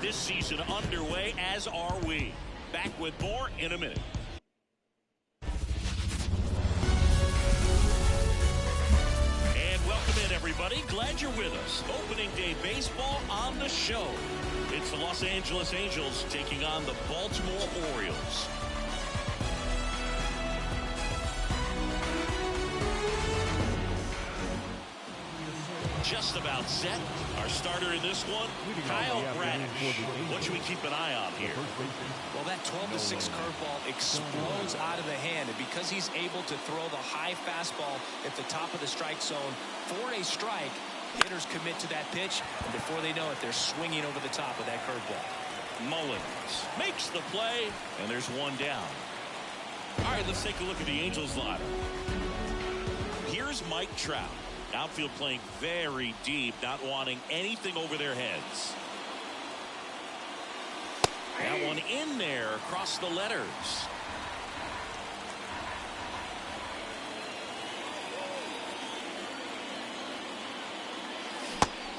this season underway, as are we. Back with more in a minute. And welcome in, everybody. Glad you're with us. Opening day baseball on the show. It's the Los Angeles Angels taking on the Baltimore Orioles. Just about set. Our starter in this one, Kyle Bradish. What should we keep an eye on here? Well, that 12-6 curveball explodes out of the hand, and because he's able to throw the high fastball at the top of the strike zone for a strike, hitters commit to that pitch, and before they know it, they're swinging over the top of that curveball. Mullins makes the play, and there's one down. All right, let's take a look at the Angels lineup. Here's Mike Trout. Outfield playing very deep, not wanting anything over their heads. That one in there across the letters.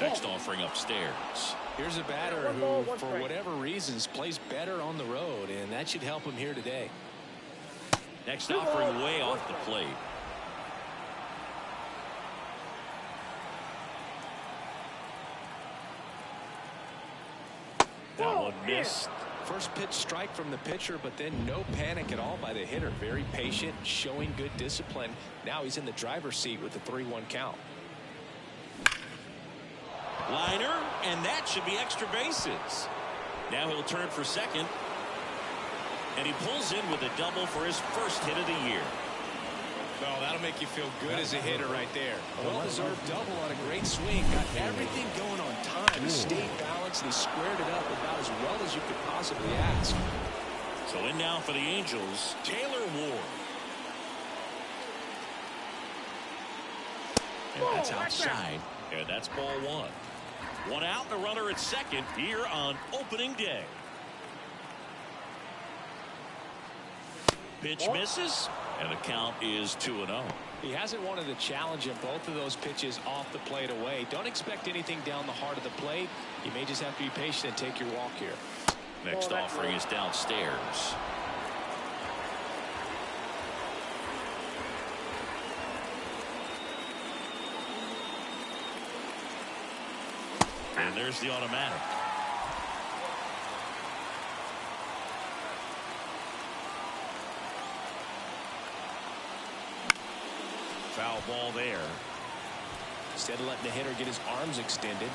Next offering upstairs. Here's a batter who, for whatever reasons, plays better on the road, and that should help him here today. Next offering way off the plate. That one missed. First pitch strike from the pitcher, but then no panic at all by the hitter. Very patient, showing good discipline. Now he's in the driver's seat with the 3-1 count. Liner, and that should be extra bases. Now he'll turn for second. And he pulls in with a double for his first hit of the year. Well, that'll make you feel good as a hitter right there. A well-deserved double on a great swing. Got everything going on time. He stayed balanced and he squared it up about as well as you could possibly ask. So in now for the Angels, Taylor Ward. And that's outside. And that's ball one. One out and a runner at second here on opening day. Pitch misses, and the count is 2-0. He hasn't wanted a challenge in both of those pitches off the plate away. Don't expect anything down the heart of the plate. You may just have to be patient and take your walk here. Next offering is downstairs. And there's the automatic. Foul ball there. Instead of letting the hitter get his arms extended,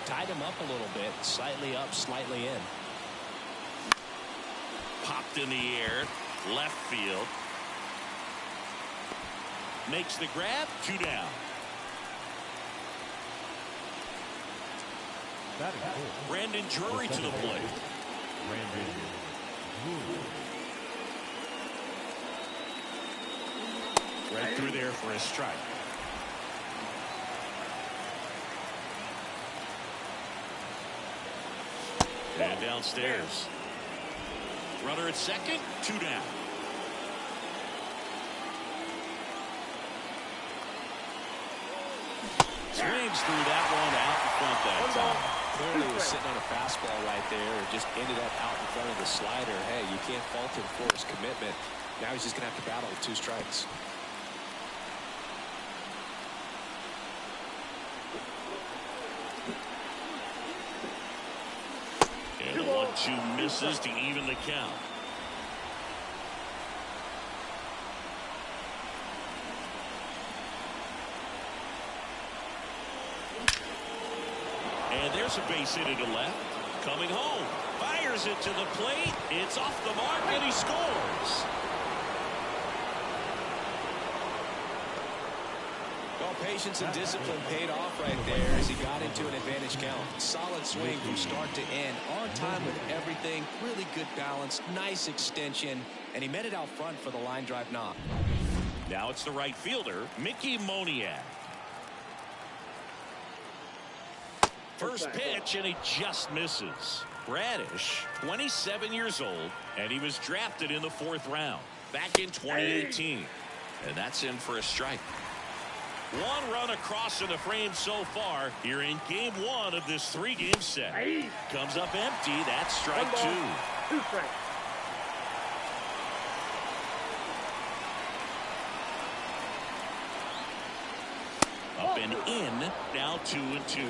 tied him up a little bit, slightly up, slightly in. Popped in the air, left field. Makes the grab, 2 down. Brandon Drury to the plate. Right through there for a strike. And downstairs. Runner at second, 2 down. Swings through that one out in front that time. Clearly was sitting on a fastball right there and just ended up out in front of the slider. Hey, you can't fault him for his commitment. Now he's just going to have to battle with 2 strikes. And the 1-2 misses to even the count. And there's a base hit to left. Coming home. Fires it to the plate. It's off the mark and he scores. Well, patience and discipline paid off right there as he got into an advantage count. Solid swing from start to end. On time with everything. Really good balance. Nice extension. And he met it out front for the line drive knock. Now it's the right fielder, Mickey Moniak. First pitch, and he just misses. Bradish, 27 years old, and he was drafted in the 4th round back in 2018. And that's in for a strike. One run across in the frame so far here in game one of this 3-game set. Comes up empty. That's strike 2. 2 strikes. Up and in. Now 2-2.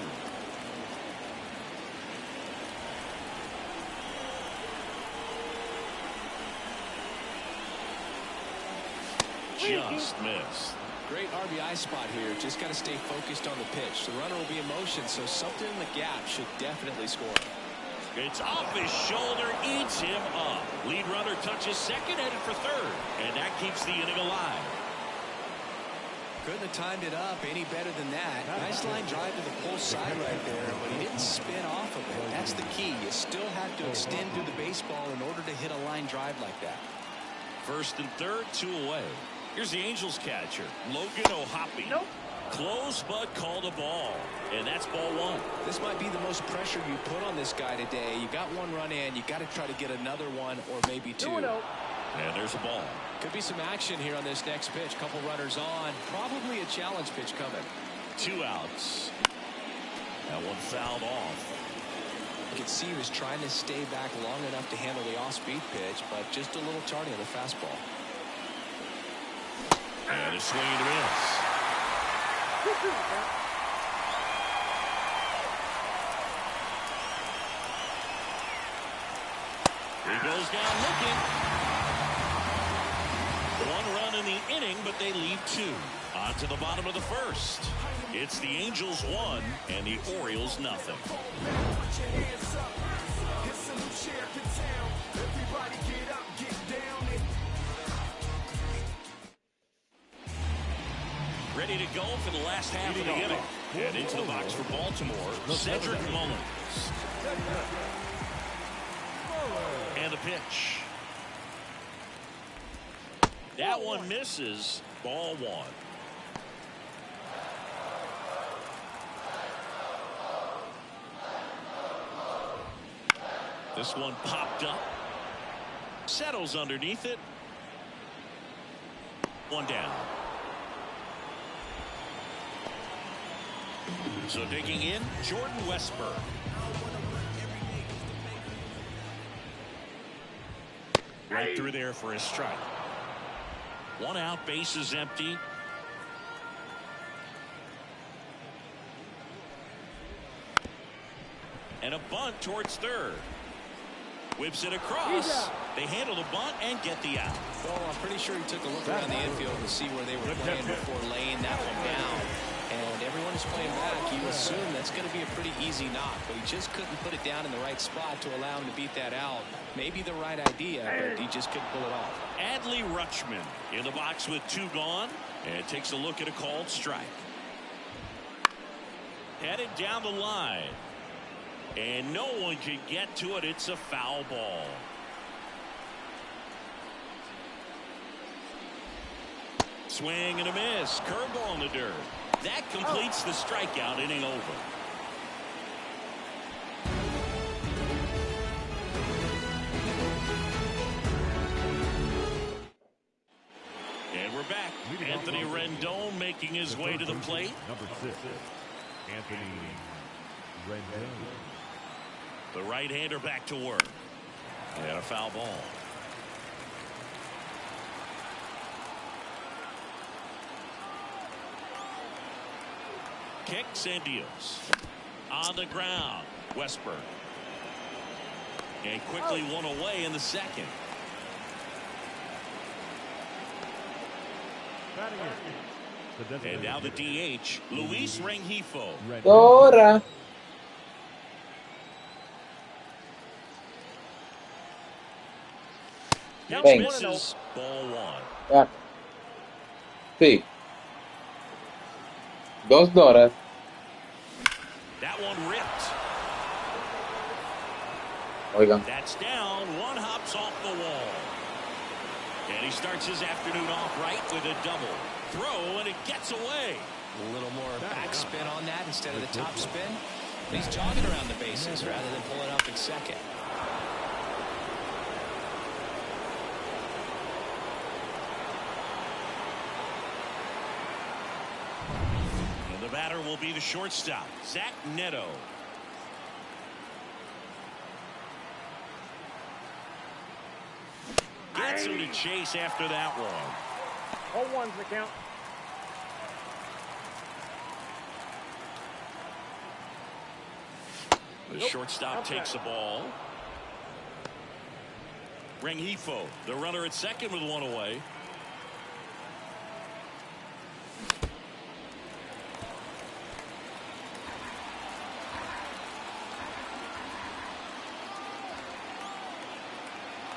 Just missed. Great RBI spot here. Just got to stay focused on the pitch. The runner will be in motion, so something in the gap should definitely score. It's off his shoulder, eats him up. Lead runner touches second, headed for third, and that keeps the inning alive. Couldn't have timed it up any better than that. Nice line drive to the pull side right there, but he didn't spin off of it. That's the key. You still have to extend through the baseball in order to hit a line drive like that. First and third, 2 away. Here's the Angels catcher, Logan O'Hoppe. Nope. Close, but called a ball. And that's ball 1. This might be the most pressure you put on this guy today. You got 1 run in. You got to try to get another one or maybe 2. 2-0. And there's a ball. Could be some action here on this next pitch. Couple runners on. Probably a challenge pitch coming. 2 outs. That one fouled off. You can see he was trying to stay back long enough to handle the off-speed pitch, but just a little tardy on the fastball. And a swing and a miss. He goes down looking. 1 run in the inning, but they leave 2. On to the bottom of the first. It's the Angels 1 and the Orioles nothing. Ready to go for the last half of the inning. And into the box for Baltimore, Cedric Mullins. And the pitch. That one misses. Ball 1. This one popped up. Settles underneath it. 1 down. So digging in, Jordan Westburg. Right through there for a strike. 1 out, bases empty. And a bunt towards third. Whips it across. They handle the bunt and get the out. Well, I'm pretty sure he took a look around the infield to see where they were playing before laying that one down. And everyone is playing back. You assume that's going to be a pretty easy knock, but he just couldn't put it down in the right spot to allow him to beat that out. Maybe the right idea, but he just couldn't pull it off. Adley Rutschman in the box with 2 gone, and takes a look at a called strike. Headed down the line. And no one can get to it. It's a foul ball. Swing and a miss. Curveball in the dirt. That completes the strikeout. Inning over. And we're back. Anthony Rendon making his way to the plate. Number 6, Anthony Rendon. The right-hander back to work. And a foul ball. Kicks and deals. On the ground, Westburg. And quickly 1 away in the second. And now the DH, Luis Rengifo. Dora. Pitch misses. Ball 1. Ah. Sí. 2 Doras. That one ripped. Oigan. That's down. 1 hops off the wall. And he starts his afternoon off right with a double. Throw, and it gets away. A little more backspin on that instead of the top spin. He's jogging around the bases rather than pulling up in second. The batter will be the shortstop, Zach Neto. Gets him to chase after that one. 0-1's the count. The shortstop takes the ball. Rengifo, the runner at second with one away.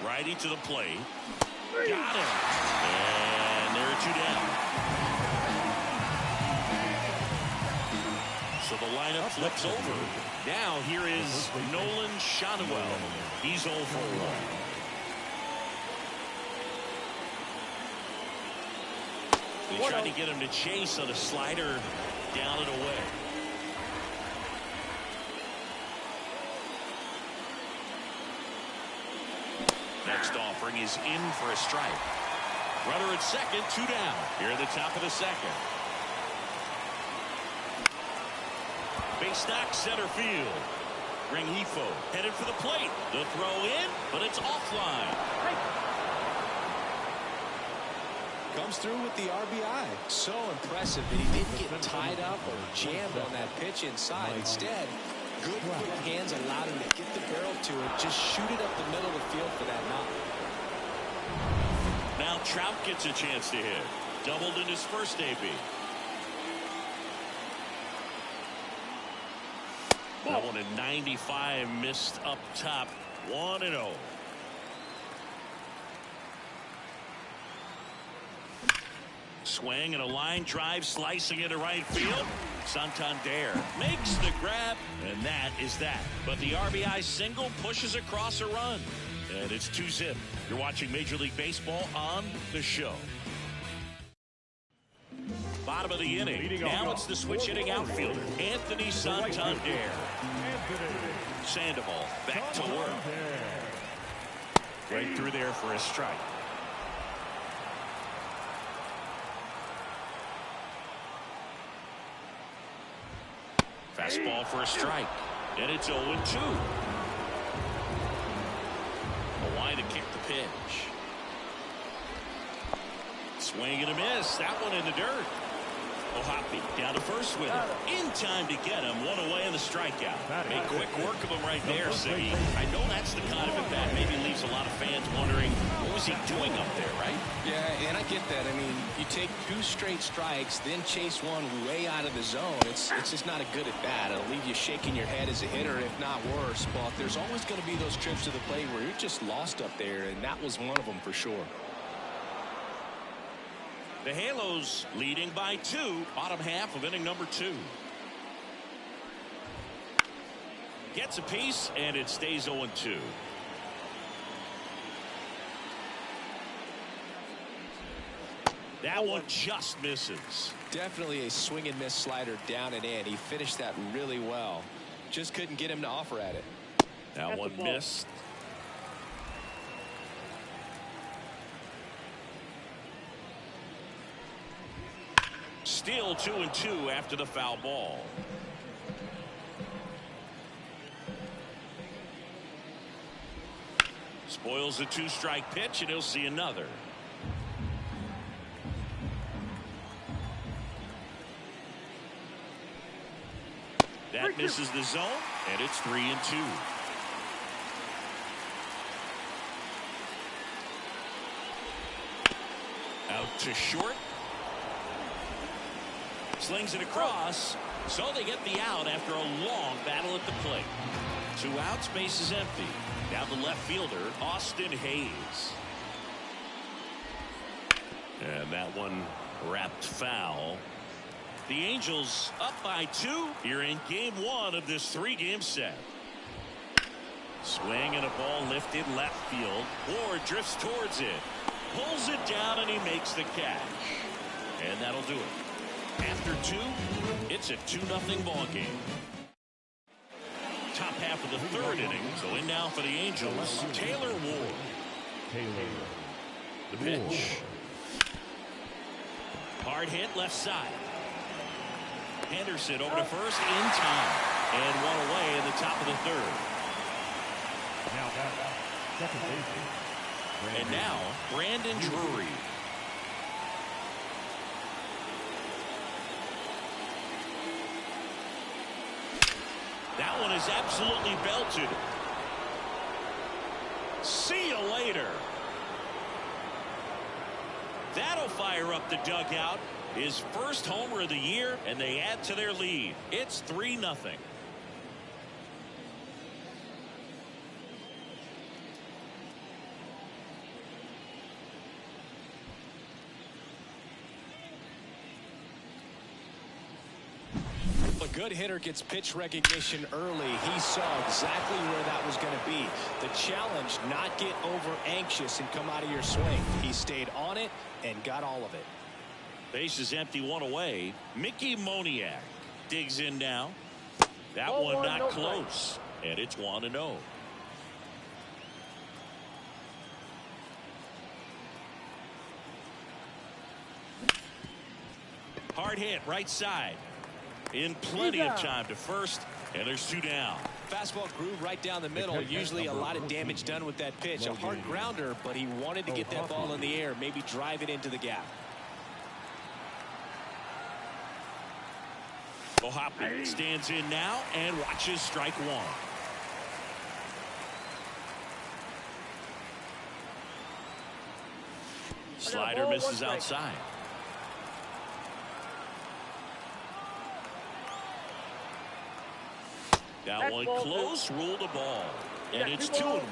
Righty to the plate. Got him. And there are two down. So the lineup flips over. Now here is Nolan Schanuel. He's 0 for 1. They tried to get him to chase on a slider down and away. Next offering is in for a strike. Runner at second, 2 down. Here at the top of the second. Base knock center field. Rengifo headed for the plate. The throw in, but it's offline. Comes through with the RBI. So impressive that he didn't get tied up or jammed on that pitch inside. Instead, good quick hands allowed him to get the barrel to it. Just shoot it up the middle of the field for that knock. Now Trout gets a chance to hit. Doubled in his first AB. That one at 95, missed up top. 1-0. Swing and a line drive slicing into right field. Santander makes the grab, and that is that. But the RBI single pushes across a run, and it's 2-zip. You're watching Major League Baseball on the show. Bottom of the inning. Now it's the switch hitting outfielder, Anthony Santander. Sandoval back to work. Right through there for a strike. Fastball for a strike. And it's 0-2. Hawaii to kick the pitch. Swing and a miss. That one in the dirt. O'Hoppe down to first with him. In time to get him. One away in the strikeout. Made quick work of him right there, Siggy. I know that's the kind of at bat maybe leaves a lot of fans wondering, what was he doing up there, right? Yeah, and I get that. I mean, you take 2 straight strikes, then chase one way out of the zone. It's just not a good at bat. It'll leave you shaking your head as a hitter, if not worse. But there's always going to be those trips to the plate where you're just lost up there, and that was one of them for sure. The Halos leading by 2, bottom half of inning number 2. Gets a piece, and it stays 0-2. That one just misses. Definitely a swing and miss slider down and in. He finished that really well. Just couldn't get him to offer at it. That one missed. Still 2-2 after the foul ball. Spoils the 2-strike pitch, and he'll see another. That misses the zone, and it's 3-2. Out to short. Slings it across, so they get the out after a long battle at the plate. 2 outs, base is empty. Now the left fielder, Austin Hayes. And that one wrapped foul. The Angels up by 2 here in game 1 of this 3-game set. Swing and a ball lifted left field. Ward drifts towards it. Pulls it down, and he makes the catch. And that'll do it. After 2, it's a 2-0 ball game. Top half of the 3rd inning. So in now for the Angels, Taylor Ward. The pitch. Hard hit left side. Henderson over to first in time. And one away in the top of the third. Now second baseman. And now Brandon Drury. That one is absolutely belted. See you later. That'll fire up the dugout. His first homer of the year, and they add to their lead. It's 3-0. A good hitter gets pitch recognition early. He saw exactly where that was going to be. The challenge, not get over anxious and come out of your swing. He stayed on it and got all of it. Base is empty, one away. Mickey Moniak digs in now. That one not close. And it's 1-0. Hard hit right side. In plenty of time to first, and there's 2 down. Fastball groove right down the middle. Usually a lot of damage done with that pitch. A hard grounder, but he wanted to get that ball in the air, maybe drive it into the gap. Halotv stands in now and watches strike one. Slider misses outside. That one close, ruled a ball. And it's 2-1.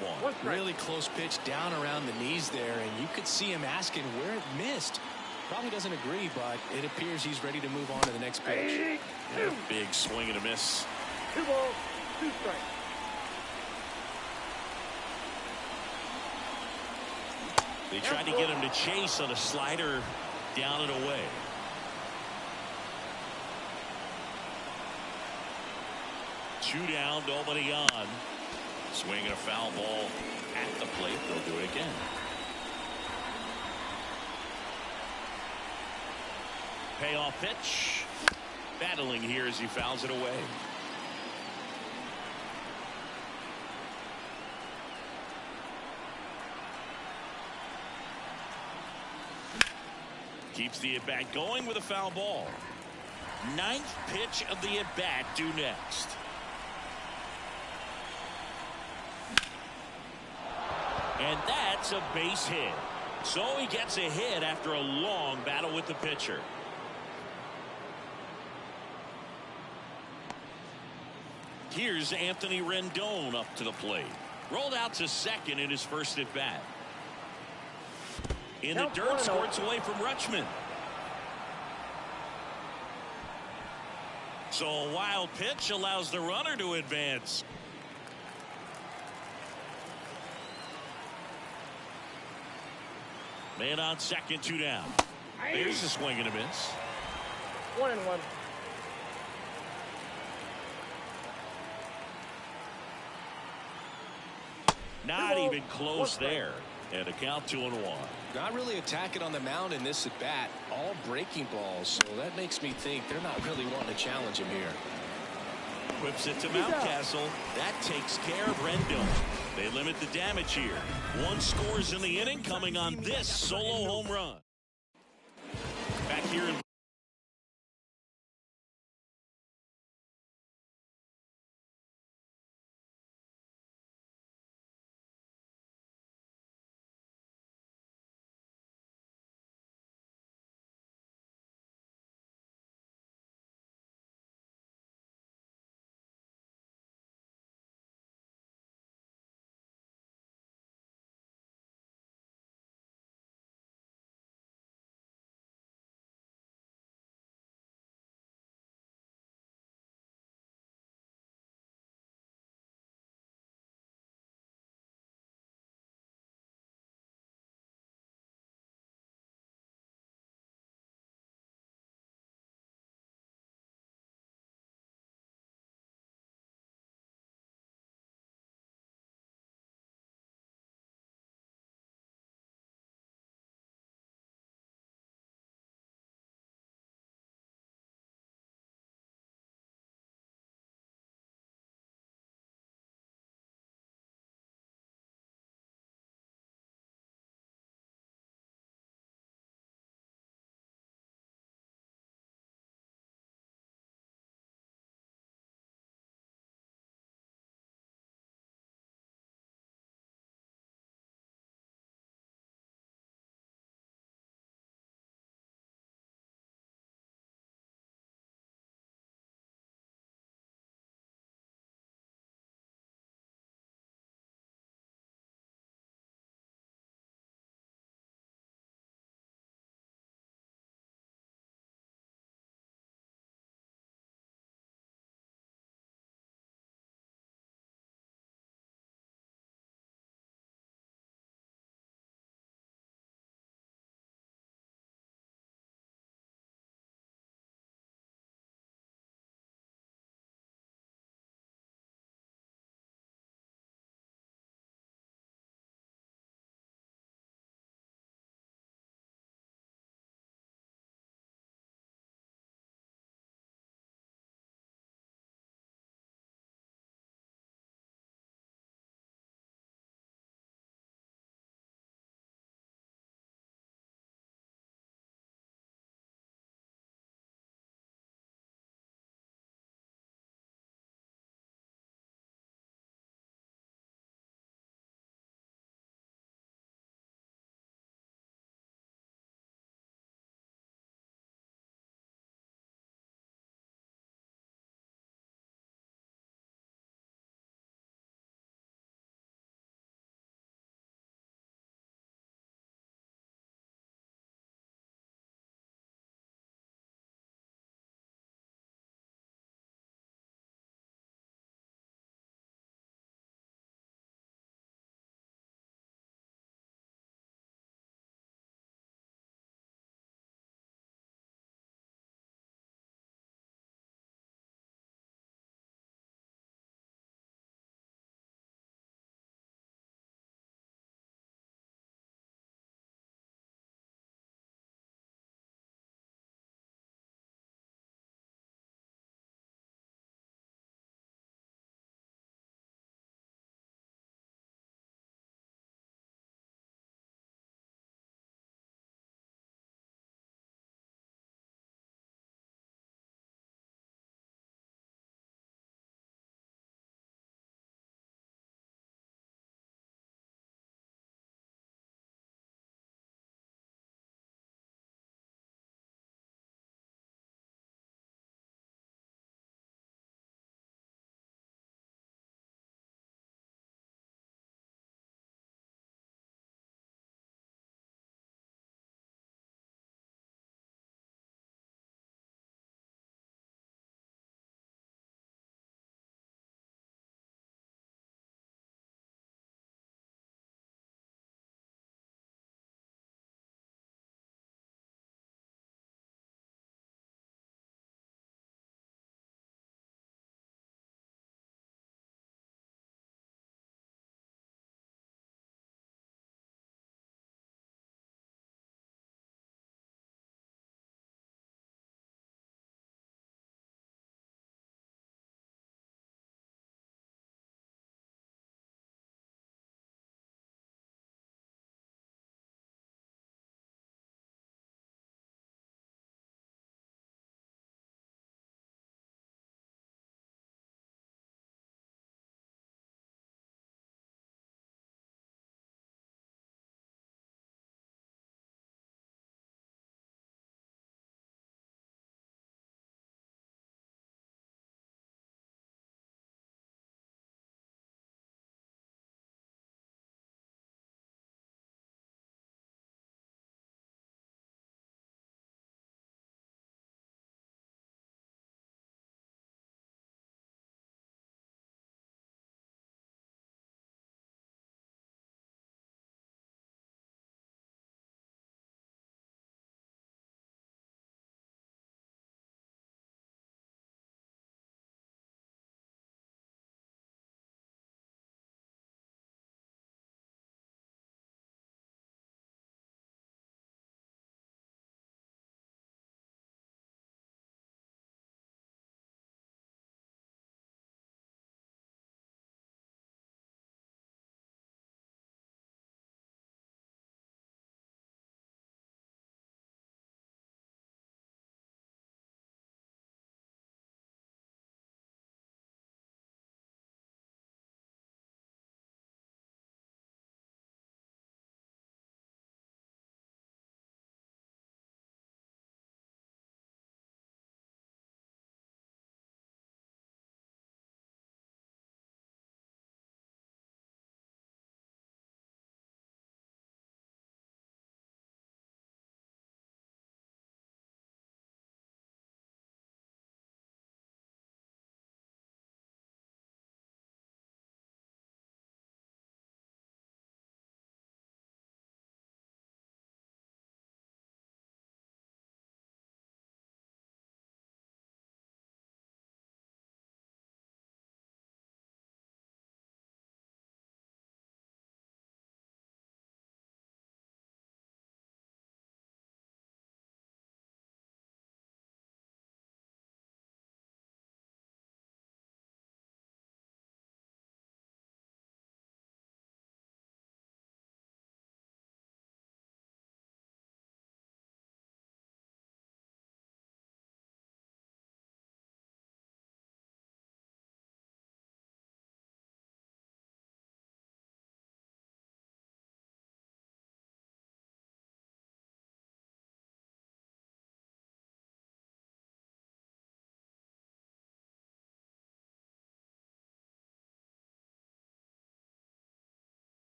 Really close pitch down around the knees there, and you could see him asking where it missed. Probably doesn't agree, but it appears he's ready to move on to the next pitch. Big swing and a miss. 2 balls, 2 strikes. They tried to get him to chase on a slider down and away. Two down, nobody on. Swinging a foul ball at the plate. They'll do it again. Payoff pitch. Battling here as he fouls it away. Keeps the at-bat going with a foul ball. 9th pitch of the at-bat due next. And that's a base hit. So he gets a hit after a long battle with the pitcher. Here's Anthony Rendon up to the plate. Rolled out to second in his first at bat. In the dirt, squirts away from Rutschman. So a wild pitch allows the runner to advance. Man on second, 2 down. There's a swing and a miss. 1-1. Not even close there. And a count 2-1. Not really attacking on the mound in this at bat. All breaking balls. So that makes me think they're not really wanting to challenge him here. Whips it to Mountcastle. That takes care of Rendon. They limit the damage here. 1 scores in the inning coming on this solo home run. Back here in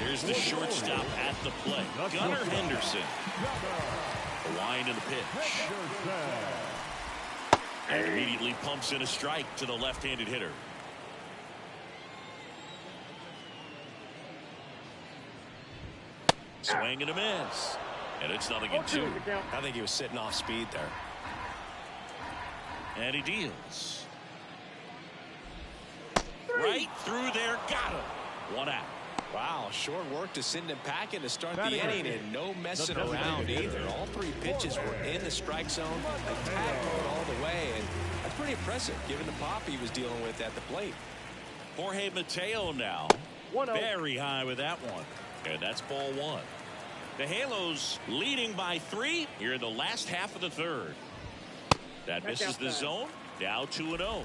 Here's the shortstop at the plate. Gunnar Henderson. The wind of the pitch. And immediately pumps in a strike to the left-handed hitter. Swing and a miss. And it's 0-2. I think he was sitting off speed there. And he deals. Right through there. Got him. 1 out. Wow, short work to send him packing to start the inning, and no messing around either. All 3 pitches were in the strike zone, attack mode all the way, and that's pretty impressive given the pop he was dealing with at the plate. Jorge Mateo now. 1-0. Very high with that one. And that's ball 1. The Halos leading by 3 here in the last half of the third. That misses the zone. Now 2-0.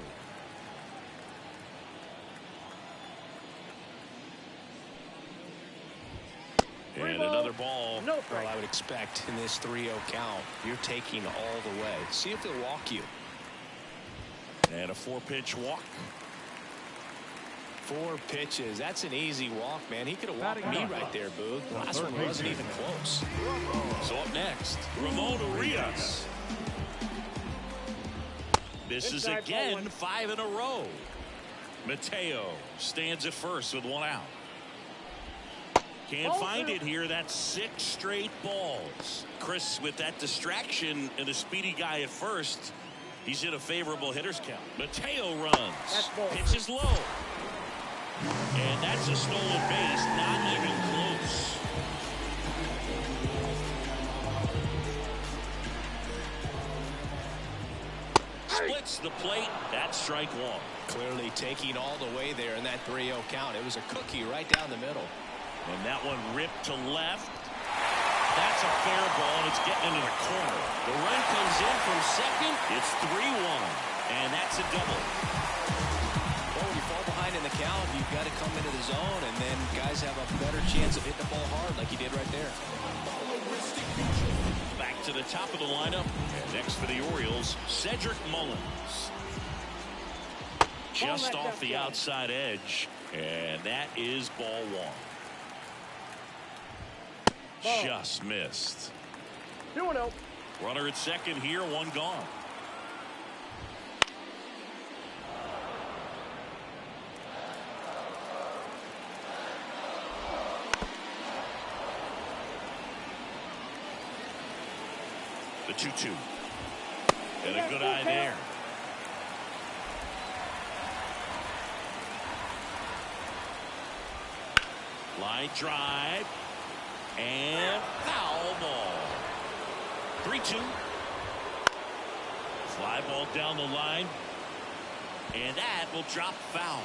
And another ball. No Well, I would expect in this 3-0 count, you're taking all the way. See if they'll walk you. And a 4-pitch walk. 4 pitches. That's an easy walk, man. He could have walked me right there, Boog. The last one wasn't even close. So up next, Ramon Urias. This is again 5 in a row. Mateo stands at first with 1 out. Can't find it here. That's 6 straight balls. Chris, with that distraction and a speedy guy at first, he's in a favorable hitter's count. Mateo runs. Pitches low. And that's a stolen base. Not even close. Splits the plate. That's strike 1. Clearly taking all the way there in that 3-0 count. It was a cookie right down the middle. And that one ripped to left. That's a fair ball, and it's getting into the corner. The run comes in from second. It's 3-1, and that's a double. Well, when you fall behind in the count, you've got to come into the zone, and then guys have a better chance of hitting the ball hard like he did right there. Back to the top of the lineup. And next for the Orioles, Cedric Mullins. Just off the outside edge, and that is ball 1. Just missed. 2-0. Runner at second here, 1 gone. The 2-2. And a good eye there. Line drive. And foul ball. 3-2. Fly ball down the line. And that will drop foul.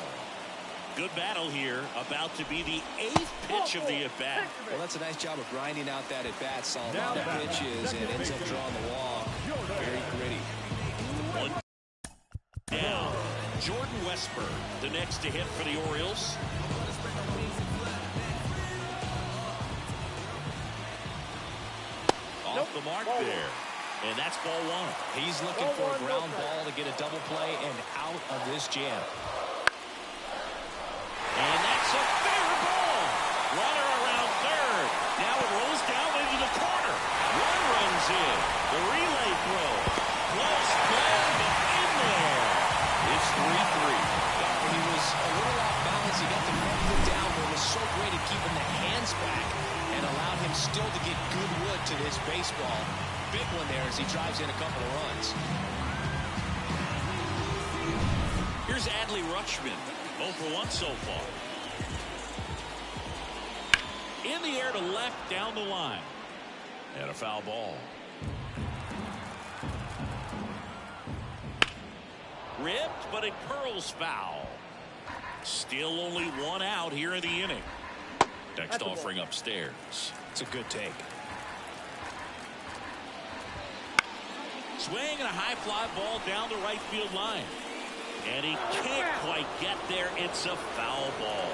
Good battle here. About to be the 8th pitch of the at-bat. Well, that's a nice job of grinding out that at-bat. Saw a lot of pitches and ends up drawing the walk. Very gritty. 1 down. Jordan Westburg, the next to hit for the Orioles. Off the mark there. And that's ball 1. He's looking for a ground ball to get a double play and out of this jam. And that's a fair ball. Runner around third. Now it rolls down into the corner. One runs in. The relay throw. Close play, but in there. It's 3-3. He was a little off balance. He got the front foot down, but it was so great at keeping the hands back and allowed him still to get good wood to this baseball. Big one there as he drives in a couple of runs. Here's Adley Rutschman. 0 for 1 so far. In the air to left down the line. And a foul ball. Ripped, but it curls foul. Still only 1 out here in the inning. Next offering upstairs. It's a good take. Swing and a high fly ball down the right field line. And he can't quite get there. It's a foul ball.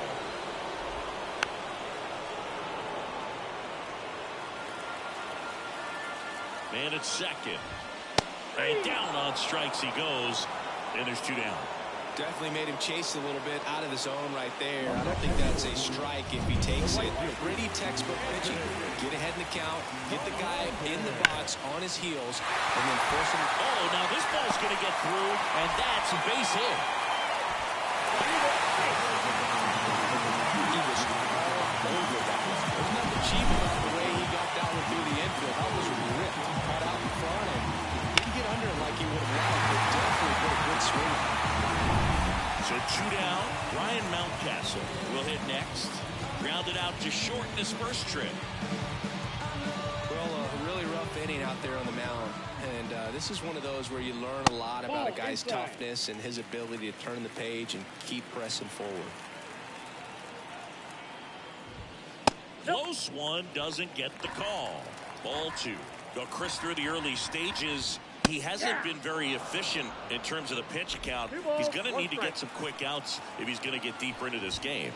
Man at second. And down on strikes he goes. And there's 2 down. Definitely made him chase a little bit out of the zone right there. I don't think that's a strike if he takes it. Pretty textbook pitching. Get ahead in the count, get the guy in the box on his heels, and then force him. Oh, now this ball's going to get through, and that's a base hit. He was all over that one. There's nothing cheap about the way he got that one through the infield. That was ripped, cut out in front, and didn't get under it like he would have liked, but definitely put a good swing. So 2 down. Ryan Mountcastle will hit next. Grounded out to short in his first trip. Well, a really rough inning out there on the mound. And this is one of those where you learn a lot about a guy's toughness and his ability to turn the page and keep pressing forward. Close one, doesn't get the call. Ball 2. Well, Chris, through the early stages, he hasn't been very efficient in terms of the pitch count. He's going to need to get some quick outs if he's going to get deeper into this game.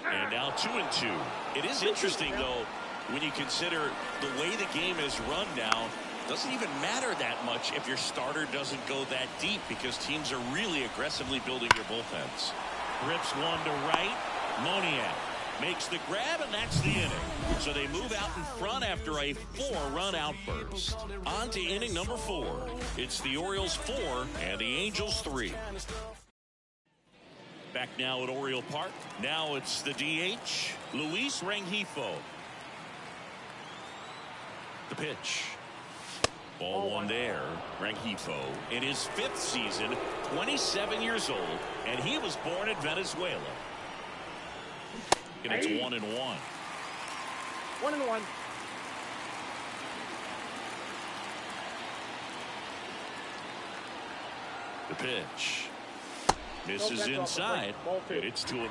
And now 2-2. It is interesting, though, when you consider the way the game is run now. Doesn't even matter that much if your starter doesn't go that deep, because teams are really aggressively building your bullpens. Rips one to right. Moniak makes the grab, and that's the inning. So they move out in front after a 4-run outburst. On to inning number 4. It's the Orioles 4 and the Angels 3. Back now at Oriole Park. Now it's the DH, Luis Rengifo. The pitch. Ball 1 there. Rengifo in his 5th season, 27 years old, and he was born in Venezuela. And it's 1-1. 1-1. The pitch misses inside, and it's 2-1.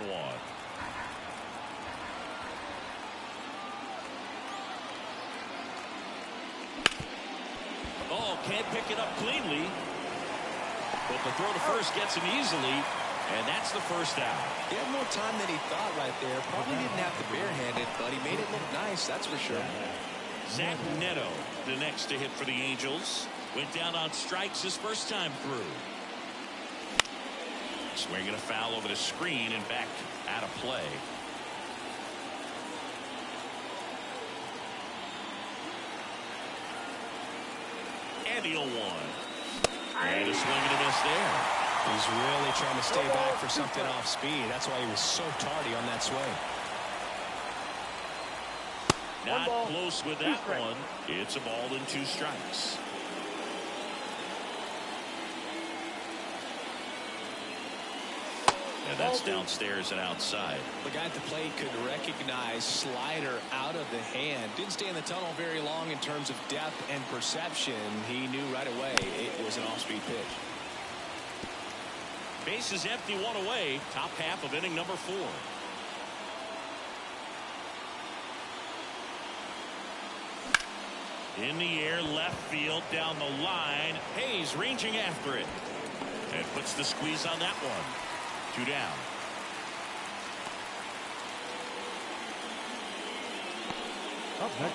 Oh, can't pick it up cleanly, but the throw to first gets him easily, and that's the first out. He had more time than he thought right there. Probably didn't have to barehand it, but he made it look nice, that's for sure. Zach Neto, the next to hit for the Angels. Went down on strikes his first time through. Swinging a foul over the screen and back out of play. And the 0-1. And a swing and a miss there. He's really trying to stay back for something off speed. That's why he was so tardy on that swing. Not close with that one. It's a ball and 2 strikes. And that's downstairs and outside. The guy at the plate could recognize slider out of the hand. Didn't stay in the tunnel very long in terms of depth and perception. He knew right away it was an off-speed pitch. Base is empty, 1 away. Top half of inning number 4. In the air, left field, down the line. Hayes ranging after it. And puts the squeeze on that one. 2 down.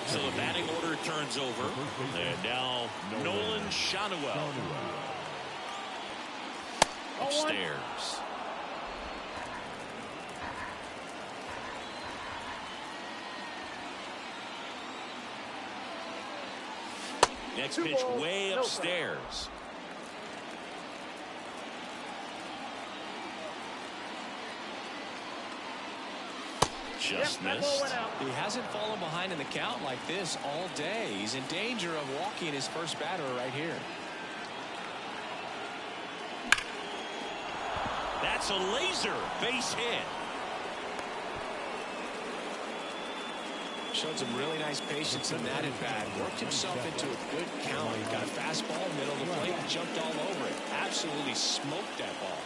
So the batting order turns over. And now Nolan Shanuel. Upstairs. Next pitch way upstairs. Just missed. He hasn't fallen behind in the count like this all day. He's in danger of walking his first batter right here. That's a laser base hit. Showed some really nice patience in that at bat. Worked himself into a good count. Got a fastball, middle of the plate, and jumped all over it. Absolutely smoked that ball.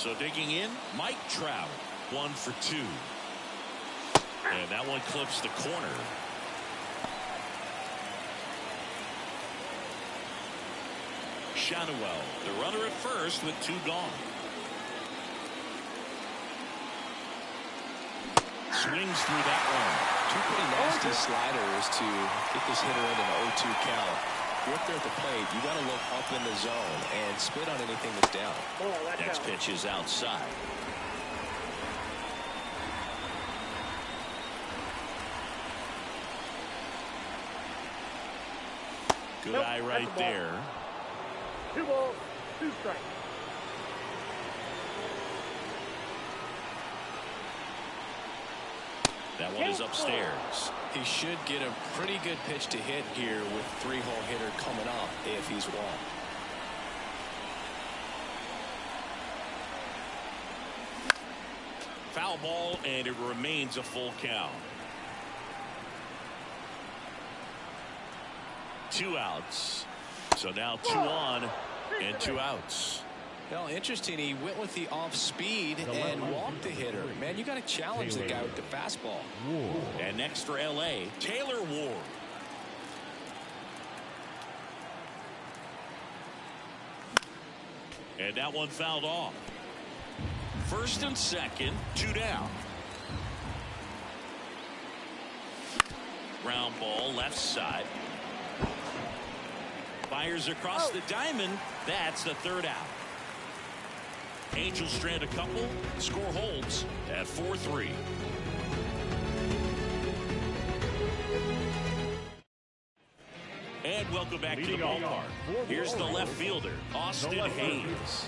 So digging in, Mike Trout, 1 for 2. And that one clips the corner. Shadowell, the runner at first with 2 gone. Swings through that one. 2 pretty nasty sliders to get this hitter in an 0-2 count. You're up there at the plate. You got to look up in the zone and spit on anything that's down. Next pitch is outside. Good eye right there. 2 balls, 2 strikes. That one is upstairs. He should get a pretty good pitch to hit here with 3-hole hitter coming up if he's walked. Foul ball, and it remains a full count. 2 outs. So now 2 on and 2 outs. Well, interesting. He went with the off speed and walked the hitter. Man, you got to challenge the guy with the fastball. And next for LA, Taylor Ward. And that one fouled off. First and second, 2 down. Ground ball left side. Fires across the diamond. That's the 3rd out. Angels strand a couple. Score holds at 4-3. And welcome back to the ballpark. Here's the left fielder, Austin Hayes.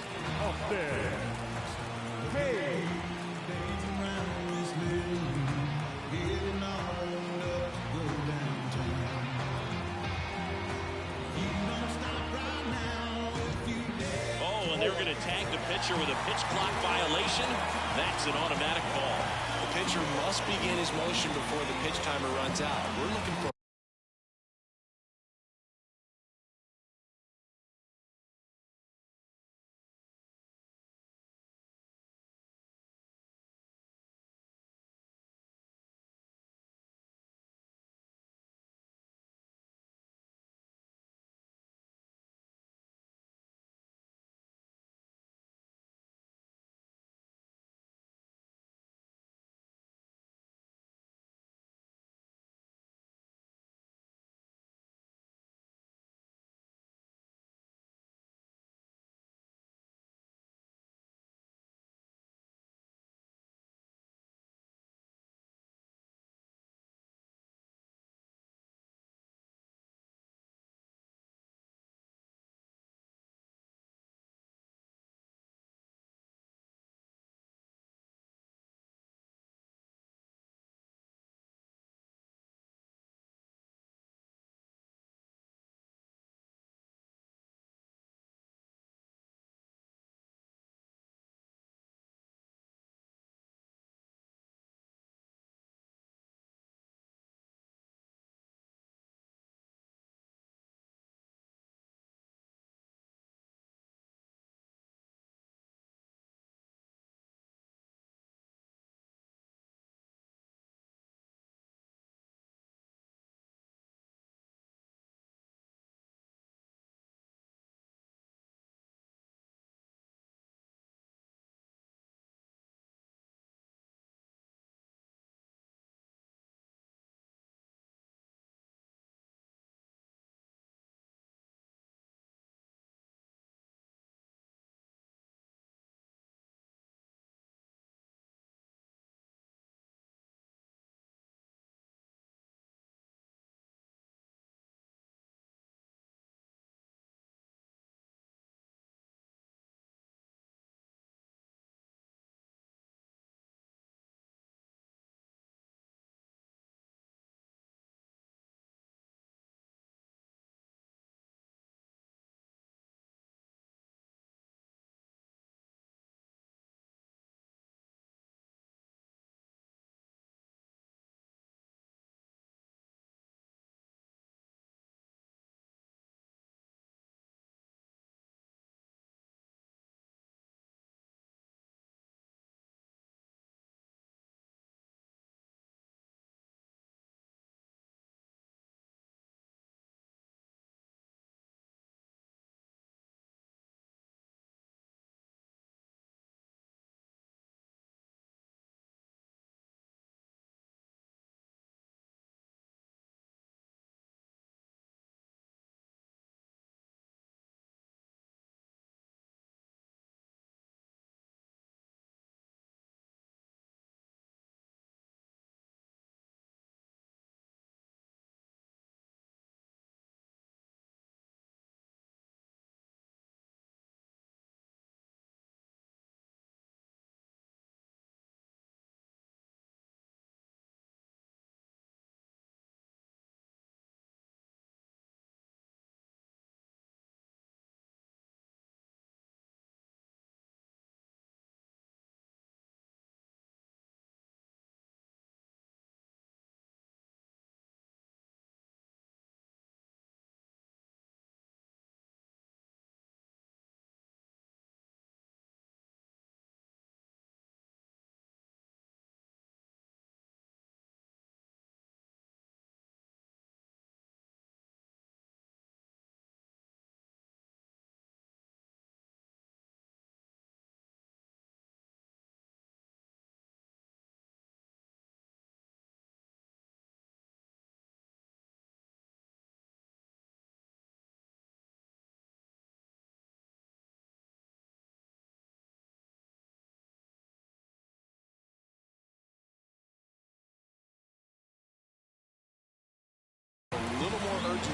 They're going to tag the pitcher with a pitch clock violation. That's an automatic ball. The pitcher must begin his motion before the pitch timer runs out. We're looking for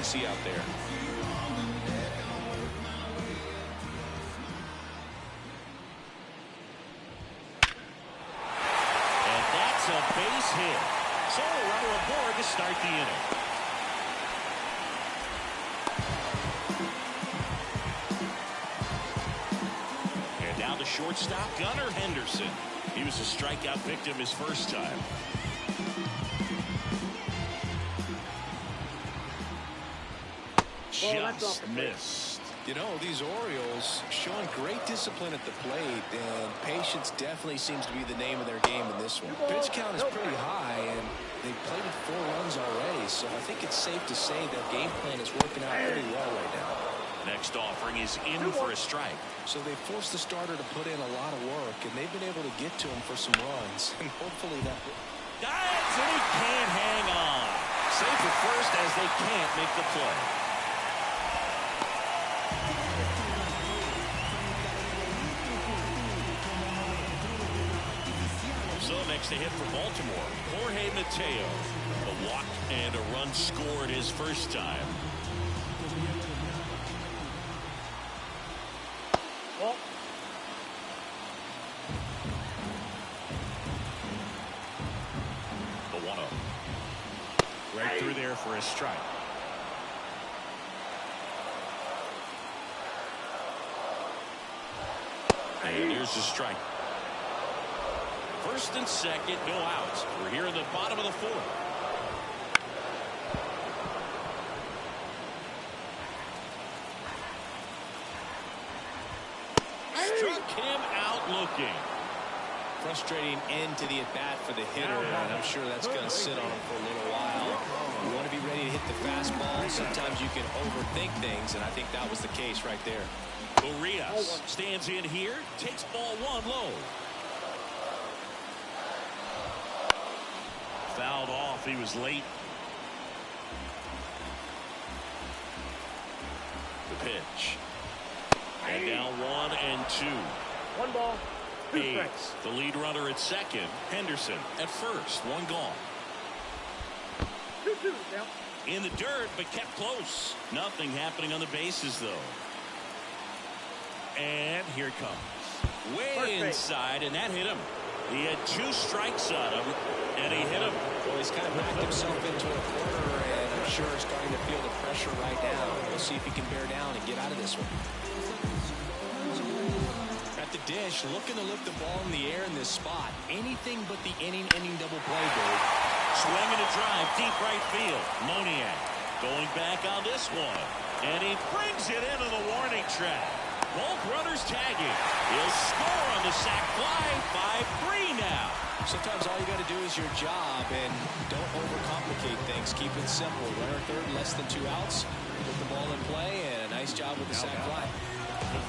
efficiency out there. And that's a base hit. So a runner aboard to start the inning. And now the shortstop, Gunnar Henderson. He was a strikeout victim his first time. Just missed. You know, these Orioles showing great discipline at the plate, and patience definitely seems to be the name of their game in this one. Pitch count is pretty high, and they've played with 4 runs already, so I think it's safe to say their game plan is working out pretty well right now. Next offering is in for a strike. So they forced the starter to put in a lot of work, and they've been able to get to him for some runs, and hopefully that... Dives, and he can't hang on. Safe at first as they can't make the play. So next to hit for Baltimore, Jorge Mateo. A walk and a run scored his first time. The 1-0. Right through there for a strike. And there's the strike. First and second, no outs. We're here in the bottom of the 4th. Struck him out looking. Frustrating end to the at-bat for the hitter, and I'm sure that's going to sit on him for a little while. You want to be ready to hit the fastball. Sometimes you can overthink things, and I think that was the case right there. Urias stands in here, takes ball 1 low. Fouled off. He was late. The pitch. And now 1-2. 1 ball, 2 Hayes, strikes. the lead runner at second. Henderson at first. 1 gone. 2-2 now. In the dirt, but kept close. Nothing happening on the bases, though. And here it comes. Way inside, and that hit him. He had 2 strikes on him, and he hit him. Well, he's kind of backed himself into a corner, and I'm sure starting to feel the pressure right now. We'll see if he can bear down and get out of this one. At the dish, looking to lift the ball in the air in this spot. Anything but the inning-ending double play, Dave. Swinging a drive, deep right field. Moniak going back on this one. And he brings it into the warning track. Both runners tagging. He'll score on the sac fly. 5-3 now. Sometimes all you got to do is your job, and don't overcomplicate things. Keep it simple. Runner third, less than 2 outs. Put the ball in play, and a nice job with the sac fly.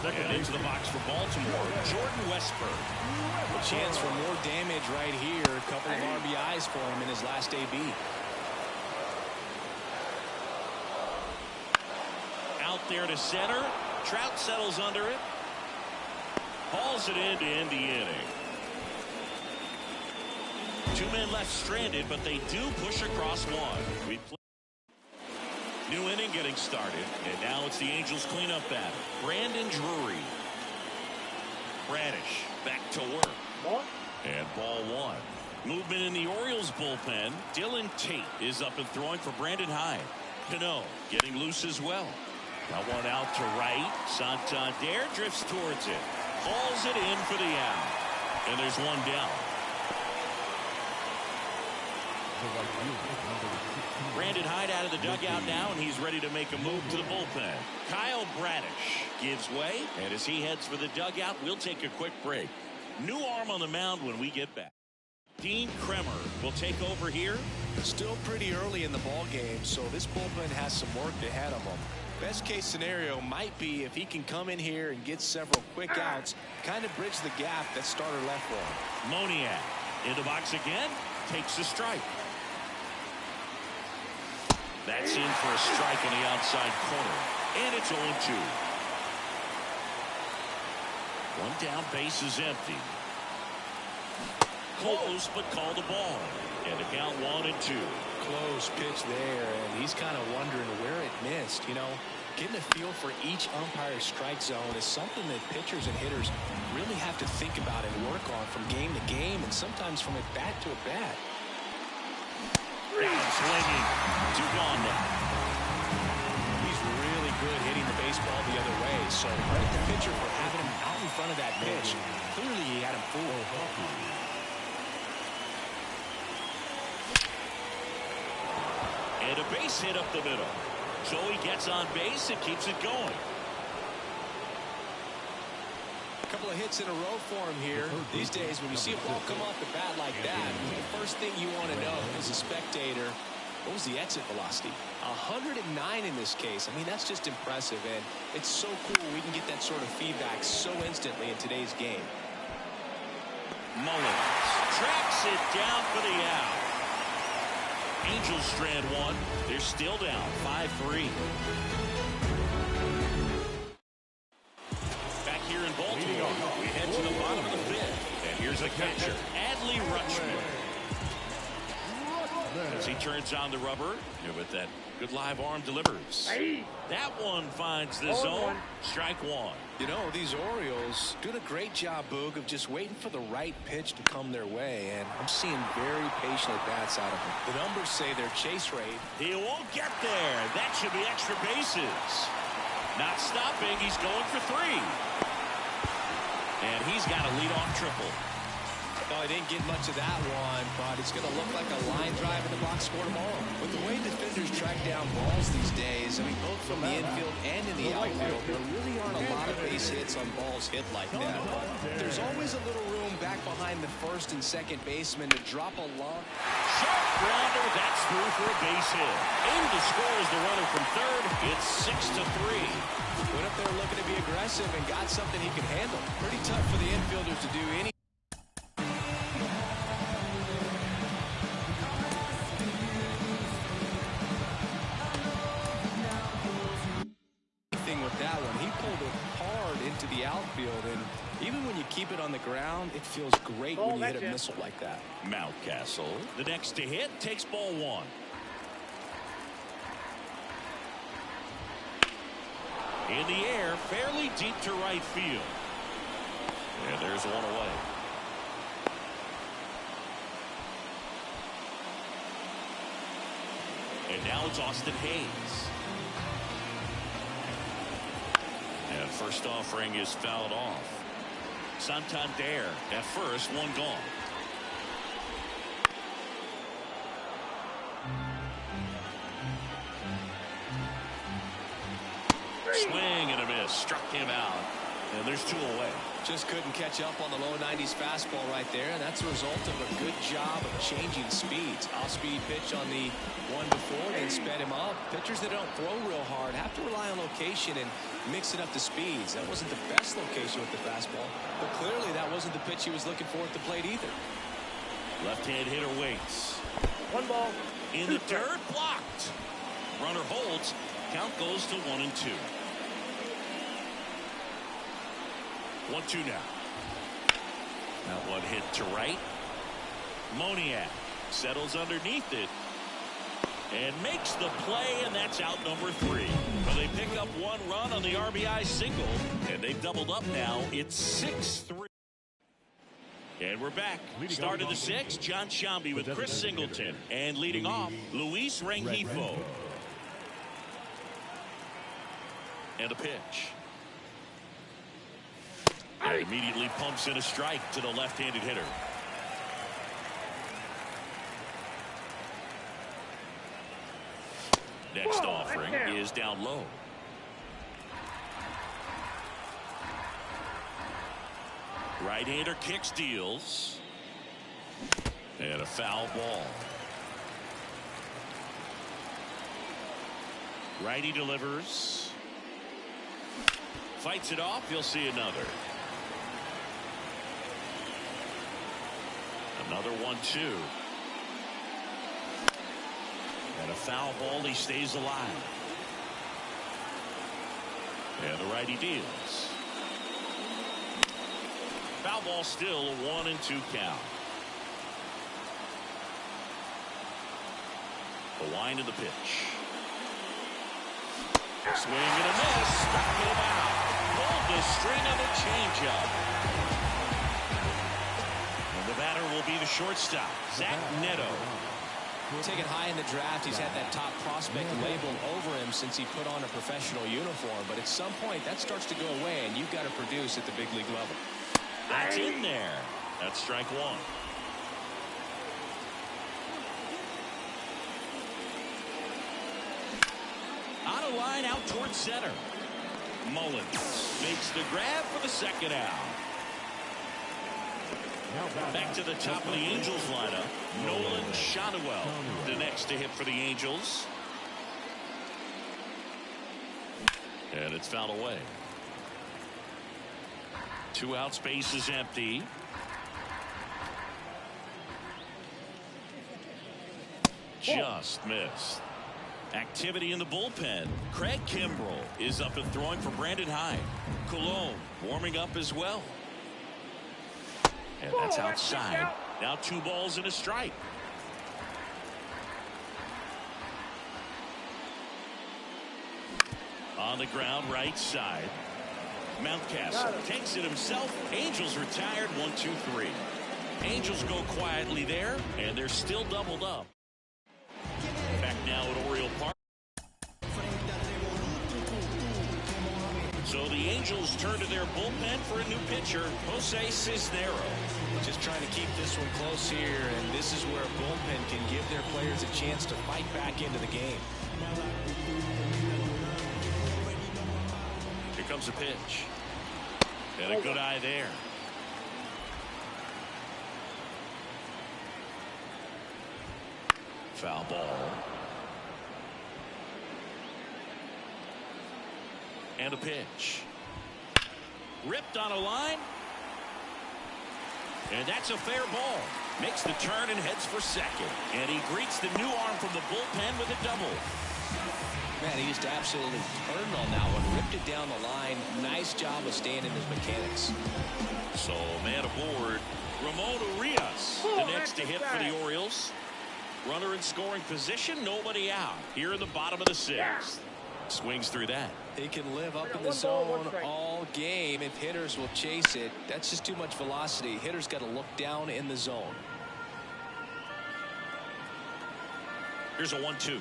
And into the box for Baltimore, Jordan Westburg. A chance for more damage right here. A couple of RBIs for him in his last AB. Out there to center. Trout settles under it. Hauls it in to end the inning. 2 men left stranded, but they do push across 1. New inning getting started, and now it's the Angels cleanup batter. Brandon Drury. Bradish back to work. And ball 1. Movement in the Orioles bullpen. Dylan Tate is up and throwing for Brandon Hyde. Cano getting loose as well. Got one out to right. Santander drifts towards it. Hauls it in for the out. And there's 1 down. Brandon Hyde out of the dugout now, and he's ready to make a move to the bullpen. Kyle Bradish gives way, and as he heads for the dugout, we'll take a quick break. New arm on the mound when we get back. Dean Kremer will take over here. Still pretty early in the ball game, so this bullpen has some work ahead of him. Best case scenario might be if he can come in here and get several quick outs, kind of bridge the gap that starter left for him. Moniak in the box again, takes a strike. That's in for a strike on the outside corner. And it's 0-2. 1 down, base is empty. Close, but called the ball. And the count 1-2. close pitch there, and he's kind of wondering where it missed. You know, getting a feel for each umpire's strike zone is something that pitchers and hitters really have to think about and work on from game to game, and sometimes from at bat to at bat. Swinging. 2 gone now. He's really good hitting the baseball the other way, so credit the pitcher for having him out in front of that pitch. Clearly he had him fooled. And a base hit up the middle. So he gets on base and keeps it going. A couple of hits in a row for him here. These days, when you see a ball come off the bat like that, the first thing you want to know as a spectator, what was the exit velocity? 109 in this case. I mean, that's just impressive, and it's so cool we can get that sort of feedback so instantly in today's game. Mullins tracks it down for the out. Angels strand 1. They're still down 5-3. Back here in Baltimore, we head to the bottom of the 5th. And here's a catcher, Adley Rutschman. As he turns on the rubber, with that good live arm delivers. That one finds the zone. Strike 1. You know, these Orioles doing a great job, Boog, of just waiting for the right pitch to come their way, and I'm seeing very patient at-bats out of them. The numbers say their chase rate. He won't get there. That should be extra bases. Not stopping. He's going for 3. And he's got a leadoff triple. Well, he didn't get much of that one, but it's going to look like a line drive in the box score tomorrow. With the way defenders track down balls these days, I mean, both from the infield and in the outfield, there really aren't a lot of base hits on balls hit like that. There's always a little room back behind the first and second baseman to drop a long. Sharp grounder. That's through for a base hit. In to score is the runner from third. It's 6-3. Went up there looking to be aggressive and got something he could handle. Pretty tough for the infielders to do anything with that one. He pulled it hard into the outfield, and even when you keep it on the ground, it feels great when you hit a missile like that. Mountcastle, the next to hit, takes ball 1. In the air, fairly deep to right field. And there's one away. And now it's Austin Hayes. And first offering is fouled off. Santander at first, 1 gone. Swing and a miss. Struck him out. And there's 2 away. Just couldn't catch up on the low 90s fastball right there, and that's a result of a good job of changing speeds. Off-speed pitch on the one before, then sped him up. Pitchers that don't throw real hard have to rely on location and mix it up to speeds. That wasn't the best location with the fastball, but clearly that wasn't the pitch he was looking for at the plate either. Left-hand hitter waits. 1 ball. In the dirt, blocked. Runner holds. Count goes to 1-2. 1-2 now. That one hit to right. Moniak settles underneath it and makes the play, and that's out number 3. Well, they pick up 1 run on the RBI single, and they've doubled up now. It's 6-3. And we're back. Start of the 6th, John Sciambi with Chris Singleton. And leading off, Luis Rengifo. And a pitch. And immediately pumps in a strike to the left-handed hitter. Next offering is down low. Right-hander kicks, deals. And a foul ball. Righty delivers. Fights it off. He'll see another. Another 1-2. And a foul ball. He stays alive. And the righty deals. Foul ball, still a 1-2 count. The wind of the pitch. Swing and a miss. Struck him out. Pulled the string of a changeup. And the batter will be the shortstop, Zach Neto. Taken high in the draft, he's had that top prospect label over him since he put on a professional uniform. But at some point, that starts to go away, and you've got to produce at the big league level. That's in there. That's strike one. On a line out towards center. Mullins makes the grab for the second out. Back to the top of the Angels lineup. Nolan Shotwell, the next to hit for the Angels. And it's fouled away. 2 outs, base is empty. Just missed. Activity in the bullpen. Craig Kimbrell is up and throwing for Brandon Hyde. Cologne warming up as well. And that's outside. Now 2 balls and a strike. On the ground, right side. Mountcastle takes it himself. Angels retired 1-2-3. Angels go quietly there, and they're still doubled up. Back now at Oriole Park. So the Angels turn to their bullpen for a new pitcher, Jose Cisnero. Just trying to keep this one close here, and this is where a bullpen can give their players a chance to fight back into the game. Here comes a pitch. And a good eye there. Foul ball. And a pitch. Ripped on a line. And that's a fair ball. Makes the turn and heads for second. And he greets the new arm from the bullpen with a double. Man, he just absolutely turned on that one. Ripped it down the line. Nice job of staying in his mechanics. So, man aboard. Ramon Urias, the next to hit for the Orioles. Runner in scoring position, nobody out. Here in the bottom of the 6th. Swings through that. He can live up in the zone all game if hitters will chase it. That's just too much velocity. Hitters got to look down in the zone. Here's a 1-2.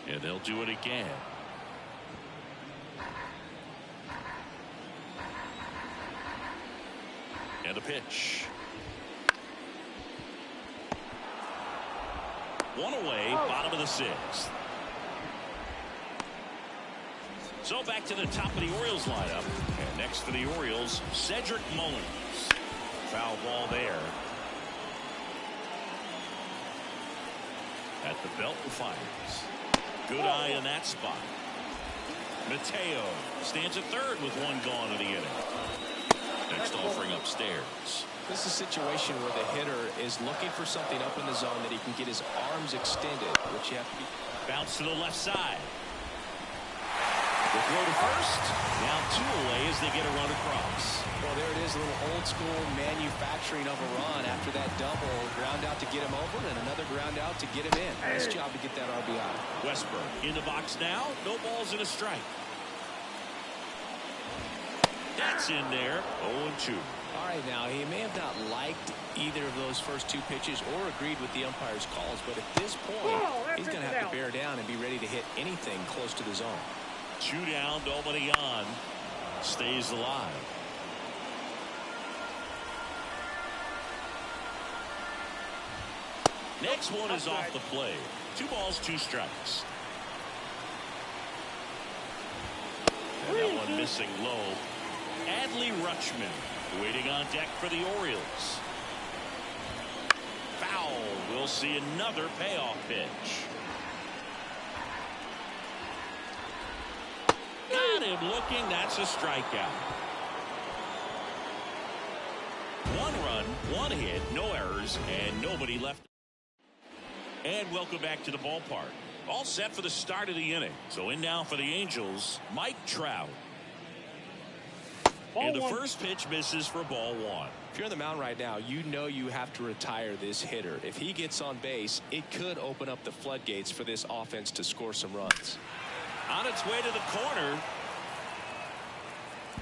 And they'll do it again. And a pitch. One away, bottom of the 6th. So back to the top of the Orioles lineup. And next for the Orioles, Cedric Mullins. Foul ball there. At the belt and fires. Good eye in that spot. Mateo stands at third with 1 gone in the inning. Next offering upstairs. This is a situation where the hitter is looking for something up in the zone that he can get his arms extended, which you have to be. Bounce to the left side. The throw to first. Now 2 away as they get a run across. Well, there it is, a little old school manufacturing of a run after that double. Ground out to get him over and another ground out to get him in. Nice job to get that RBI. Westbrook in the box now. No balls and a strike. That's in there. 0-2. All right, now he may have not liked either of those first 2 pitches or agreed with the umpire's calls, but at this point, he's going to have to bear down and be ready to hit anything close to the zone. 2 down, nobody on. Stays alive. Next one is off the plate. 2 balls, 2 strikes. And that one missing low. Adley Rutschman waiting on deck for the Orioles. Foul. We'll see another payoff pitch. Got him looking. That's a strikeout. 1 run, 1 hit, no errors, and nobody left. And welcome back to the ballpark. All set for the start of the inning. So in now for the Angels, Mike Trout. And the first pitch misses for ball one. If you're on the mound right now, you know you have to retire this hitter. If he gets on base, it could open up the floodgates for this offense to score some runs. On its way to the corner.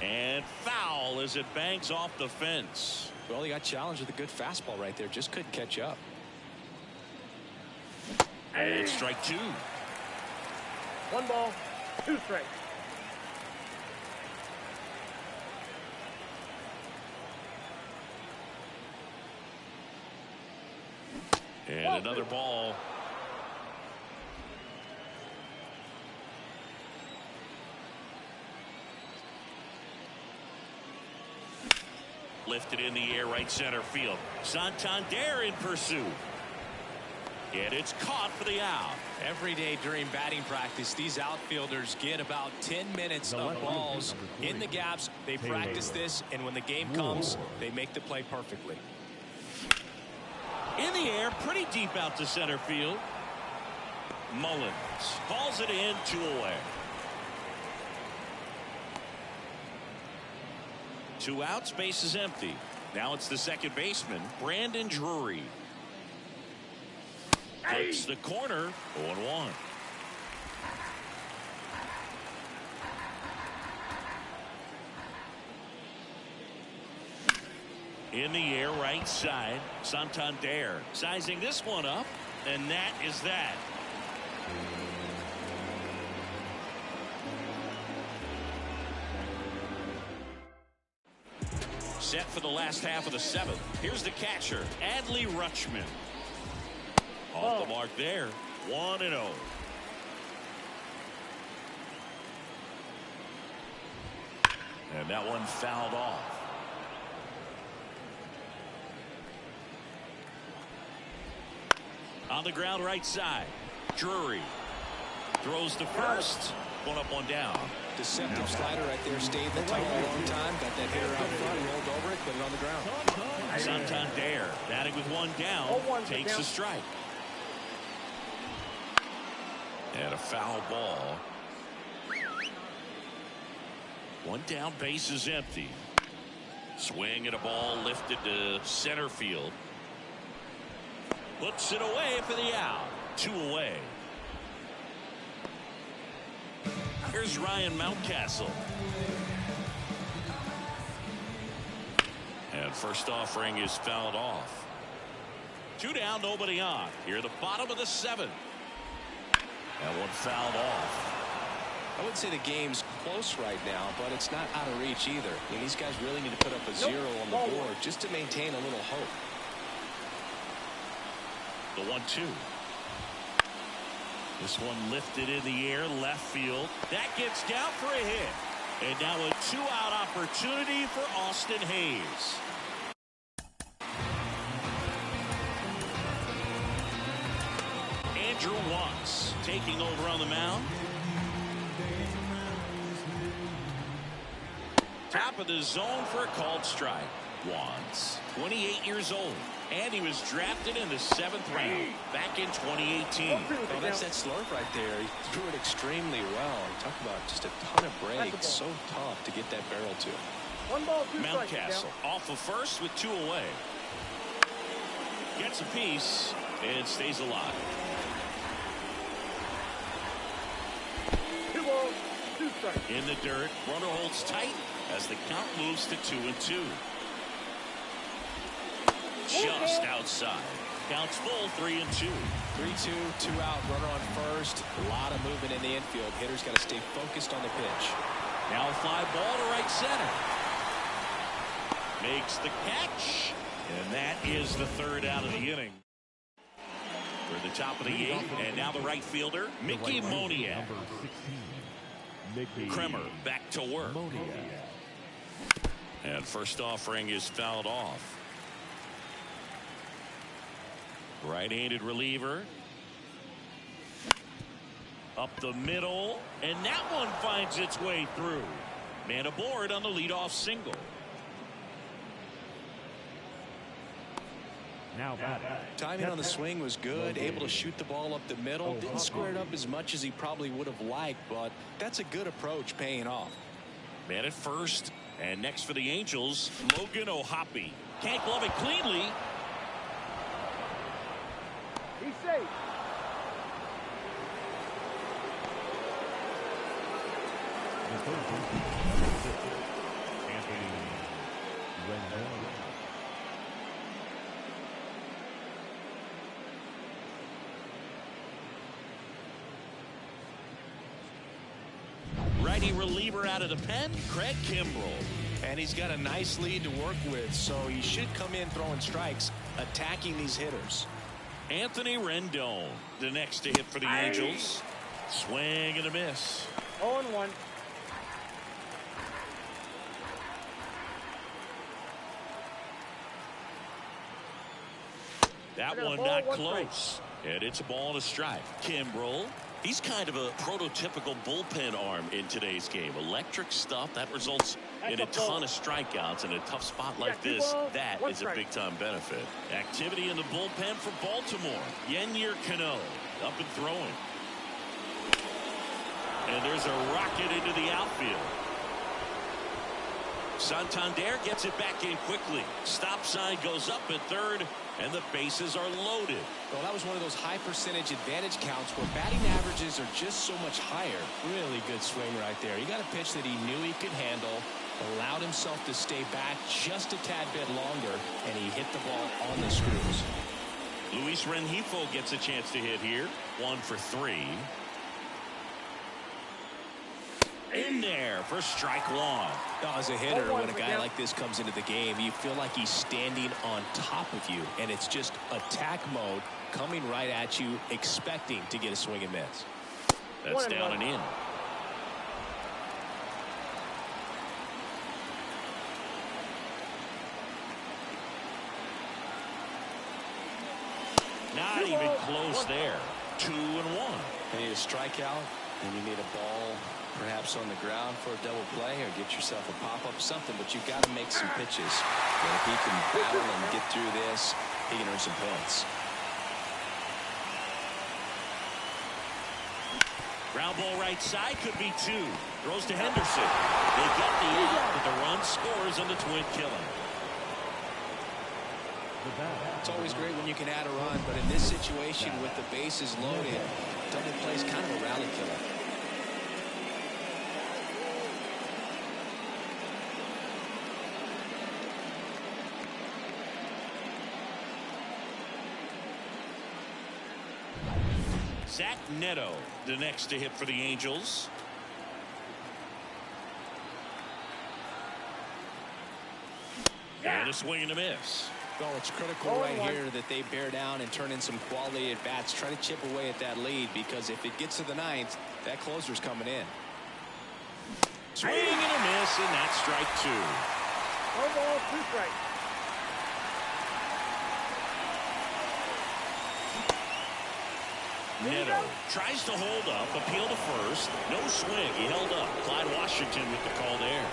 And foul as it bangs off the fence. Well, he got challenged with a good fastball right there. Just couldn't catch up. And strike two. 1 ball, 2 strikes. And another ball. Lifted in the air, right center field. Santander in pursuit. And it's caught for the out. Every day during batting practice, these outfielders get about 10 minutes of balls in the gaps. They practice this, and when the game comes, they make the play perfectly. In the air, pretty deep out to center field. Mullins calls it in, 2 away. 2 outs, base is empty. Now it's the second baseman, Brandon Drury. Flips the corner, 0-1. In the air, right side, Santander sizing this one up, and that is that. Set for the last half of the 7th. Here's the catcher, Adley Rutschman. Off the mark there, 1-0. And that one fouled off. On the ground, right side, Drury throws to first. 1 up, 1 down. Deceptive slider right there. Stayed in the tunnel a long time. Got that hitter out front, rolled over it, put it on the ground. Santander batting with 1 down, takes a strike. And a foul ball. 1 down, base is empty. Swing and a ball lifted to center field. Puts it away for the out. 2 away. Here's Ryan Mountcastle. And first offering is fouled off. 2 down, nobody on. Here at the bottom of the 7th. That one fouled off. I would say the game's close right now, but it's not out of reach either. I mean, these guys really need to put up a 0 on the board just to maintain a little hope. The 1-2. This one lifted in the air, left field. That gets down for a hit. And now a 2-out opportunity for Austin Hayes. Andrew Watts taking over on the mound. Top of the zone for a called strike. Watts, 28 years old, and he was drafted in the 7th round back in 2018. Oh, that's that slurve right there. He threw it extremely well. Talk about just a ton of breaks. So tough to get that barrel to. 1 ball, 2 strikes. Mountcastle off of first with 2 away. Gets a piece and stays alive. 2 balls, 2 strikes. In the dirt, runner holds tight as the count moves to 2-2. Just outside. Counts full, 3-2. 3-2, 2 out, runner on first. A lot of movement in the infield. Hitter's got to stay focused on the pitch. Now a fly ball to right center. Makes the catch. And that is the 3rd out of the inning. For the top of the 8th, and now the right fielder, Mickey Moniak. Kremer back to work. And first offering is fouled off. Right-handed reliever. Up the middle, and that one finds its way through. Man aboard on the leadoff single. Now batting. Timing on the swing was good, able to shoot the ball up the middle. Didn't square it up as much as he probably would have liked, but that's a good approach paying off. Man at first, And next for the Angels, Logan O'Hoppe. Can't glove it cleanly. He's safe. The third baseman, number 6, Anthony Rendon. Righty reliever out of the pen, Craig Kimbrell. And he's got a nice lead to work with, so he should come in throwing strikes, attacking these hitters. Anthony Rendon, the next to hit for the Angels. Swing and a miss. 0-1. That one not close. And it's a ball and a strike. Kimbrell, he's kind of a prototypical bullpen arm in today's game. Electric stuff that results in a ton of strikeouts in a tough spot like this. That is a big-time benefit. Activity in the bullpen for Baltimore. Yennier Cano up and throwing. And there's a rocket into the outfield. Santander gets it back in quickly. Stop sign goes up at third, and the bases are loaded. Well, that was one of those high percentage advantage counts where batting averages are just so much higher. Really good swing right there. He got a pitch that he knew he could handle, allowed himself to stay back just a tad bit longer, and he hit the ball on the screws. Luis Rengifo gets a chance to hit here. 1 for 3. In there for strike one. Now, as a hitter, when a guy like this comes into the game, you feel like he's standing on top of you, and it's just attack mode coming right at you, expecting to get a swing and miss. That's down and in. Not even close there. 2-1. You need a strikeout, and you need a ball perhaps on the ground for a double play, or get yourself a pop-up, something, but you've got to make some pitches. And if he can battle and get through this, he can earn some points. Ground ball right side, could be 2. Throws to Henderson. They got the out, but the run scores on the twin killer. It's always great when you can add a run, but in this situation with the bases loaded, double play is kind of a rally killer. Zach Neto, the next to hit for the Angels. And a swing and a miss. Well, it's critical right here that they bear down and turn in some quality at bats. Try to chip away at that lead, because if it gets to the 9th, that closer's coming in. Swing and a miss, and that's strike 2. 1 ball, 2 strikes. Neto tries to hold up, appeal to first. No swing. He held up. Clyde Washington with the call there.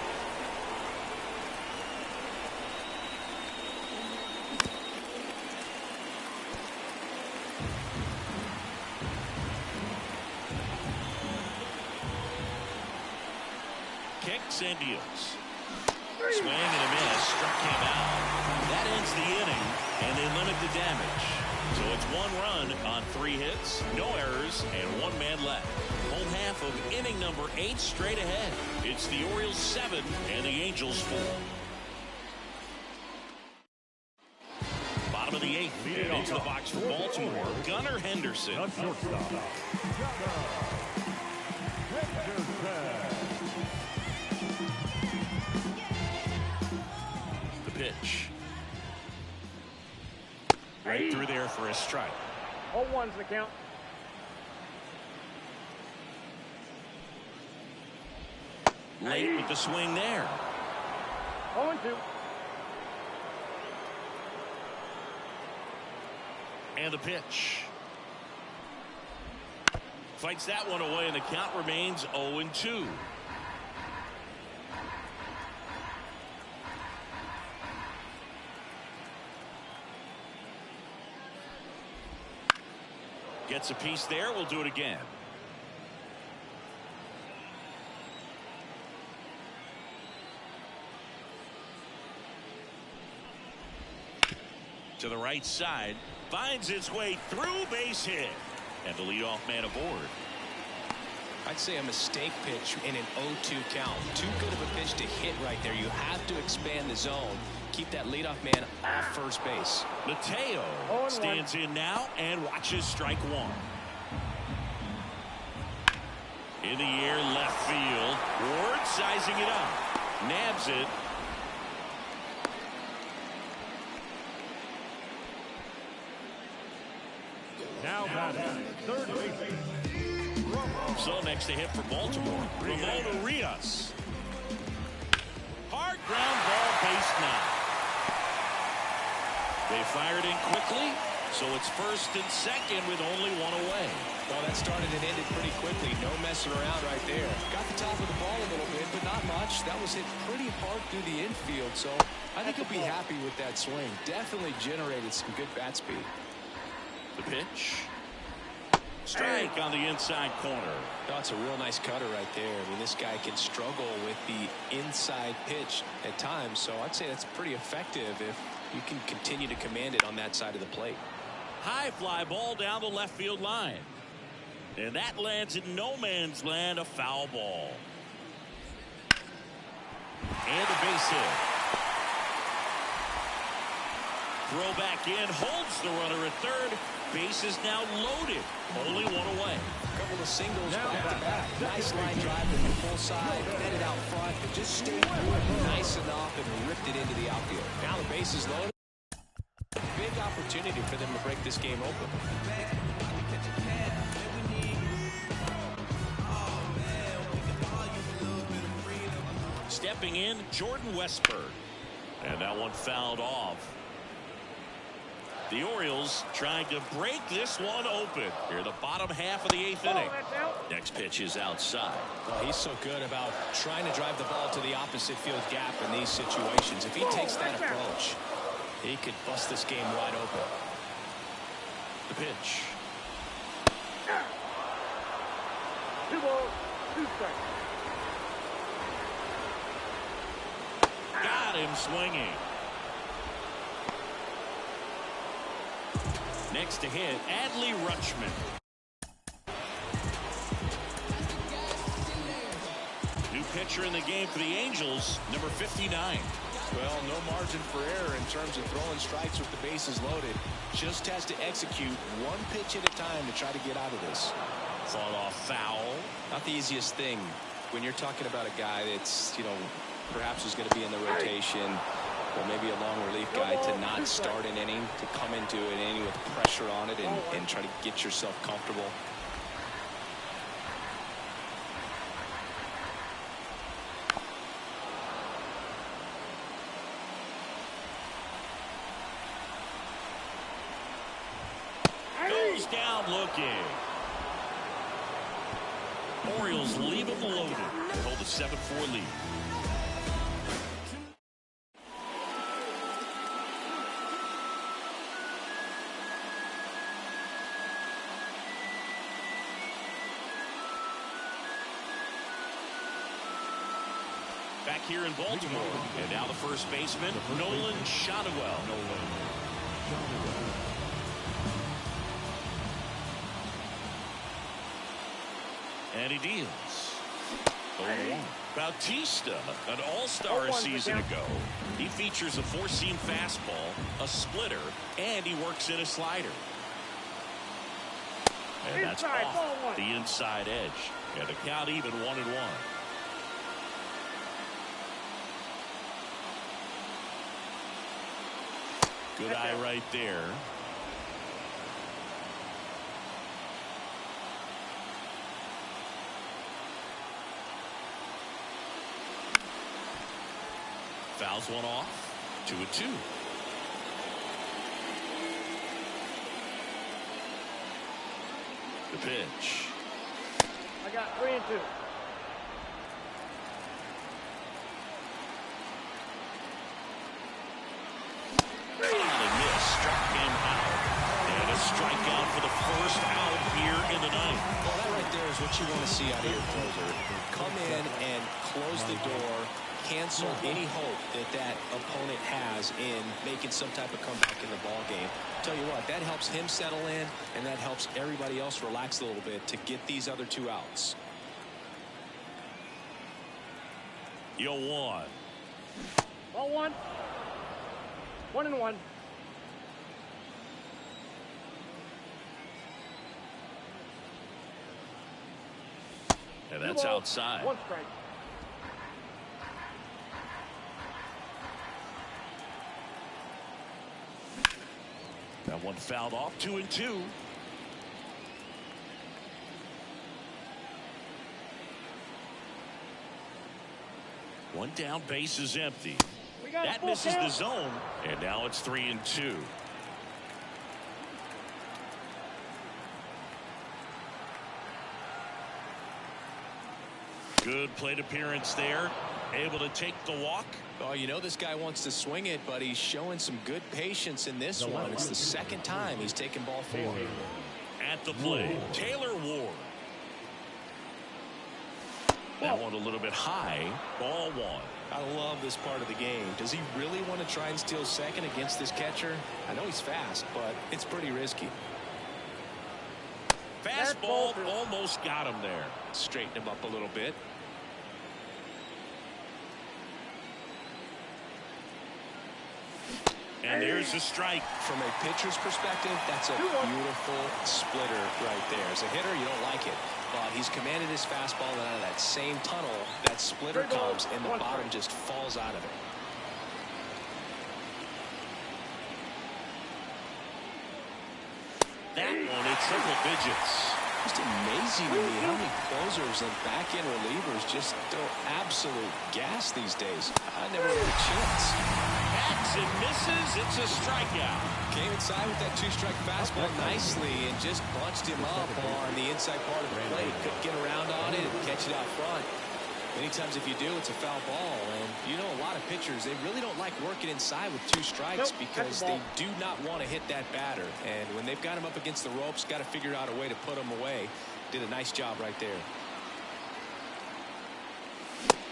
Kicks and deals. Swing and a miss. Struck him out. That ends the inning, and they limit the damage. So it's 1 run on 3 hits, no errors, and 1 man left. Home half of inning number 8 straight ahead. It's the Orioles 7 and the Angels 4. Bottom of the 8th, and into the box for Baltimore, Gunnar Henderson. The shortstop, Gunnar Henderson. The pitch. Right through there for a strike. 0-1's the count. Late with the swing there. 0-2. And the pitch. Fights that one away, and the count remains 0-2. Gets a piece there. We'll do it again. To the right side. Finds its way through, base hit. And the leadoff man aboard. I'd say a mistake pitch in an 0-2 count. Too good of a pitch to hit right there. You have to expand the zone. Keep that leadoff man off first base. Mateo stands in now and watches strike one. In the air, left field. Ward sizing it up. Nabs it. Now batting, third baseman. So next to hit for Baltimore, Ramon Urias. Hard ground ball, base now. They fired in quickly, so it's first and second with only one away. Well, that started and ended pretty quickly. No messing around right there. Got the top of the ball a little bit, but not much. That was hit pretty hard through the infield, so I think he'll be happy with that swing. Definitely generated some good bat speed. The pitch. Strike on the inside corner. Oh, it's a real nice cutter right there. I mean, this guy can struggle with the inside pitch at times, so I'd say that's pretty effective if you can continue to command it on that side of the plate. High fly ball down the left field line. And that lands in no man's land, a foul ball. And a base hit. Throw back in, holds the runner at third. Base is now loaded. Only one away. A couple of singles back to back. Nice line drive to the full side, netted out front, but just stayed through it nice enough and ripped it into the outfield. Now the base is loaded. Big opportunity for them to break this game open. Stepping in, Jordan Westburg. And that one fouled off. The Orioles trying to break this one open. Here, the bottom half of the eighth inning. Next pitch is outside. Well, he's so good about trying to drive the ball to the opposite field gap in these situations. If he takes that approach, he could bust this game wide open. The pitch. 2 balls, 2 strikes. Got him swinging. Next to hit, Adley Rutschman. New pitcher in the game for the Angels, number 59. Well, no margin for error in terms of throwing strikes with the bases loaded. Just has to execute one pitch at a time to try to get out of this. Fought off foul. Not the easiest thing when you're talking about a guy that's, perhaps is going to be in the rotation, or maybe a long relief guy, to not start an inning, to come into an inning with pressure on it and try to get yourself comfortable. Goes down looking. Orioles leave him loaded. They hold a 7-4 lead. Back here in Baltimore, and now the first baseman, Nolan Shotwell. And he deals. 0-1. Bautista, an all-star a season ago. He features a 4-seam fastball, a splitter, and he works in a slider. And that's off the inside edge. And the count even 1-1. Good eye right there. Fouls one off. 2-2. The pitch. I got 3-2. Struck him out. And a strikeout for the first out here in the ninth. Well, that right there is what you want to see out of your closer. Come in and close the door, cancel any hope that opponent has in making some type of comeback in the ball game. Tell you what, that helps him settle in, and that helps everybody else relax a little bit to get these other 2 outs. You'll one. Ball 1. 1-1. And that's outside. 1 strike. That one fouled off. 2-2. One down, base is empty. That misses the zone, and now it's 3-2. Good plate appearance there. Able to take the walk. Oh, you know this guy wants to swing it, but he's showing some good patience in this one. It's the 2nd time he's taken ball 4. At the plate, Taylor Ward. That one a little bit high. Ball 1. I love this part of the game. Does he really want to try and steal second against this catcher? I know he's fast, but it's pretty risky. Fastball almost got him there. Straighten him up a little bit. And there's a strike. From a pitcher's perspective, that's a beautiful splitter right there. As a hitter, you don't like it. But he's commanded his fastball, and out of that same tunnel, that splitter comes, and the bottom just falls out of it. That one at triple digits. Just amazing to me how many closers and back-end relievers just throw absolute gas these days. I never had a chance. Bats and misses. It's a strikeout. Came inside with that 2-strike fastball nicely and just bunched him up on the inside part of the plate. Couldn't get around on it and catch it out front. Many times if you do, it's a foul ball. And you know, a lot of pitchers, they really don't like working inside with 2 strikes because they do not want to hit that batter. And when they've got him up against the ropes, got to figure out a way to put him away. Did a nice job right there.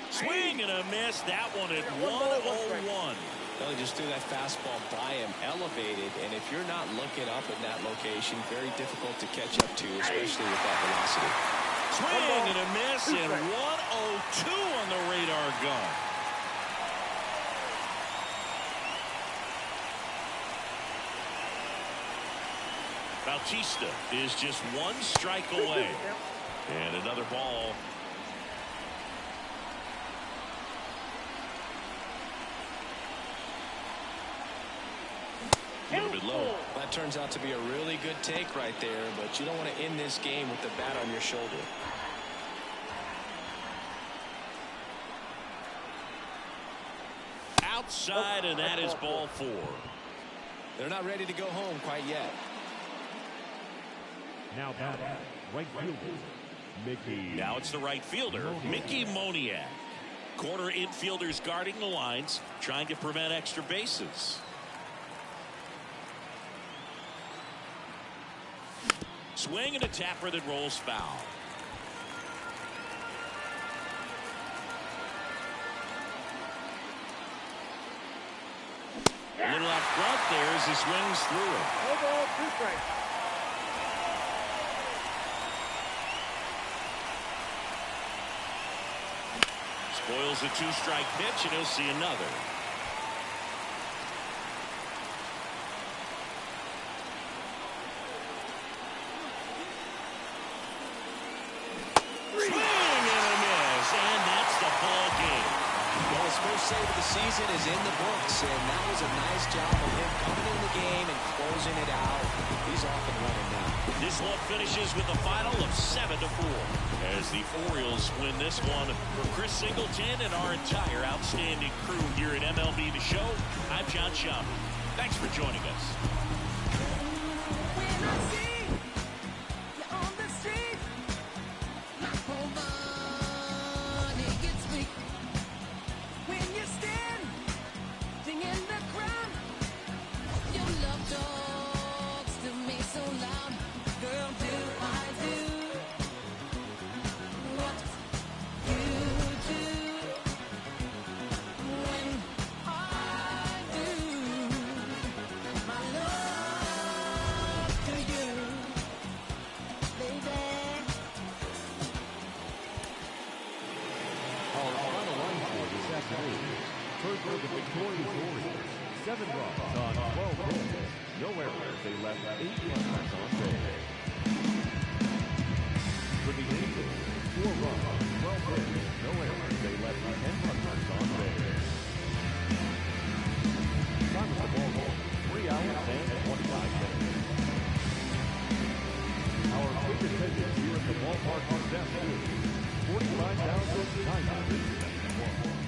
Swing and a miss. That one at 1-0-1. Well, he just threw that fastball by him, elevated, and if you're not looking up in that location, very difficult to catch up to, especially with that velocity. Swing and a miss, and 1-0-2 on the radar gun. Bautista is just 1 strike away. And another ball. A little bit low. That turns out to be a really good take right there, but you don't want to end this game with the bat on your shoulder. Outside, and that is ball 4. They're not ready to go home quite yet. Now batting, right fielder, Mickey. Now it's the right fielder, Mickey Moniak. Corner infielders guarding the lines, trying to prevent extra bases. Swing and a tapper that rolls foul. A little out front there as he swings through it. No ball, 2 strikes. Spoils a 2-strike pitch, and he'll see another. Swing and a miss, and that's the ball game. Well, his first save of the season is in the books, and that was a nice job of him coming in the game and closing it out. He's off and running now. This one finishes with a final of 7-4 as the Orioles win this one. For Chris Singleton and our entire outstanding crew here at MLB The Show, I'm John Schaub. Thanks for joining us. 7 runs on 12 hits. No errors. They left 8 runners on base. For the Angels, 4 runs, 12 hits. No errors. They left 10 runners on base. Time of the ball game, 3 hours and 25 minutes. Our quick attendance here at the ballpark this afternoon, 45,971.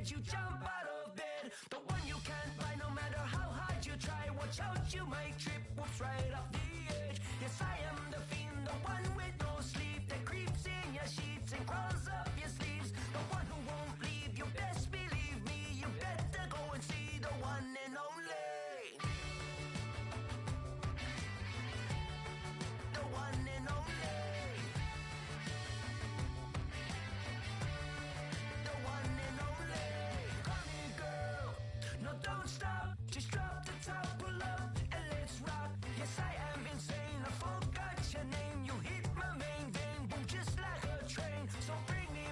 You jump out of bed, the one you can't buy no matter how hard you try. Watch out, you might trip, whoops, right off the edge. Yes, I am the fiend, the one with no sleep, that creeps in your sheets and crawls up your sleeves. The one who won't leave, you best believe me. You better go and see the one and only. The one and only. The one and only. Come here, girl. No, don't stop. Just drop the top, pull up, and let's rock. Yes, I am insane. I forgot your name. You hit my main vein, boom, just like a train. So bring me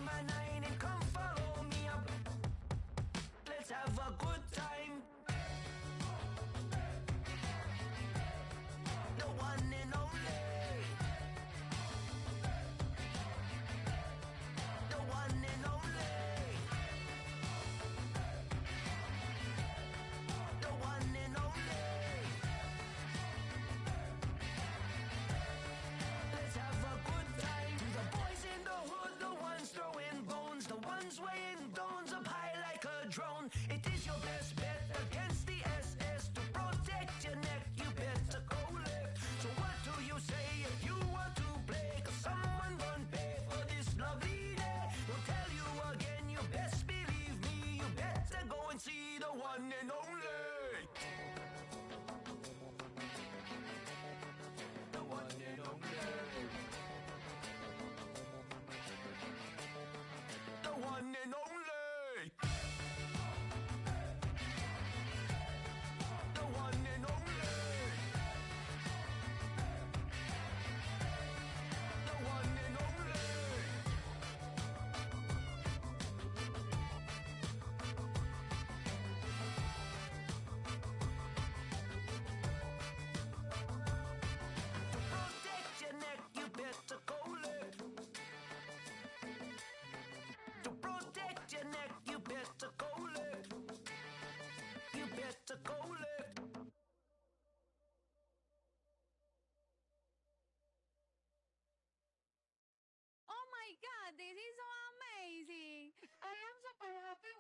this is so amazing. I am super happy.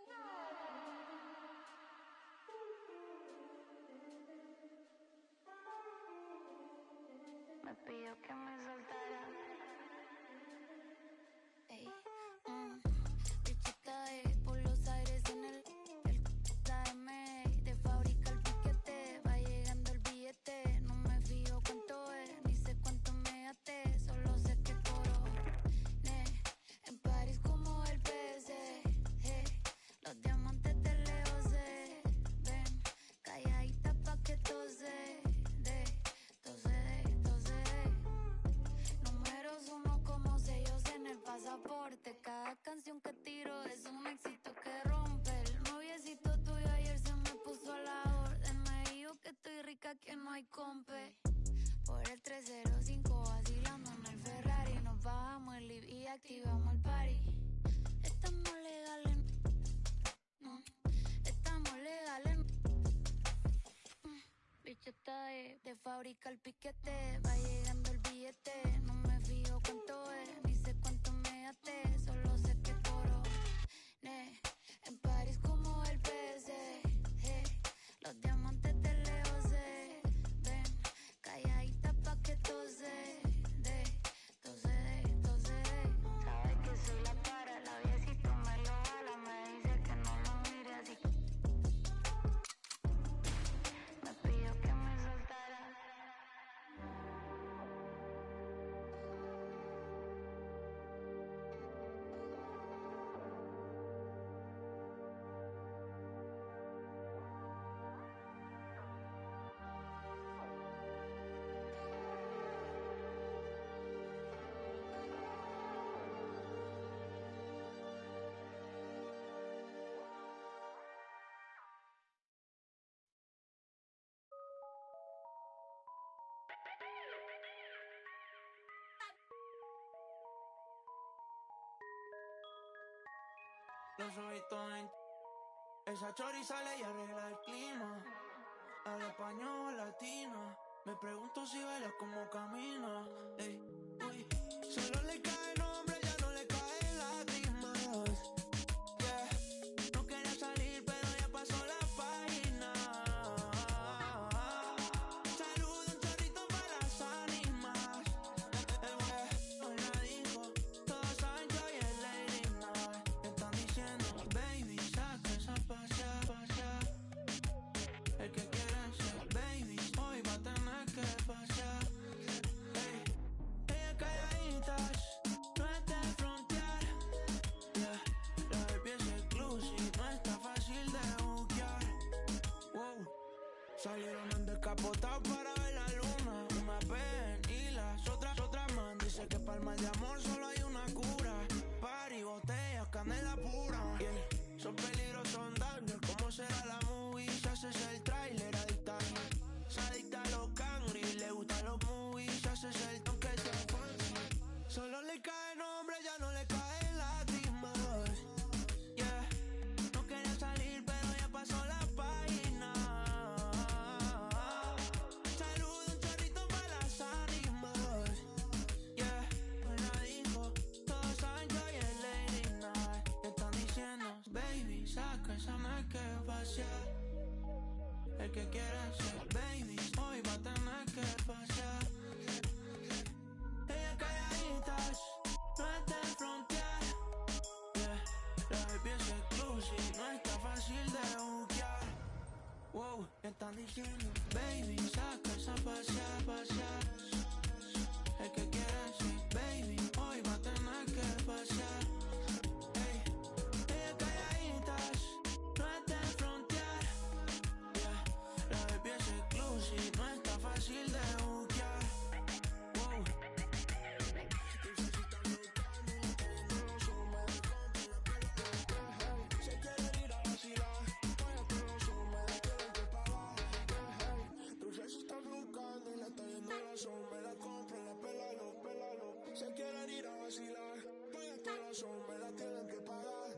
Me pidió que me soltara. Ey, bichita por los aires en el dame de fábrica el piquete. Va llegando el billete. No me fío cuánto es, ni sé cuánto me gasté. Solo sé que coro. En París como el PC. Los diamantes de lejos se ven. Calladita pa' que tose. Números uno como sellos en el pasaporte. Cada canción que tiro es un éxito que rompe. El noviecito tuyo ayer se me puso a la orden. Me dijo que estoy rica, que no hay compe. Por el 305 vacilando en el Ferrari. Nos bajamos el live y activamos el party. Estamos legales. Estamos legales. Bichota de fábrica el piquete. Va llegando el billete. No me fío cuánto es, ni sé cuánto me gasté. Solo sé que coro. En París como el PC. Los diamantes de lejos se ven. Calladita pa' que tose. Sabes que soy la para. La viejito me lo jala. Me dice que no lo mire así. Me pidió que me soltara. Los ojitos en... Esa chori sale y arregla el clima. Habla español latino. Me pregunto si baila como camina. Ey, uy. Solo le cae el nombre, ya no le caen lágrimas. Yeah. No quería salir, pero ya pasó la página. Saludo un chorrito para las ánimas. El güey la dijo. Todos saben que hoy es Lady Night. Están diciendo, baby, saca esa pasa. El que quiera ser baby, hoy va a tener que pasar. Ey, ella calladitas, no es de frontear. Yeah, la baby es exclusive, no está fácil de buquear. Wow, salieron en descapotado para ver la luna. Una ven y las otras man. Dice que para el mal de amor solo hay una cura. Party, botellas, canela pura. Yeah, son peligros, son daños. ¿Cómo será la movie? Se hace el trailer, adicta. Se adicta a los cangri, le gustan los movies. Se hace el toque de fancy. Solo le cae el nombre, ya no le caen lágrimas. Yeah, no quería salir, pero ya pasó la página. Saludo un chorrito para las ánimas. Yeah, la dijo, todos saben que hoy es Lady Night. Están diciendo, baby, saca esa no hay que pasear. El que quiera ser baby, hoy va a tener que pasar. Ella calladitas, no es de frontear. Yeah, la baby es exclusive, no está fácil de buquear. Wow, están diciendo, baby, saca esa pasar. El que quiera ser baby, hoy va a tener que pasar. Ey, ella calladitas, no es de frontear. Yeah, la baby es exclusive, no está fácil de buquear. Wow. Se quieren ir a vacilar, vaya con los hombres, la tienen que pagar. Dulce se está buscando y le está yendo la sombra, la compran, la pélalo. Se quieren ir a vacilar, vaya con los hombres, la tienen que pagar.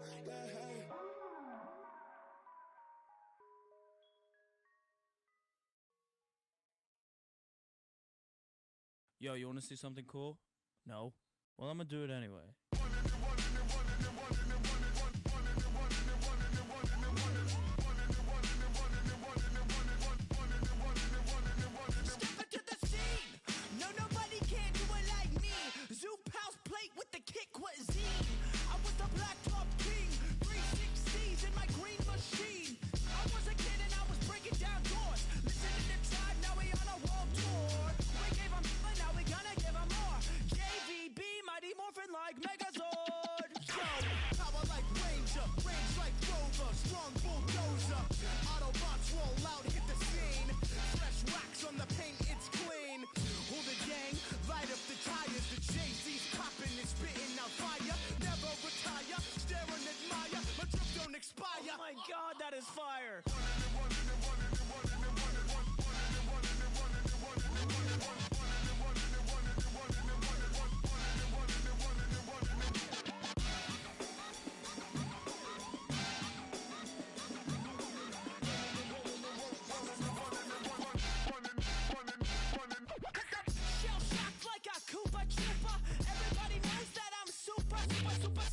Yo, you want to see something cool? No? Well, I'm gonna do it anyway. Oh my God, that is fire. Shell shocked like a Koopa Trooper. Everybody knows that I'm super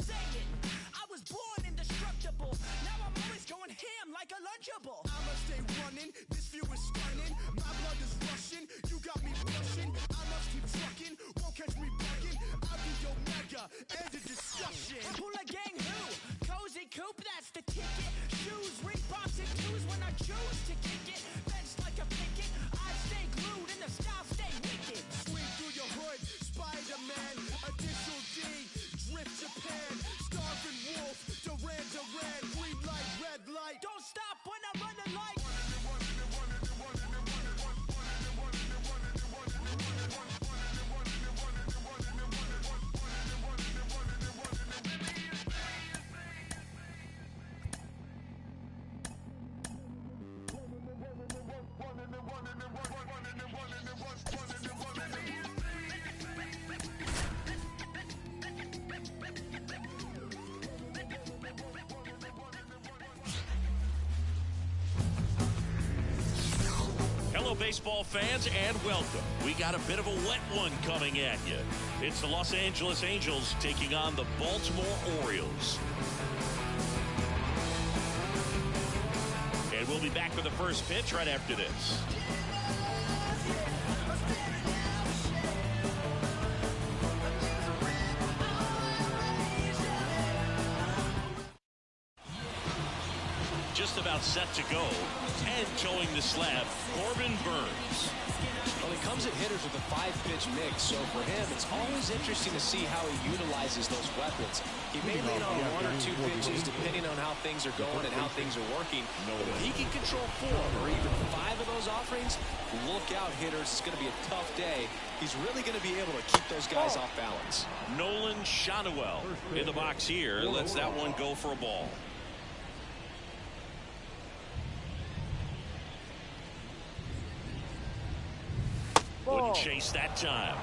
saiyan. I was born indestructible. Now I'm always going ham like a Lunchable. I'ma stay running. This view is stunning. My blood is rushing. You got me blushing. I must keep trucking. Won't catch me bugging. I'll be your mega. End of discussion. Hula gang who? Cozy coop, that's the ticket. Shoes, Reeboks and twos when I choose to kick it. Bench like a picket. I stay glued and the style stay wicked. Swing through your hood, Spider-Man. Additional D, Drift Japan. Starving Wolf, Duran Duran. Green light, red light. Don't stop when I'm running like. Hello, baseball fans, and welcome. We got a bit of a wet one coming at you. It's the Los Angeles Angels taking on the Baltimore Orioles. And we'll be back with the first pitch right after this. Just about set to go, and towing the slab, Corbin Burns. Well, he comes at hitters with a 5-pitch mix, so for him, it's always interesting to see how he utilizes those weapons. He may lean on 1 or 2 pitches depending on how things are going and how things are working. But if he can control 4 or even 5 of those offerings, look out, hitters. It's going to be a tough day. He's really going to be able to keep those guys off balance. Nolan Shanuel in the box here. Lets that one go for a ball. Wouldn't chase that time.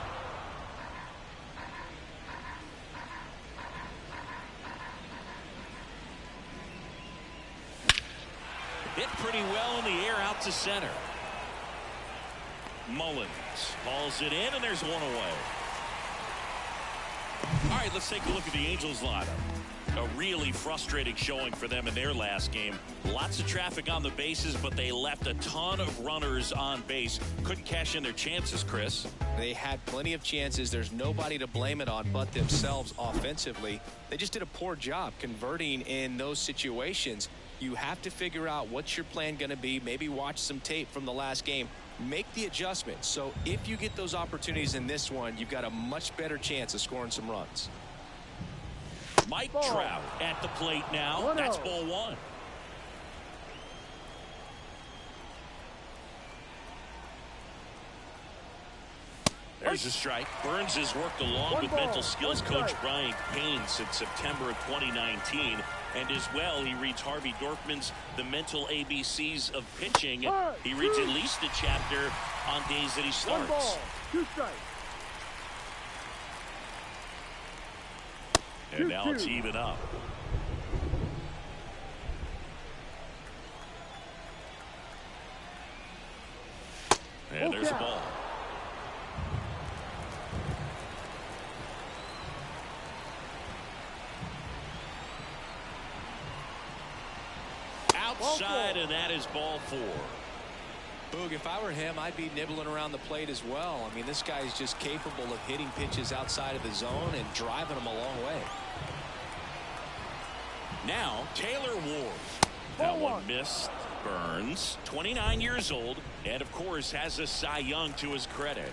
Hit pretty well in the air out to center. Mullins hauls it in, and there's one away. All right, let's take a look at the Angels lineup. A really frustrating showing for them in their last game. Lots of traffic on the bases, but they left a ton of runners on base. Couldn't cash in their chances, Chris. They had plenty of chances. There's nobody to blame it on but themselves offensively. They just did a poor job converting in those situations. You have to figure out what's your plan going to be. Maybe watch some tape from the last game. Make the adjustments. So if you get those opportunities in this one, you've got a much better chance of scoring some runs. Mike Trout at the plate now. That's ball 1. There's a strike. Burns has worked along with mental skills coach Brian Payne since September of 2019. And as well, he reads Harvey Dorfman's The Mental ABCs of Pitching. He reads at least a chapter on days that he starts. 1 ball, 2 strikes. And now it's even up. And there's a ball. Outside, and that is ball 4. Boog, if I were him, I'd be nibbling around the plate as well. I mean, this guy is just capable of hitting pitches outside of the zone and driving them a long way. Now, Taylor Ward. That one missed. Burns, 29 years old, and of course has a Cy Young to his credit.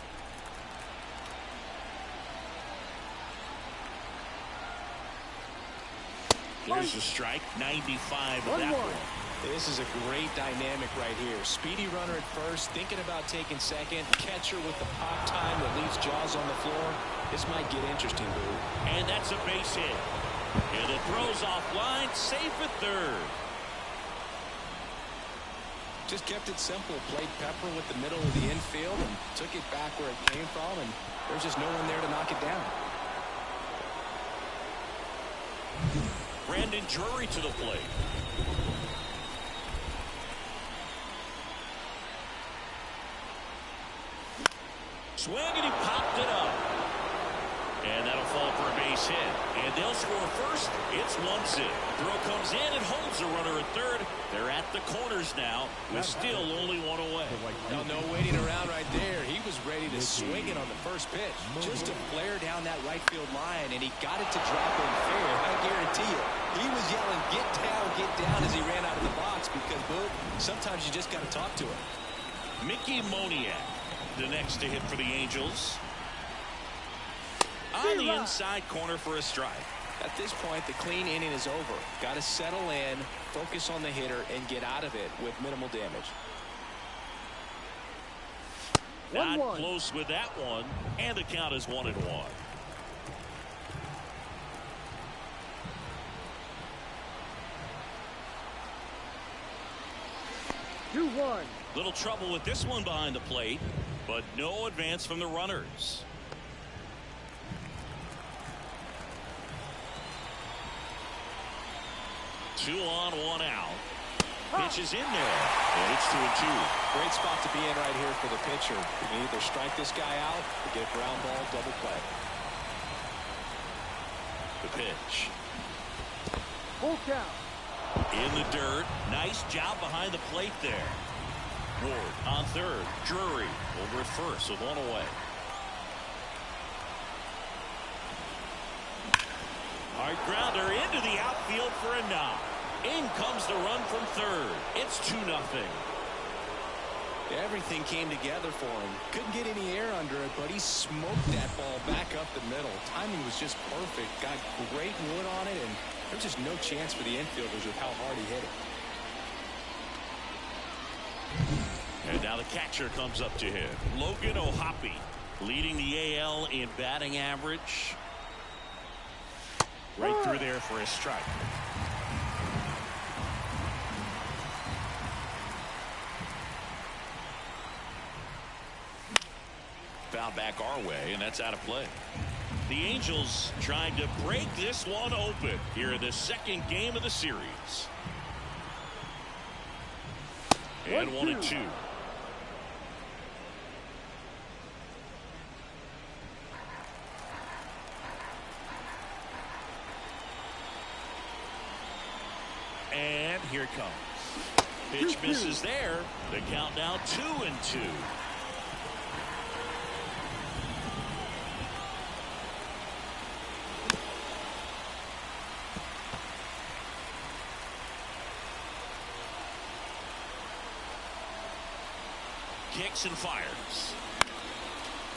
There's a strike, 95 of that one. This is a great dynamic right here. Speedy runner at first, thinking about taking second. Catcher with the pop time that leaves Jaws on the floor. This might get interesting, Boo. And that's a base hit. And it throws off line, safe at third. Just kept it simple. Played pepper with the middle of the infield and took it back where it came from, and there's just no one there to knock it down. Brandon Drury to the plate. Swing, and he popped it up. And that'll fall for a base hit. And they'll score first. It's 1-0. Throw comes in and holds the runner at third. They're at the corners now with still only one away. No waiting around right there. He was ready to swing it on the first pitch. Just to flare down that right field line, and he got it to drop in fair. I guarantee you, he was yelling, get down as he ran out of the box because, Boog, sometimes you just got to talk to him. Mickey Moniak, the next to hit for the Angels. On the inside corner for a strike. At this point, the clean inning is over. Got to settle in, focus on the hitter, and get out of it with minimal damage. Not close with that one, and the count is 1-1. Little trouble with this one behind the plate, but no advance from the runners. Two on, one out. Pitch is in there, and it's 2-2. Great spot to be in right here for the pitcher. You can either strike this guy out or get ground ball, double play. The pitch. Full count. In the dirt. Nice job behind the plate there. Ward on third. Drury over at first with one away. Hard grounder into the outfield for a knock. In comes the run from third. It's 2-0. Everything came together for him. Couldn't get any air under it, but he smoked that ball back up the middle. Timing was just perfect. Got great wood on it, and there's just no chance for the infielders with how hard he hit it. And now the catcher comes up to him. Logan O'Hoppe leading the AL in batting average. Right through there for a strike. Foul back our way, and that's out of play. The Angels trying to break this one open here in the second game of the series. And 1-2. And here it comes. Pitch misses there. The count now 2-2. Kicks and fires.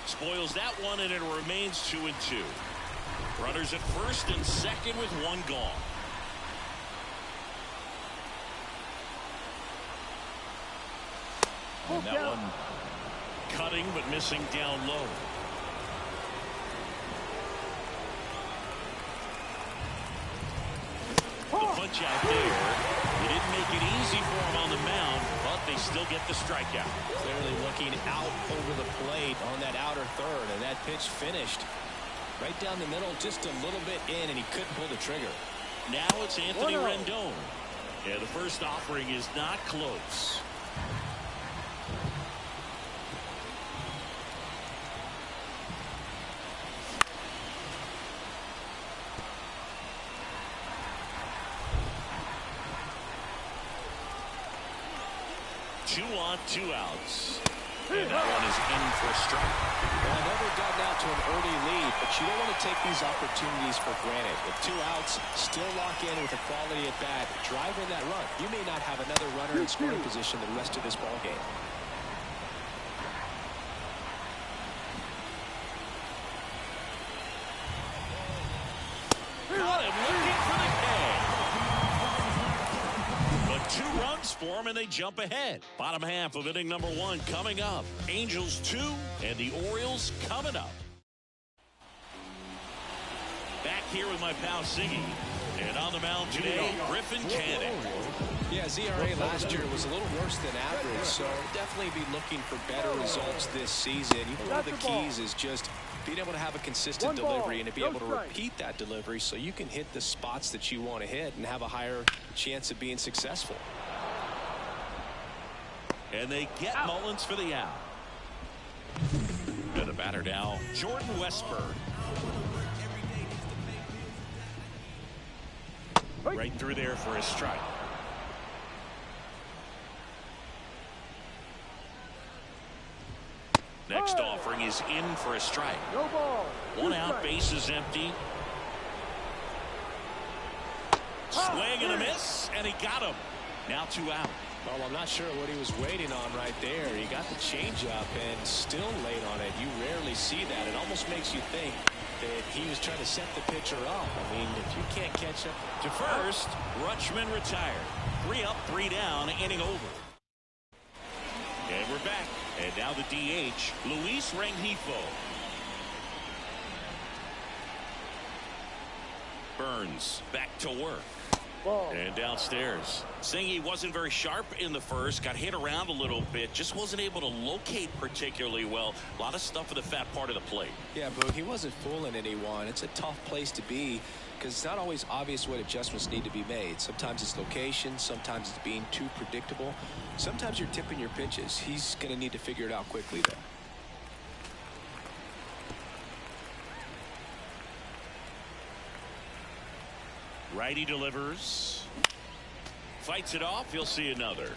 Spoils that one, and it remains 2-2. Runners at first and second with one gone. And that one cutting but missing down low. The punch out there. He didn't make it easy for him on the mound, but they still get the strikeout. Clearly looking out over the plate on that outer third, and that pitch finished right down the middle, just a little bit in, and he couldn't pull the trigger. Now it's Anthony Rendon. Yeah, the first offering is not close. Two on, two outs. And that one is in for a strike. Well, never gotten out to an early lead, but you don't want to take these opportunities for granted. With two outs, still lock in with a quality at bat, drive in that run. You may not have another runner in scoring position the rest of this ball game. Got him looking for the K. But 2 runs for him, and they jump ahead. Bottom half of inning number 1 coming up. Angels 2 and the Orioles coming up. Back here with my pal Siggy. And on the mound today, Griffin Canning. Yeah, his ERA last year was a little worse than average, so definitely be looking for better results this season. One of the keys is just being able to have a consistent delivery and to be able to repeat that delivery so you can hit the spots that you want to hit and have a higher chance of being successful. And they get Mullins for the out. And the batter now, Jordan Westburg. Right through there for a strike. Next offering is in for a strike. No ball. 1 out, base is empty. Swing and a miss, and he got him. Now 2 out. Well, I'm not sure what he was waiting on right there. He got the changeup and still late on it. You rarely see that. It almost makes you think that he was trying to set the pitcher up. I mean, if you can't catch up To first, Rutschman retired. 3 up, 3 down, inning over. And we're back. And now the DH, Luis Rengifo. Burns back to work. Ball. And downstairs. Saying he wasn't very sharp in the first, got hit around a little bit, just wasn't able to locate particularly well. A lot of stuff for the fat part of the plate. Yeah, Boog, he wasn't fooling anyone. It's a tough place to be because it's not always obvious what adjustments need to be made. Sometimes it's location, sometimes it's being too predictable. Sometimes you're tipping your pitches. He's going to need to figure it out quickly, though. Righty delivers. Fights it off. He'll see another.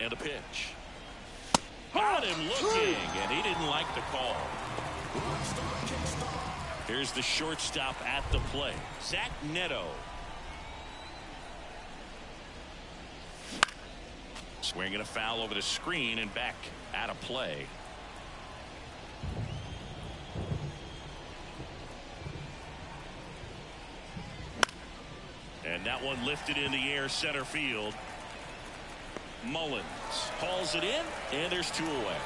And a pitch. Got him looking, and he didn't like the call. Here's the shortstop at the plate, Zach Neto. Swinging a foul over the screen and back out of play. And that one lifted in the air, center field. Mullins hauls it in, and there's 2 away.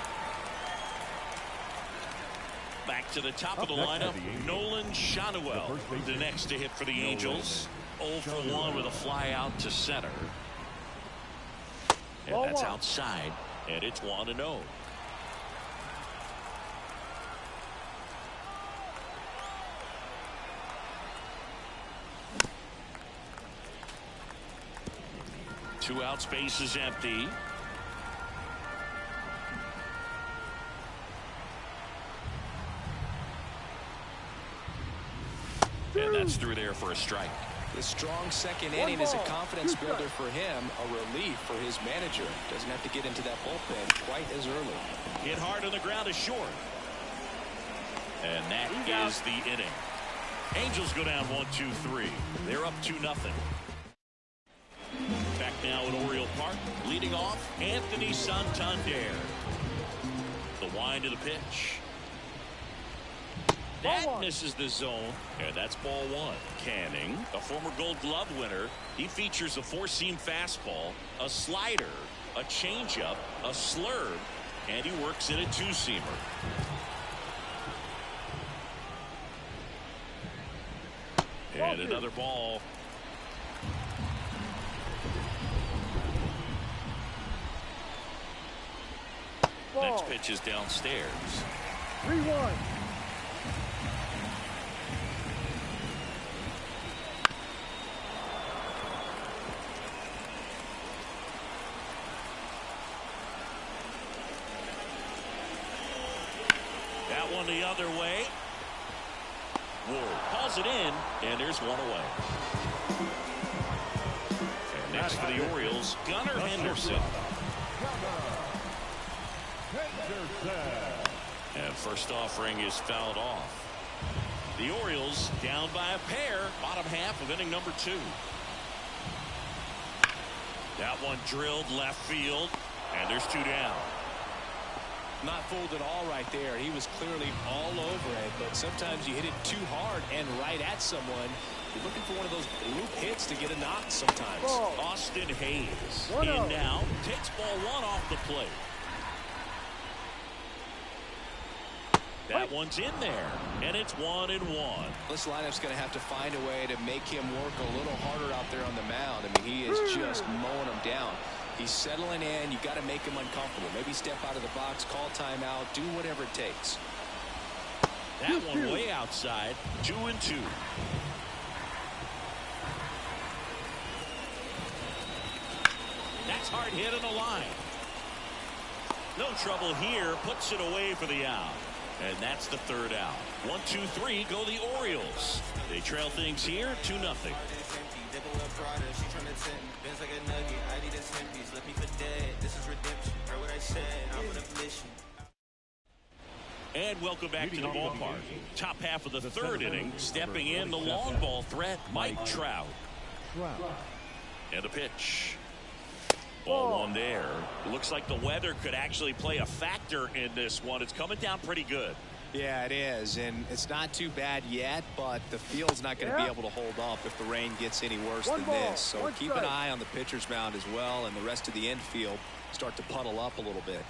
Back to the top of the lineup, Nolan Schanuel, the next to hit for the Angels. 0 for 1 with a fly out to center. And that's outside, and it's 1-0. Two out, space is empty. And that's through there for a strike. The strong second inning is a confidence builder for him, a relief for his manager. Doesn't have to get into that bullpen quite as early. Hit hard on the ground is short. And that is the inning. Angels go down 1-2-3. They're up 2-0. Back now at Oriole Park, leading off Anthony Santander. The wind of the pitch. That misses the zone, and that's ball 1. Canning, a former Gold Glove winner, he features a 4-seam fastball, a slider, a changeup, a slurve, and he works in a 2-seamer. And another ball. Next pitch is downstairs. 3-1. That one the other way. Ward calls it in, and there's 1 away. And next for the Orioles, Gunnar Henderson. And first offering is fouled off. The Orioles down by a pair, bottom half of inning number 2. That one drilled left field, and there's 2 down. Not fooled at all right there. He was clearly all over it, but sometimes you hit it too hard and right at someone. You're looking for one of those loop hits to get a knock sometimes. Austin Hayes in now, takes ball 1 off the plate. That one's in there, and it's 1-1. This lineup's going to have to find a way to make him work a little harder out there on the mound. I mean, he is just mowing them down. He's settling in. You got to make him uncomfortable. Maybe step out of the box, call timeout, do whatever it takes. That one way outside. 2-2. That's hard hit on the line. No trouble here. Puts it away for the out. And that's the third out. 1, 2, 3 go the Orioles. They trail things here 2-0. And welcome back to the ballpark. Top half of the third inning. Stepping in the long ball threat, Mike Trout. And a pitch. Ball one there. Looks like the weather could actually play a factor in this one. It's coming down pretty good. Yeah, it is, and it's not too bad yet, but the field's not going to be able to hold up if the rain gets any worse than this. So keep an eye on the pitcher's mound as well, and the rest of the infield start to puddle up a little bit.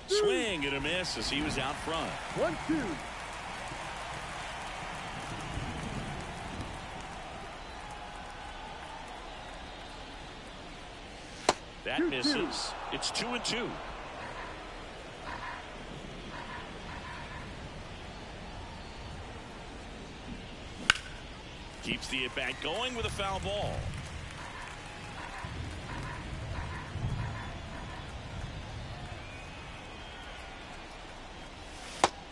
Swing and a miss as he was out front. 1-2. That misses. It's 2-2. Keeps the at-bat going with a foul ball.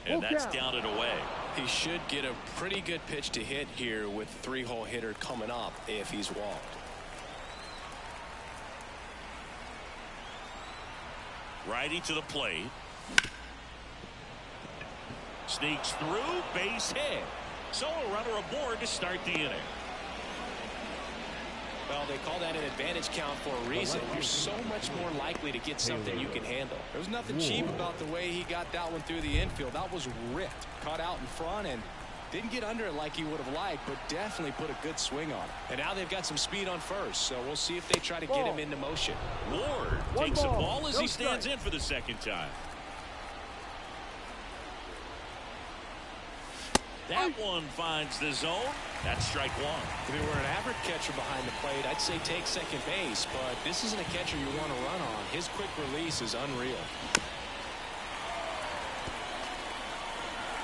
And that's down and away. He should get a pretty good pitch to hit here with the 3-hole hitter coming up if he's walked. Righty to the plate. Sneaks through, base hit. So a runner aboard to start the inning. Well, they call that an advantage count for a reason. You're so much more likely to get something you can handle. There was nothing cheap about the way he got that one through the infield. That was ripped. Caught out in front and didn't get under it like he would have liked, but definitely put a good swing on it. And now they've got some speed on first, so we'll see if they try to get him into motion. Ward takes the ball as he stands in for the second time. That one finds the zone. That's strike one. If he were an average catcher behind the plate, I'd say take second base, but this isn't a catcher you want to run on. His quick release is unreal.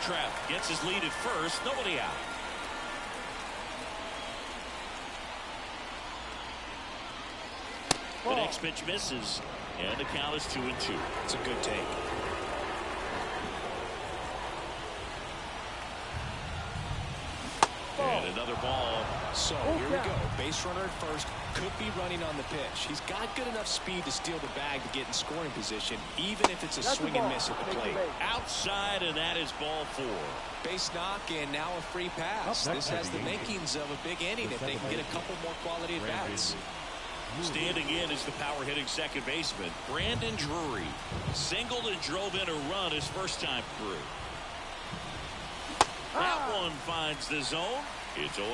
Trout gets his lead at first. Nobody out. The next pitch misses, and the count is 2-2. It's a good take. And another ball. So here we go. Base runner at first. Could be running on the pitch. He's got good enough speed to steal the bag to get in scoring position, even if it's a swing and miss at the plate. Outside, and that is ball 4. Base knock, and now a free pass. This has the makings of a big inning if they can get a couple more quality at bats. Standing in is the power-hitting second baseman, Brandon Drury. Singled and drove in a run his first time through. That one finds the zone. It's 0-1.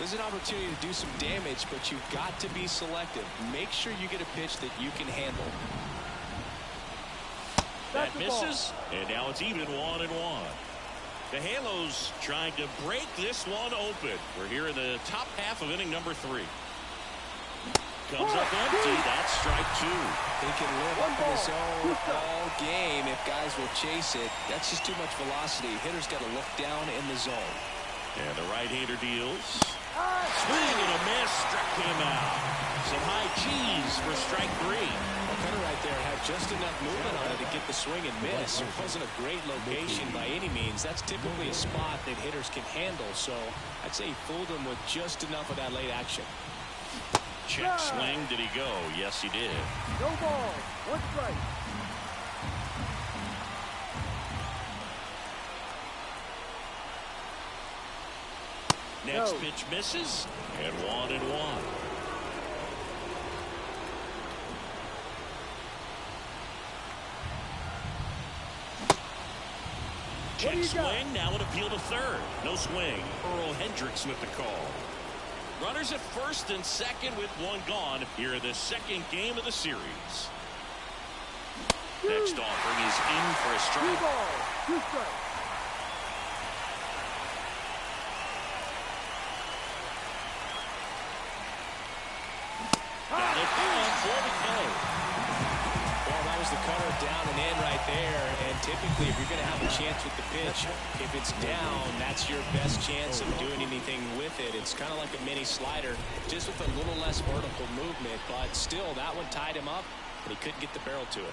There's an opportunity to do some damage, but you've got to be selective. Make sure you get a pitch that you can handle. That misses, and now it's even 1-1. The Halos trying to break this one open. We're here in the top half of inning number 3. Comes up empty. That's strike 2. He can live up in his zone all game if guys will chase it. That's just too much velocity. Hitter's got to look down in the zone. And the right-hander deals. Swing and a miss. Struck him out. Some high cheese for strike 3. The cutter right there had just enough movement on it to get the swing and miss. It wasn't a great location by any means. That's typically a spot that hitters can handle. So I'd say he fooled him with just enough of that late action. Check swing. Did he go? Yes, he did. No ball. 1 strike. Next pitch misses, and 1-1. Check swing. Now an appeal to third. No swing. Earl Hendricks with the call. Runners at first and second with one gone here in the second game of the series. Next offering is in for a strike. 2 strikes. Got it down for the K. Well, that was the cutter down and in right there. And typically, if you're going to have a chance with the pitch, if it's down, that's your best chance of doing anything with it. It's kind of like a mini slider, just with a little less vertical movement. But still, that one tied him up, and he couldn't get the barrel to it.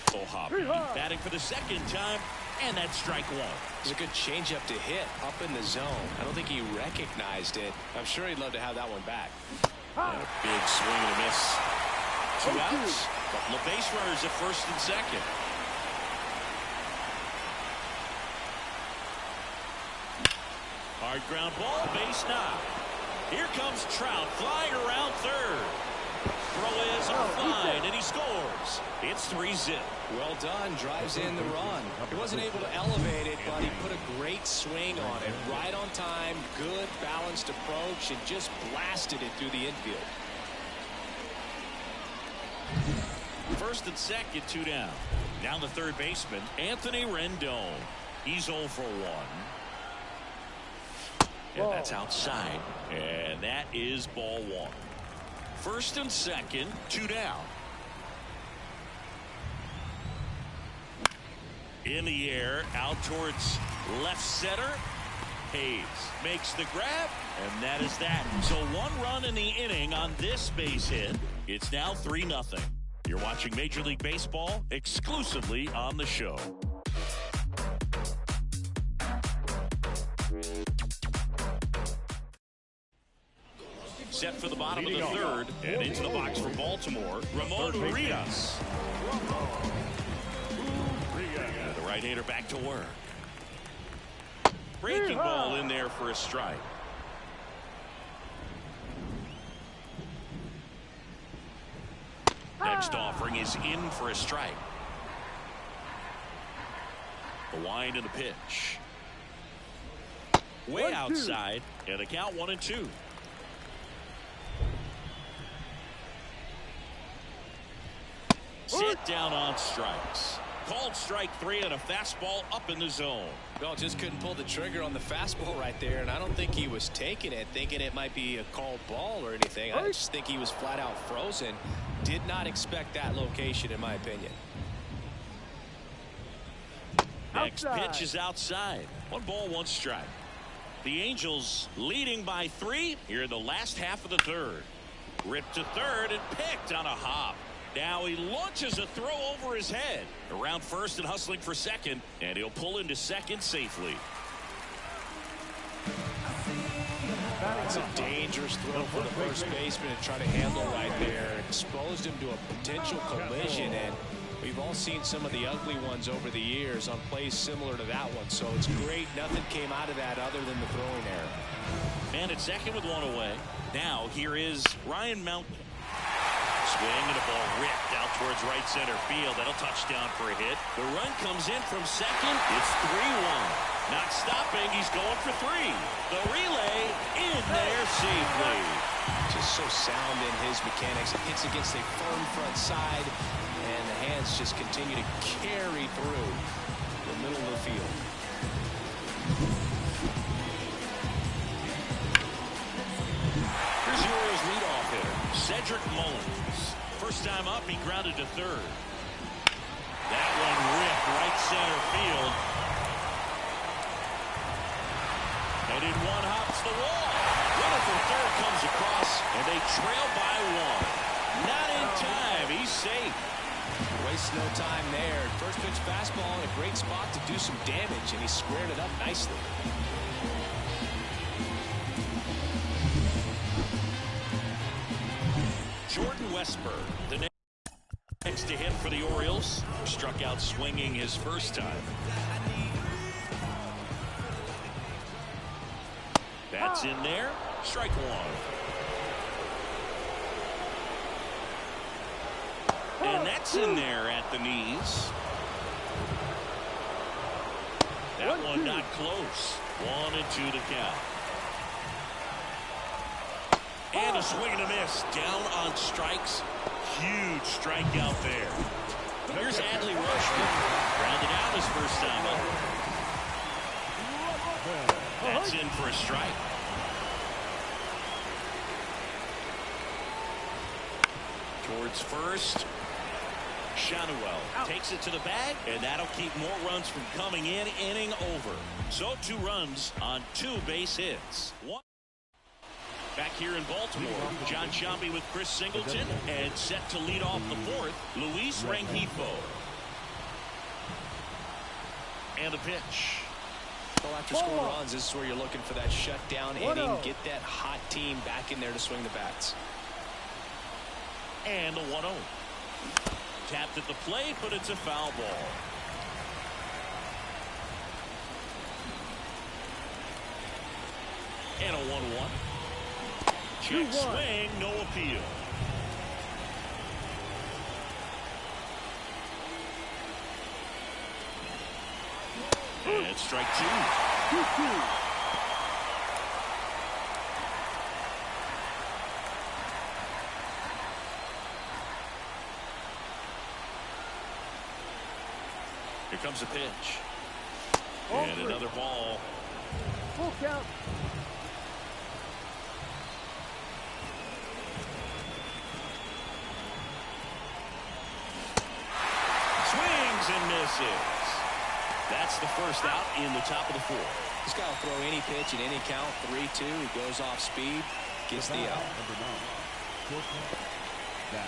Halotv batting for the second time, and that's strike one. It was a good changeup to hit up in the zone. I don't think he recognized it. I'm sure he'd love to have that one back. And a big swing and a miss. 2 outs. Couple of base runners at first and second. Hard ground ball, base knock. Here comes Trout flying around third. Throw is on line, and he scores. It's 3-zip. Well done. Drives in the run. He wasn't able to elevate it, but he put a great swing on it. Right on time, good balanced approach, and just blasted it through the infield. First and second, 2 down. Down the third baseman, Anthony Rendon. He's 0 for 1. And that's outside. And that is ball 1. First and second, 2 down. In the air, out towards left center. Hayes makes the grab, and that is that. So 1 run in the inning on this base hit. It's now 3-0. You're watching Major League Baseball exclusively on the show. Set for the bottom of the third, and into the box for Baltimore, Ramon Urias. The right-hander back to work. Breaking ball in there for a strike. Next offering is in for a strike. The wind and the pitch. Way outside, and a count 1-2. Sit down on strikes. Called strike 3 and a fastball up in the zone. Well, just couldn't pull the trigger on the fastball right there, and I don't think he was taking it, thinking it might be a called ball or anything. I just think he was flat out frozen. Did not expect that location, in my opinion. Next pitch is outside. 1 ball, 1 strike. The Angels leading by 3 here in the last half of the third. Ripped to third and picked on a hop. Now he launches a throw over his head. Around first and hustling for second, and he'll pull into second safely. It's a dangerous throw for the first baseman to try to handle right there. Exposed him to a potential collision, and we've all seen some of the ugly ones over the years on plays similar to that one. So it's great nothing came out of that other than the throwing error. Man at second with 1 away. Now here is Ryan Mountain. Swing and a ball ripped out towards right center field. That'll touchdown for a hit. The run comes in from second. It's 3-1. Not stopping. He's going for 3. The relay in there safely. Just so sound in his mechanics. It hits against a firm front side, and the hands just continue to carry through the middle of the field. Here's the Orioles leadoff hitter, Cedric Mullins. First time up, he grounded to third. That one ripped right center field. And in one hops the wall. Runner from third comes across, and they trail by 1. Not in time. He's safe. Waste no time there. First pitch fastball in a great spot to do some damage, and he squared it up nicely. Jordan Westburg, the next to hit for the Orioles, struck out swinging his first time. That's in there. Strike 1. And that's in there at the knees. That one not close. 1-2 to count. And a swing and a miss. Down on strikes. Huge strikeout there. Here's Adley Rutschman. Grounded out his first time up. That's in for a strike. Towards first. Shanuel takes it to the bag, and that'll keep more runs from coming in. Inning over. So 2 runs on 2 base hits. Back here in Baltimore, John Sciambi with Chris Singleton, and set to lead off the 4th, Luis Rengifo. And a pitch. Well, after scoring runs, this is where you're looking for that shutdown inning. Get that hot team back in there to swing the bats. And the 1-0. Tapped at the plate, but it's a foul ball. And a 1-1. Check swing, no appeal. And strike 2. 2-2. Here comes a pitch. And another ball. Full count. Swings and misses. That's the first out in the top of the 4th. This guy will throw any pitch in any count. 3-2. He goes off speed. Gets the out.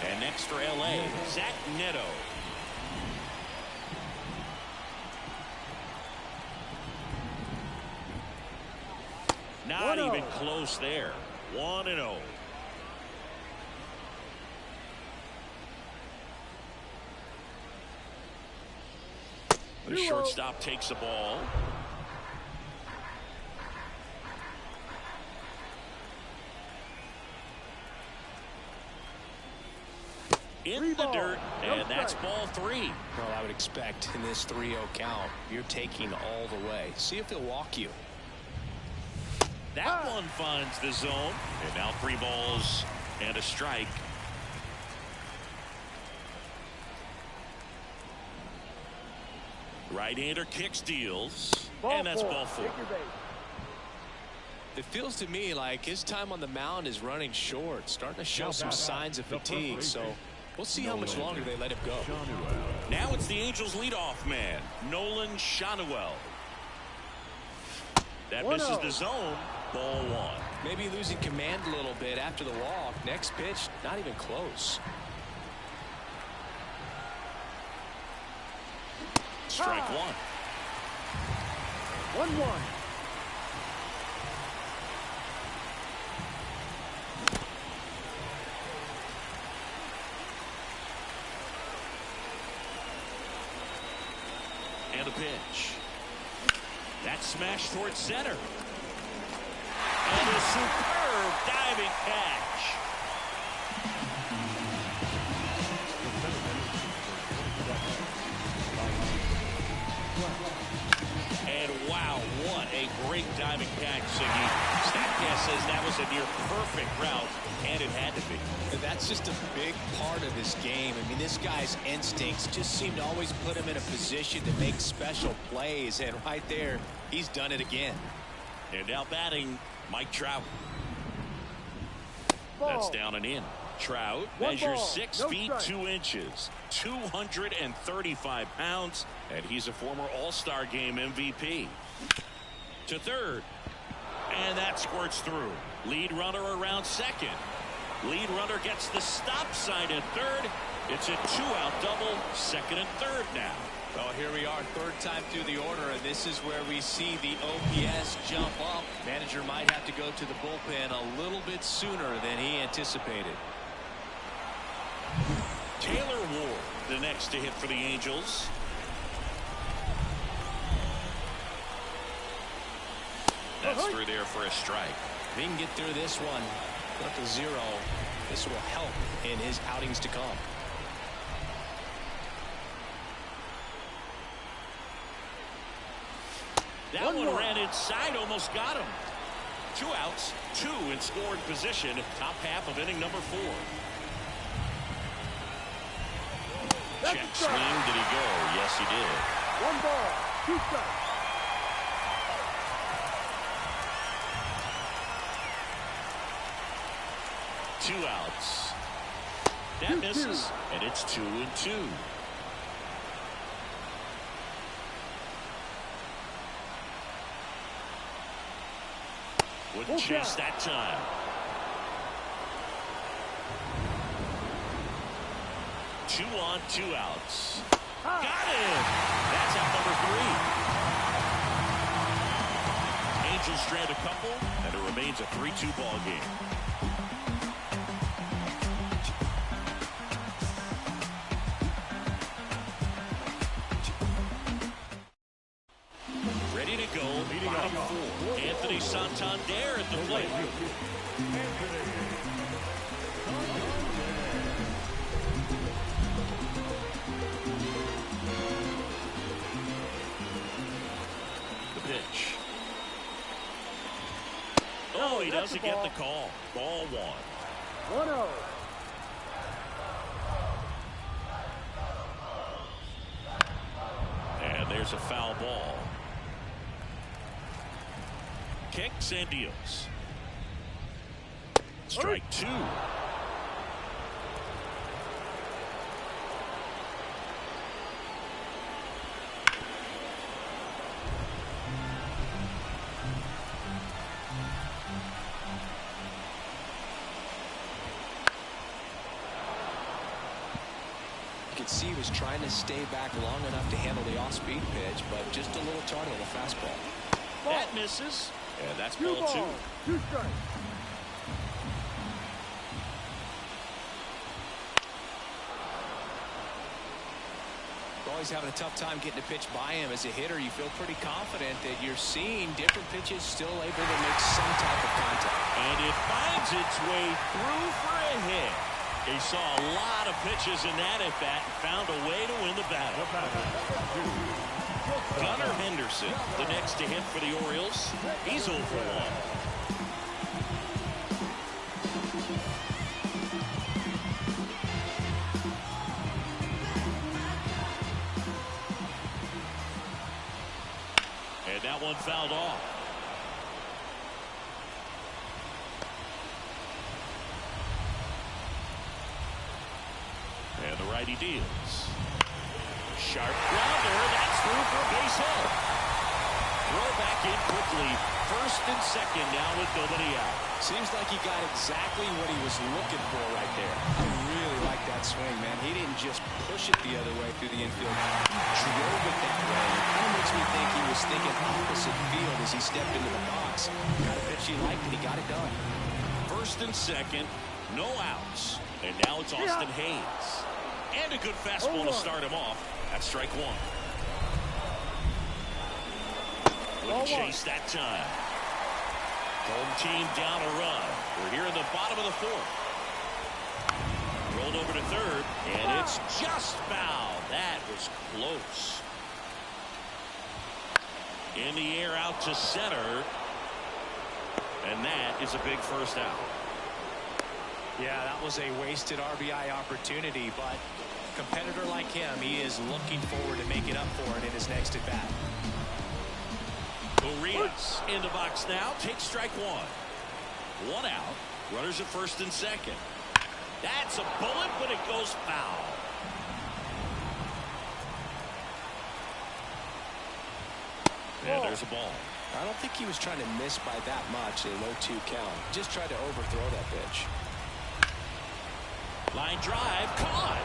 And next for LA, Zach Neto. Not even close there. 1-0. The shortstop takes the ball. In the dirt, and that's ball 3. Well, I would expect in this 3-0 count, you're taking all the way. See if they'll walk you. That one finds the zone. And now 3 balls and a strike. Right-hander kicks, deals. And that's ball 4. It feels to me like his time on the mound is running short, starting to show some signs of fatigue. So we'll see how much longer they let him go. Now it's the Angels leadoff man, Nolan Shanuel. That misses the zone. Ball 1. Maybe losing command a little bit after the walk. Next pitch, not even close. Strike 1. 1-1. And a pitch. That's smashed towards center. And a superb diving catch. And wow, what a great diving catch, Siggy. Statcast says that was a near perfect route, and it had to be. That's just a big part of his game. I mean, this guy's instincts just seem to always put him in a position to make special plays, and right there, he's done it again. And now batting, Mike Trout. That's down and in. Trout measures 6 feet 2 inches, 235 pounds, and he's a former All-Star Game MVP. To third, and that squirts through. Lead runner around second. Lead runner gets the stop sign at third. It's a 2-out double, second and third now. Well, here we are, 3rd time through the order, and this is where we see the OPS jump up. Manager might have to go to the bullpen a little bit sooner than he anticipated. Taylor Ward, the next to hit for the Angels. That's through there for a strike. If he can get through this one, up to 0, this will help in his outings to come. That one ran inside, almost got him. 2 outs, 2 in scoring position, top half of inning number 4. Check swing. Did he go? Yes, he did. 1 ball, 2 strikes. 2 outs. That misses, and it's 2-2. Wouldn't chase that time. Two on, 2 outs. Got him! That's out number 3. Angels strand a couple, and it remains a 3-2 ball game. Ready to go, bottom 4. Anthony Santander at the plate. The pitch. Oh, he doesn't get the call. Ball 1. 1-0. And there's a foul ball. Kicks and deals. Strike 2. You could see he was trying to stay back long enough to handle the off-speed pitch, but just a little tardy on the fastball. That misses. And that's 2 ball 2. balls, 2 strikes. Always having a tough time getting a pitch by him. As a hitter, you feel pretty confident that you're seeing different pitches still able to make some type of contact. And it finds its way through for a hit. He saw a lot of pitches in that at bat and found a way to win the battle. Gunnar Henderson, the next to hit for the Orioles. He's 0 for 1. And that one fouled off. And the righty deals. Sharp grounder. That's through for a base hit. Throw back in quickly. First and second now with nobody out. Seems like he got exactly what he was looking for right there. I really like that swing, man. He didn't just push it the other way through the infield. He drove it that way. It kind of makes me think he was thinking opposite field as he stepped into the box. Got a pitch he liked, and he got it done. First and second, no outs. And now it's Austin Hayes. And a good fastball to start him off. That's strike 1. Wouldn't chase that time. Home team down a run. We're here in the bottom of the 4th. Rolled over to third, and it's just foul. That was close. In the air out to center. And that is a big first out. Yeah, that was a wasted RBI opportunity, but a competitor like him, he is looking forward to making up for it in his next at bat. Urias in the box now. Takes strike 1. 1 out. Runners at first and second. That's a bullet, but it goes foul. And there's a ball. I don't think he was trying to miss by that much in a 0-2 count. Just tried to overthrow that pitch. Line drive, caught.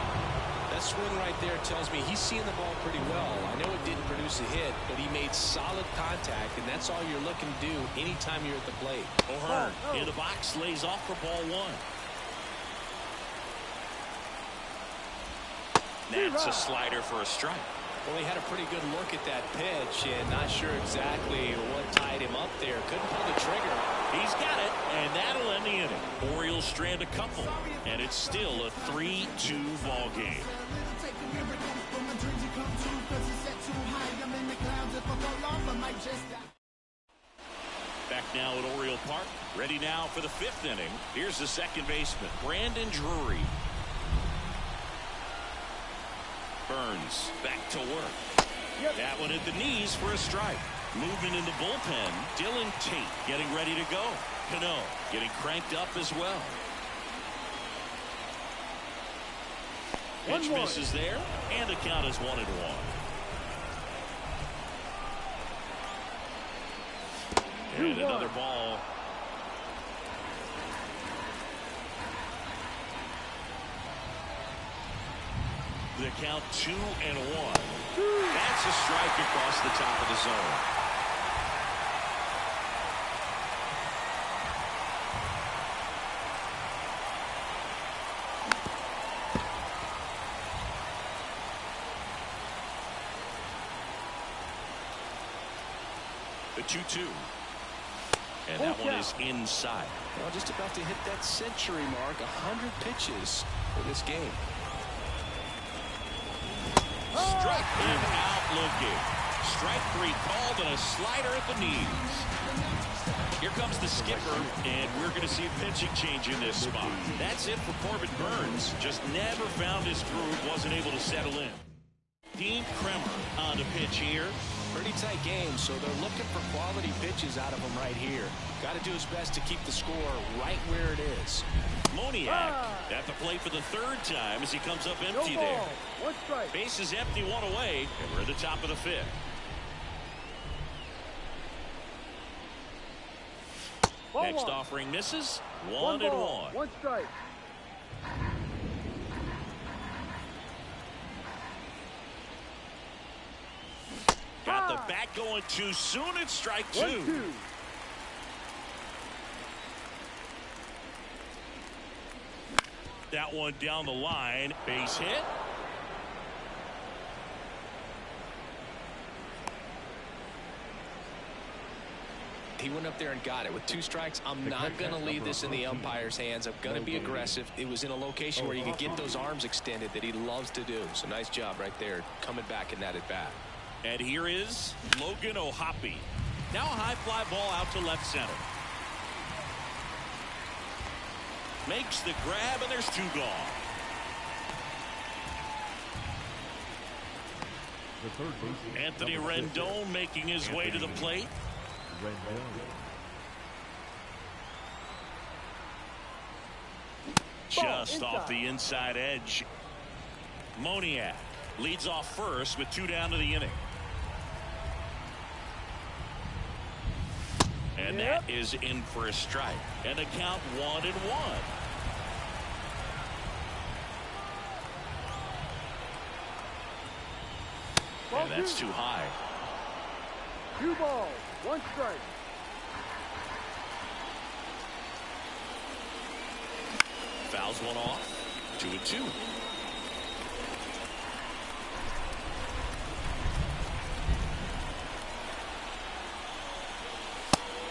That swing right there tells me he's seeing the ball pretty well. I know it didn't produce a hit, but he made solid contact, and that's all you're looking to do anytime you're at the plate. O'Hearn in the box, lays off for ball 1. That's a slider for a strike. Well, he had a pretty good look at that pitch and not sure exactly what tied him up there. Couldn't pull the trigger. He's got it, and that'll end the inning. Orioles strand a couple, and it's still a 3-2 ball game. Back now at Oriole Park. Ready now for the 5th inning. Here's the second baseman, Brandon Drury. Burns back to work. That one at the knees for a strike. Movement in the bullpen. Dylan Tate getting ready to go. Cano getting cranked up as well. Pitch misses there, and the count is 1-1. And another ball. The count 2-1. That's a strike across the top of the zone. The 2-2. And that one is inside. Well, just about to hit that century mark. 100 pitches for this game. Struck him out looking. Strike 3 called and a slider at the knees. Here comes the skipper, and we're going to see a pitching change in this spot. That's it for Corbin Burns. Just never found his groove, wasn't able to settle in. Dean Kremer on the pitch here. Pretty tight game, so they're looking for quality pitches out of him right here. Got to do his best to keep the score right where it is. Moniak at the plate for the 3rd time as he comes up empty there. One strike. Base is empty, 1 away, and we're at the top of the 5th. Next offering misses. 1-1. One strike. Got the bat going too soon. It's strike 2. 1-2. That one down the line. Base hit. He went up there and got it. With 2 strikes, I'm not going to leave this in the umpire's hands. I'm going to be aggressive. It was in a location where you could get those arms extended that he loves to do. So nice job right there coming back in that at bat. And here is Logan O'Hoppe. Now a high fly ball out to left center. Makes the grab, and there's 2 gone. The third baseman, Anthony Rendon making his way to the plate. Just off the inside edge. Moniak leads off first with 2 down to the inning. And that is in for a strike. And the count 1-1. And that's too high. 2 balls. 1 strike. Fouls one off. 2-2.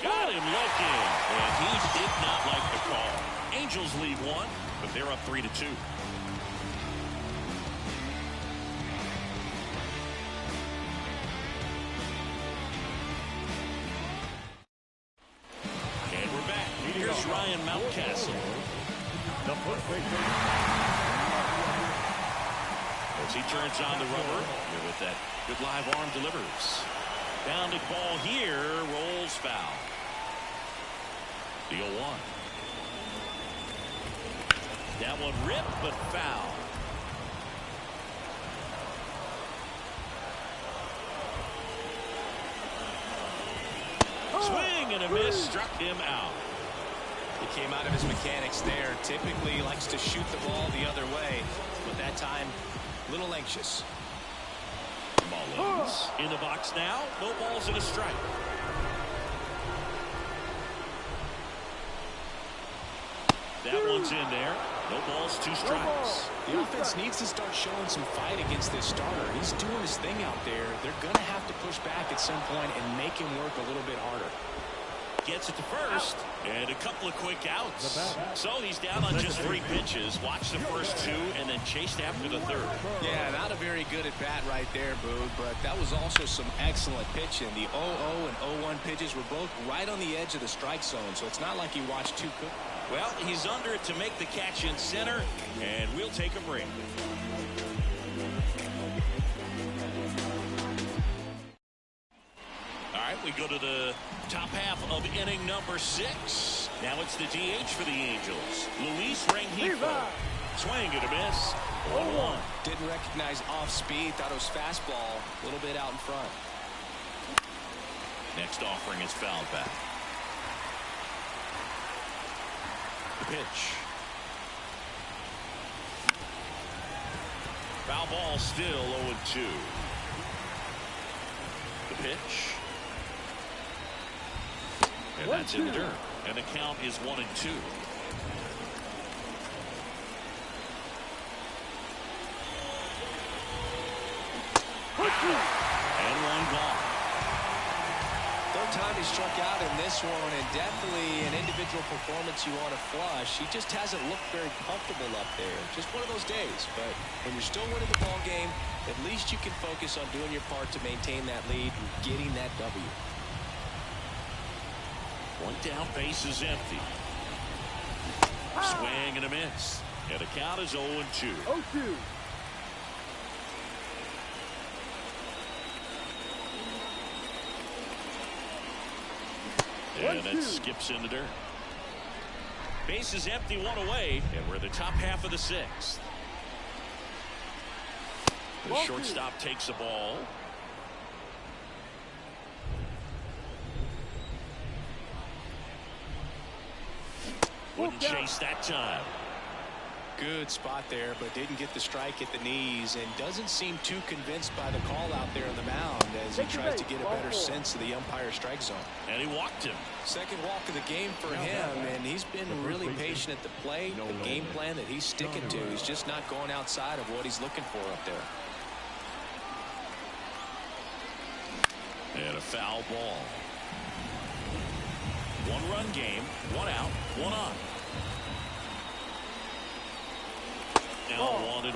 Got him looking, and he did not like the call. Angels lead 1, but they're up 3-2. And we're back. Here's Ryan Mountcastle. The first baseman. As he turns on the rubber with that good live arm delivers. Down to ball here, rolls foul. The 0-1. That one ripped, but foul. Swing and a miss, struck him out. He came out of his mechanics there. Typically he likes to shoot the ball the other way, but that time a little anxious. Mullins in the box now. No balls and a strike. That one's in there. No balls, 2 strikes. The offense needs to start showing some fight against this starter. He's doing his thing out there. They're going to have to push back at some point and make him work a little bit harder. Gets it to first, and a couple of quick outs. So he's down on just 3 pitches. Watch the first 2, and then chased after the 3rd. Yeah, not a very good at bat right there, Boog, but that was also some excellent pitching. The 0-0 and 0-1 pitches were both right on the edge of the strike zone, so it's not like he watched 2 quick. Well, he's under it to make the catch in center, and we'll take a break. All right, we go to the top half of inning number 6. Now it's the DH for the Angels, Luis Rengifo. Swing and a miss. 1-1. Didn't recognize off speed. Thought it was fastball. A little bit out in front. Next offering is fouled back. The pitch. Foul ball, still 0-2. The pitch. And that's in the dirt. And the count is 1-2. And one gone. Third time he struck out in this one, and definitely an individual performance you want to flush. He just hasn't looked very comfortable up there. Just one of those days. But when you're still winning the ball game, at least you can focus on doing your part to maintain that lead and getting that W. One down, base is empty. Swing and a miss. And the count is 0-2. 0-2. And that skips in the dirt. Base is empty, one away, and we're in the top half of the 6th. The shortstop takes the ball. Wouldn't chase that time. Good spot there, but didn't get the strike at the knees, and doesn't seem too convinced by the call out there on the mound as he tries to get a better sense of the umpire strike zone. And he walked him. Second walk of the game for him, and he's been really patient at the plate. The game plan that he's sticking to, he's just not going outside of what he's looking for up there. And a foul ball. 1-run game, 1 out, 1 on. Now 1-1.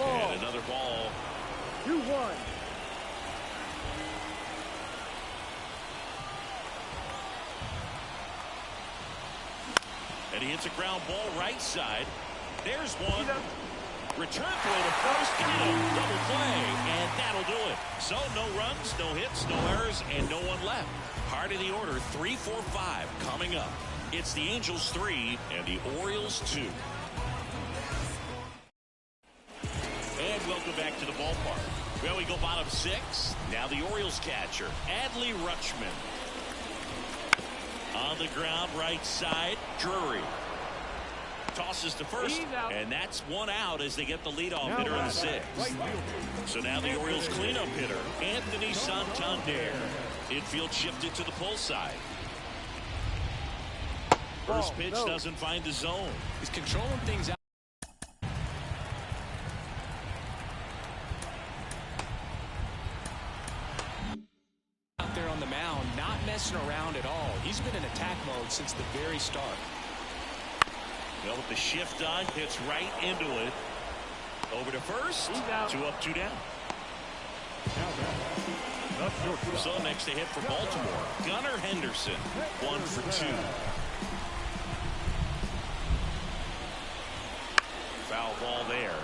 And another ball. 2-1. And he hits a ground ball right side. There's one. Return throw to first. Get him. Double play. And that'll do it. So no runs, no hits, no errors, and no one left. Part of the order, 3, 4, 5 coming up. It's the Angels 3 and the Orioles 2. And welcome back to the ballpark. Well, we go bottom 6. Now the Orioles catcher, Adley Rutschman. On the ground, right side, Drury. Tosses to first, and that's 1 out as they get the leadoff hitter in the 6th. So now the Orioles cleanup hitter, Anthony Santander. Infield shifted to the pull side. First pitch doesn't find the zone. He's controlling things out. Out there on the mound, not messing around at all. He's been in attack mode since the very start. Well, with the shift on, hits right into it. Over to first. 2 up, 2 down. So next to hit for Baltimore, Gunnar Henderson. 1 for 2. Foul ball there.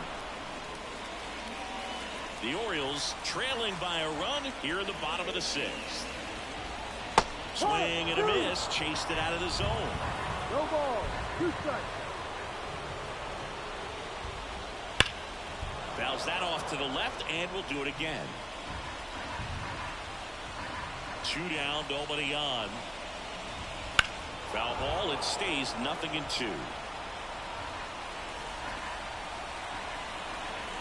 The Orioles trailing by a run here in the bottom of the 6th. Swing and a miss. Chased it out of the zone. No ball. 2 strikes. Fouls that off to the left, and we'll do it again. 2 down, nobody on. Foul ball, it stays 0-2.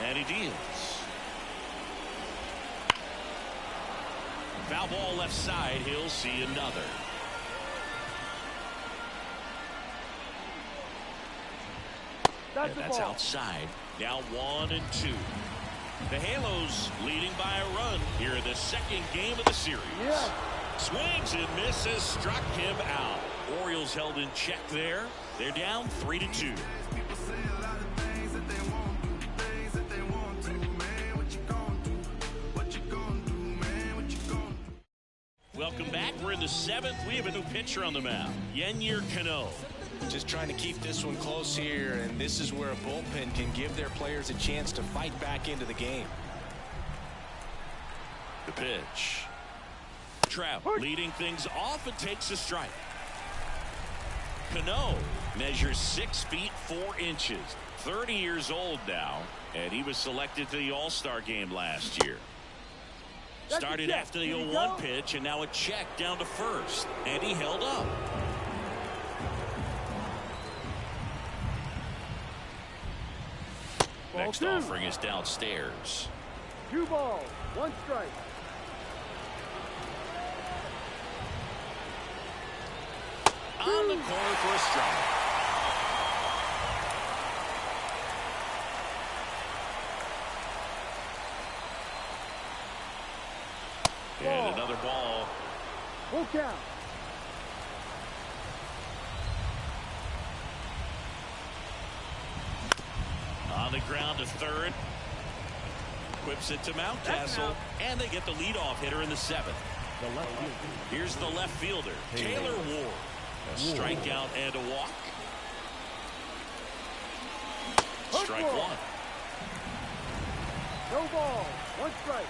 And he deals. Foul ball left side, he'll see another. And that's outside. Now 1 and 2. The Halos leading by a run here in the 2nd game of the series. Swings and misses, struck him out. Orioles held in check there. They're down 3-2. Well, Welcome back. We're in the 7th. We have a new pitcher on the mound, Yennier Cano. Just trying to keep this one close here, and this is where a bullpen can give their players a chance to fight back into the game. The pitch. Trout leading things off and takes a strike. Cano measures 6 feet 4 inches, 30 years old now, and he was selected to the All-Star game last year. Started after the 0-1 pitch, and now a check down to first, and he held up. Next offering is downstairs. 2 balls, 1 strike. On the corner for a strike. And another ball. Full count. On the ground to third. Whips it to Mountcastle, and they get the leadoff hitter in the 7th. The left fielder. Here's the left fielder, Taylor Ward. A strikeout and a walk. Strike 1. No ball, 1 strike.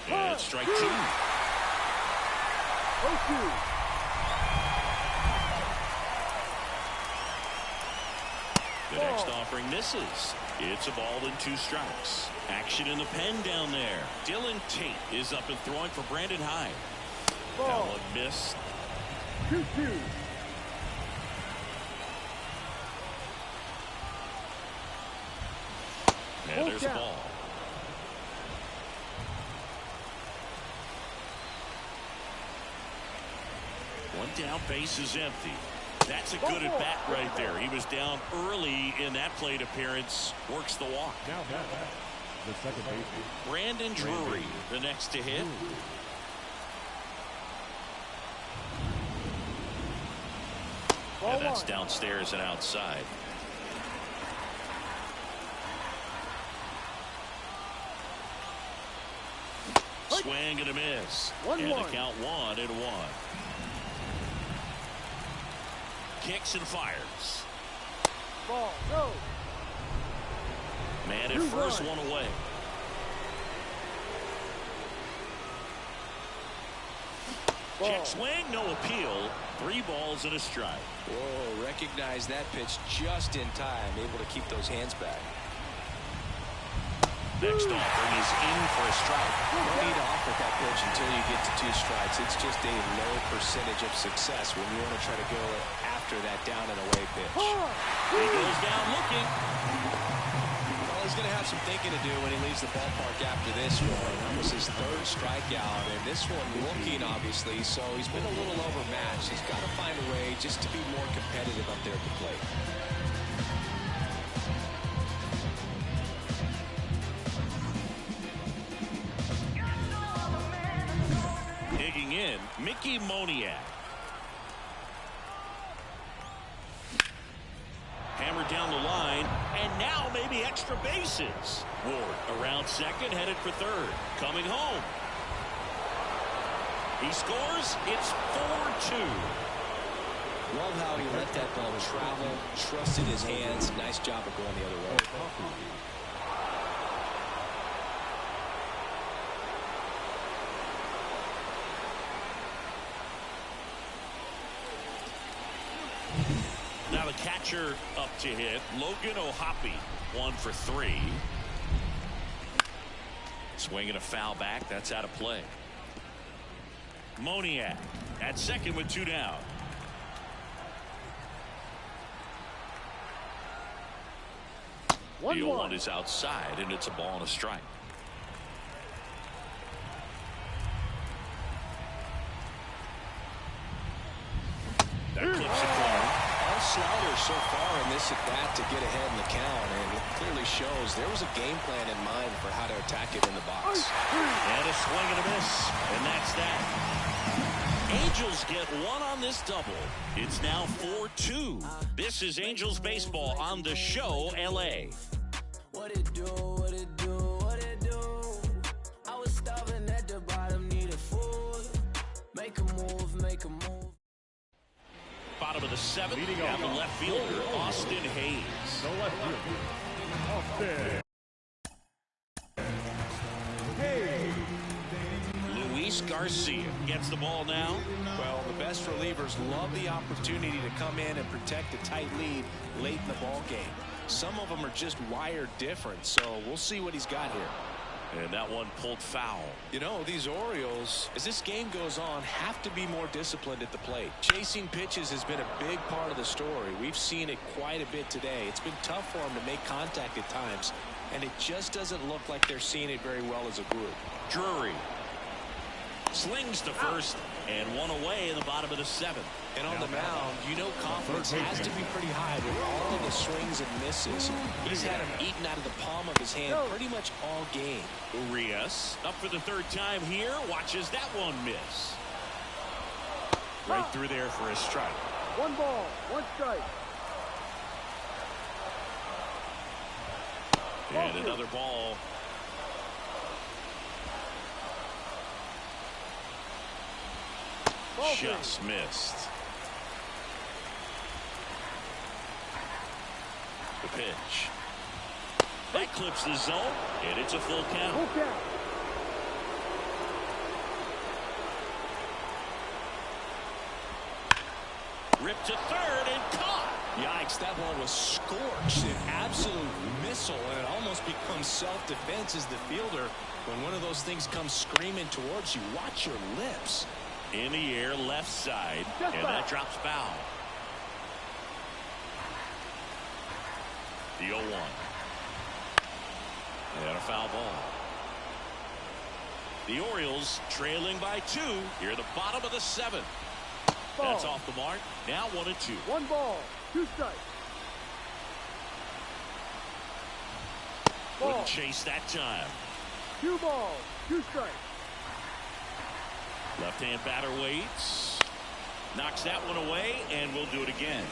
And strike 2. 0-2. The next offering misses. It's a ball and 2 strikes. Action in the pen down there. Dylan Tate is up and throwing for Brandon Hyde. That one missed. 2-2. And there's a ball. One down, base is empty. That's a good at bat right there. He was down early in that plate appearance. Works the walk. Now the second baseman. Brandon Drury, the next to hit. And that's downstairs and outside. Swing and a miss. And the count 1-1. Kicks and fires. Ball, go. Man at first, 1 away. Check swing, no appeal. 3 balls and a strike. Whoa, recognize that pitch just in time, able to keep those hands back. Next offering is in for a strike. You don't need to offer that pitch until you get to 2 strikes. It's just a low percentage of success when you want to try to go after that down and away pitch. He goes down looking. Well, he's going to have some thinking to do when he leaves the ballpark after this one. That was his 3rd strikeout, and this one looking, obviously, so he's been a little overmatched. He's got to find a way just to be more competitive up there at the plate. Digging in, Mickey Moniak. Hammered down the line, and now maybe extra bases. Ward around second, headed for third. Coming home. He scores. It's 4-2. Love how he let that ball travel, trusted his hands. Nice job of going the other way. Now the catcher up to hit, Logan O'Hoppe, 1 for 3. Swinging a foul back, that's out of play. Moniak at second with 2 down. The 0-1 is outside, and it's a ball and a strike. That clips it corner. All sliders so far in this at-bat to get ahead in the count, and it clearly shows there was a game plan in mind for how to attack it in the box. And a swing and a miss, and that's that. Angels get 1 on this double. It's now 4-2. This is Angels baseball on the show, LA. What it do, what it do, what it do? I was starving at the bottom, needed food. Make a move, make a move. Bottom of the 7th, Leading down the off. left fielder, Austin Hayes. The left fielder, Austin. Luis Garcia gets the ball now. Well, the best relievers love the opportunity to come in and protect a tight lead late in the ball game. Some of them are just wired different, so we'll see what he's got here. And that one pulled foul. You know, these Orioles, as this game goes on, have to be more disciplined at the plate. Chasing pitches has been a big part of the story. We've seen it quite a bit today. It's been tough for them to make contact at times, and it just doesn't look like they're seeing it very well as a group. Drury slings to first, and one away in the bottom of the 7th. And on the mound, you know confidence has to be pretty high with all of the swings and misses. He's had them eaten out of the palm of his hand pretty much all game. Urias up for the 3rd time here, watches that one miss. Right through there for a strike. 1 ball, 1 strike. And another ball. Just missed. The pitch. That clips the zone, and it's a full count. Full count. Ripped to third and caught. Yikes, that ball was scorched. An absolute missile, and it almost becomes self-defense as the fielder. When one of those things comes screaming towards you, watch your lips. In the air, left side, and that drops foul. The 0-1. And a foul ball. The Orioles trailing by 2 here at the bottom of the 7th. Ball. That's off the mark. Now 1-2. 1 ball, 2 strikes. Ball. Wouldn't chase that time. 2 balls, 2 strikes. Left-hand batter waits. Knocks that one away, and we'll do it again.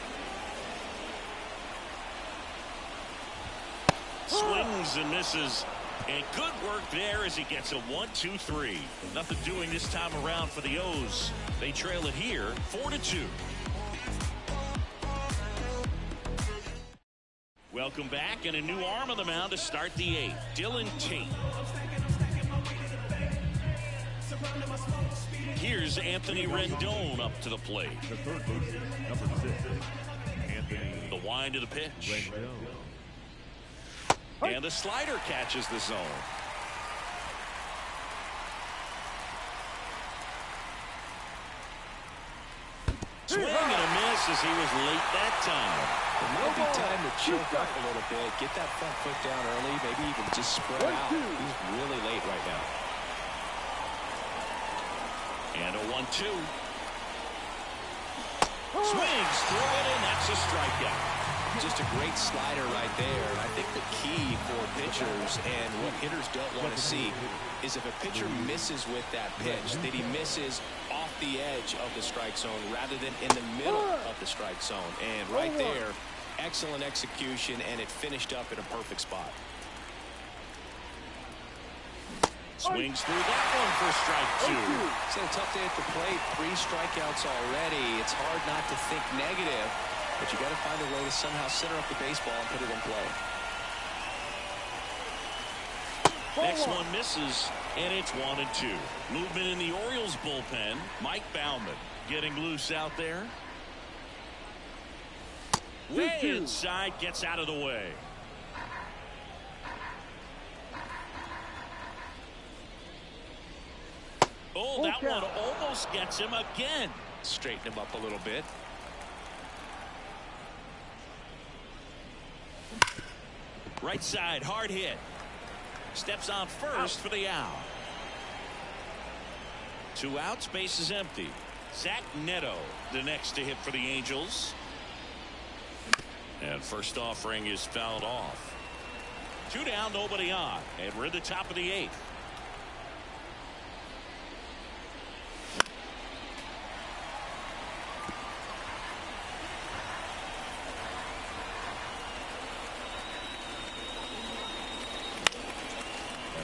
Swings and misses. And good work there as he gets a 1-2-3. Nothing doing this time around for the O's. They trail it here 4-2. Welcome back, and a new arm on the mound to start the 8th. Dylan Tate. Here's Anthony Rendon up to the plate. The third baseman, number 6, Anthony. The wind of the pitch. Rendon. And the slider catches the zone. Swing and a miss as he was late that time. It might be time to choke up a little bit, get that front foot down early, maybe even just spread out. He's really late right now. And a 1-2. Swings through it, and that's a strikeout. Just a great slider right there. And I think the key for pitchers and what hitters don't want to see is if a pitcher misses with that pitch, that he misses off the edge of the strike zone rather than in the middle of the strike zone. And right there, excellent execution, and it finished up in a perfect spot. Swings through that one for strike 2. It's a tough day at the plate. 3 strikeouts already. It's hard not to think negative, but you got to find a way to somehow center up the baseball and put it in play. Next one misses, and it's 1-2. Movement in the Orioles bullpen. Mike Baumann getting loose out there. Way inside, gets out of the way. Oh, that one almost gets him again. Straighten him up a little bit. Right side, hard hit. Steps on first for the out. 2 outs, base is empty. Zach Neto, the next to hit for the Angels. And first offering is fouled off. 2 down, nobody on. And we're at the top of the 8th.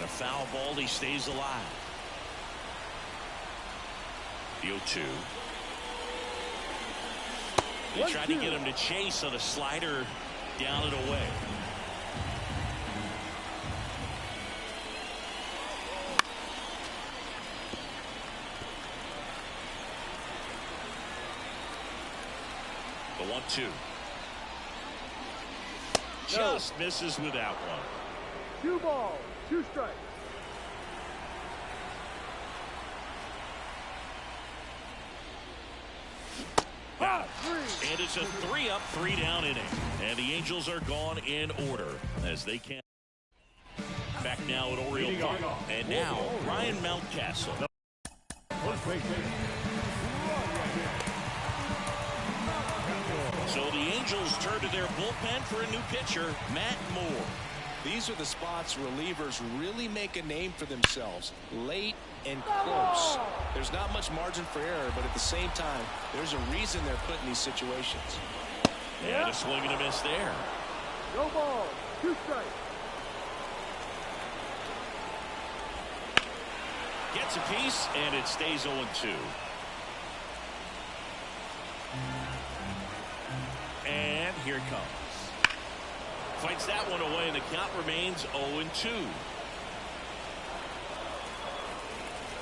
a foul ball. He stays alive. The 0-2. He tried to get him to chase on a slider down and away. The 1-2. Just misses with that one. 2 balls, 2 strikes. And it's a 3-up, 3-down inning. And the Angels are gone in order as they can. Back now at Oriole Park. And now Ryan Mountcastle. So the Angels turn to their bullpen for a new pitcher, Matt Moore. These are the spots relievers really make a name for themselves. Late and close. There's not much margin for error, but at the same time, there's a reason they're put in these situations. And a swing and a miss there. No balls, 2 strikes. Gets a piece, and it stays 0-2. And here it comes. Fights that one away, and the count remains 0-2.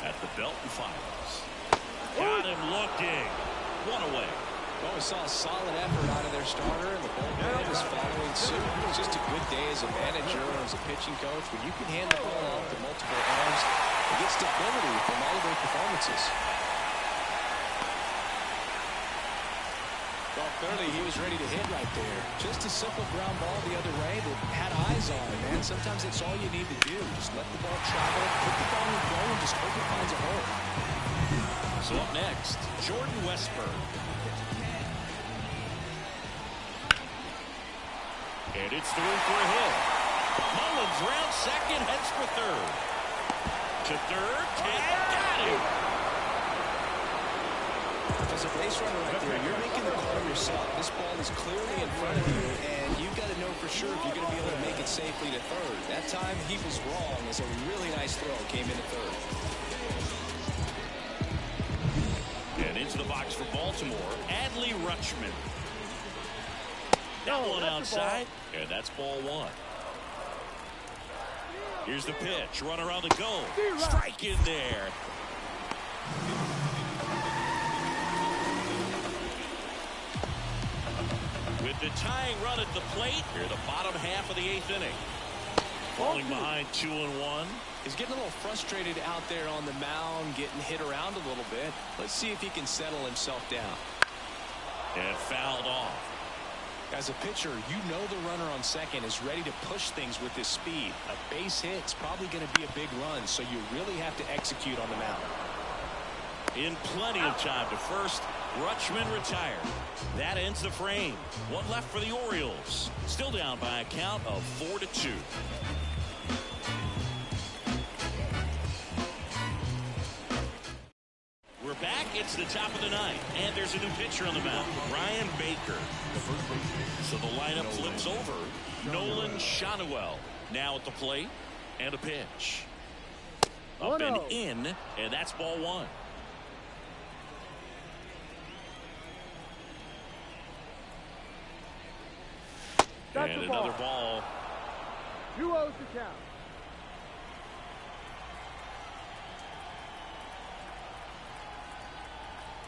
At the belt and fires. Got him looking. One away. Well, we saw a solid effort out of their starter, and the bullpen is following suit. It's just a good day as a manager or as a pitching coach when you can hand the ball off to multiple arms and get stability from all of their performances. Well, clearly he was ready to hit right there. Just a simple ground ball the other way that had eyes on it, man. Sometimes that's all you need to do. Just let the ball travel, put the ball in play, and just hope it finds a hole. So up next, Jordan Westburg. And it's through for a hit. Mullins round second, heads for third. To third, tag, got him. As a base runner right there, you're making the call yourself. This ball is clearly in front of you, and you've got to know for sure if you're going to be able to make it safely to third. That time he was wrong as a really nice throw came into third. And into the box for Baltimore, Adley Rutschman. That one outside, and that's ball 1. Here's the pitch, run around the goal, strike in there. With the tying run at the plate, here the bottom half of the 8th inning. Falling behind 2-1. He's getting a little frustrated out there on the mound, getting hit around a little bit. Let's see if he can settle himself down. And fouled off. As a pitcher, you know the runner on second is ready to push things with his speed. A base hit's probably going to be a big run, so you really have to execute on the mound. In plenty of time to first, Rutschman retired. That ends the frame. One left for the Orioles. Still down by a count of 4-2. We're back. It's the top of the 9th, and there's a new pitcher on the mound, Ryan Baker. So the lineup flips over. Nolan Shanuel now at the plate, and a pitch. Up and in, and that's ball 1. And another ball. 2-0 to count.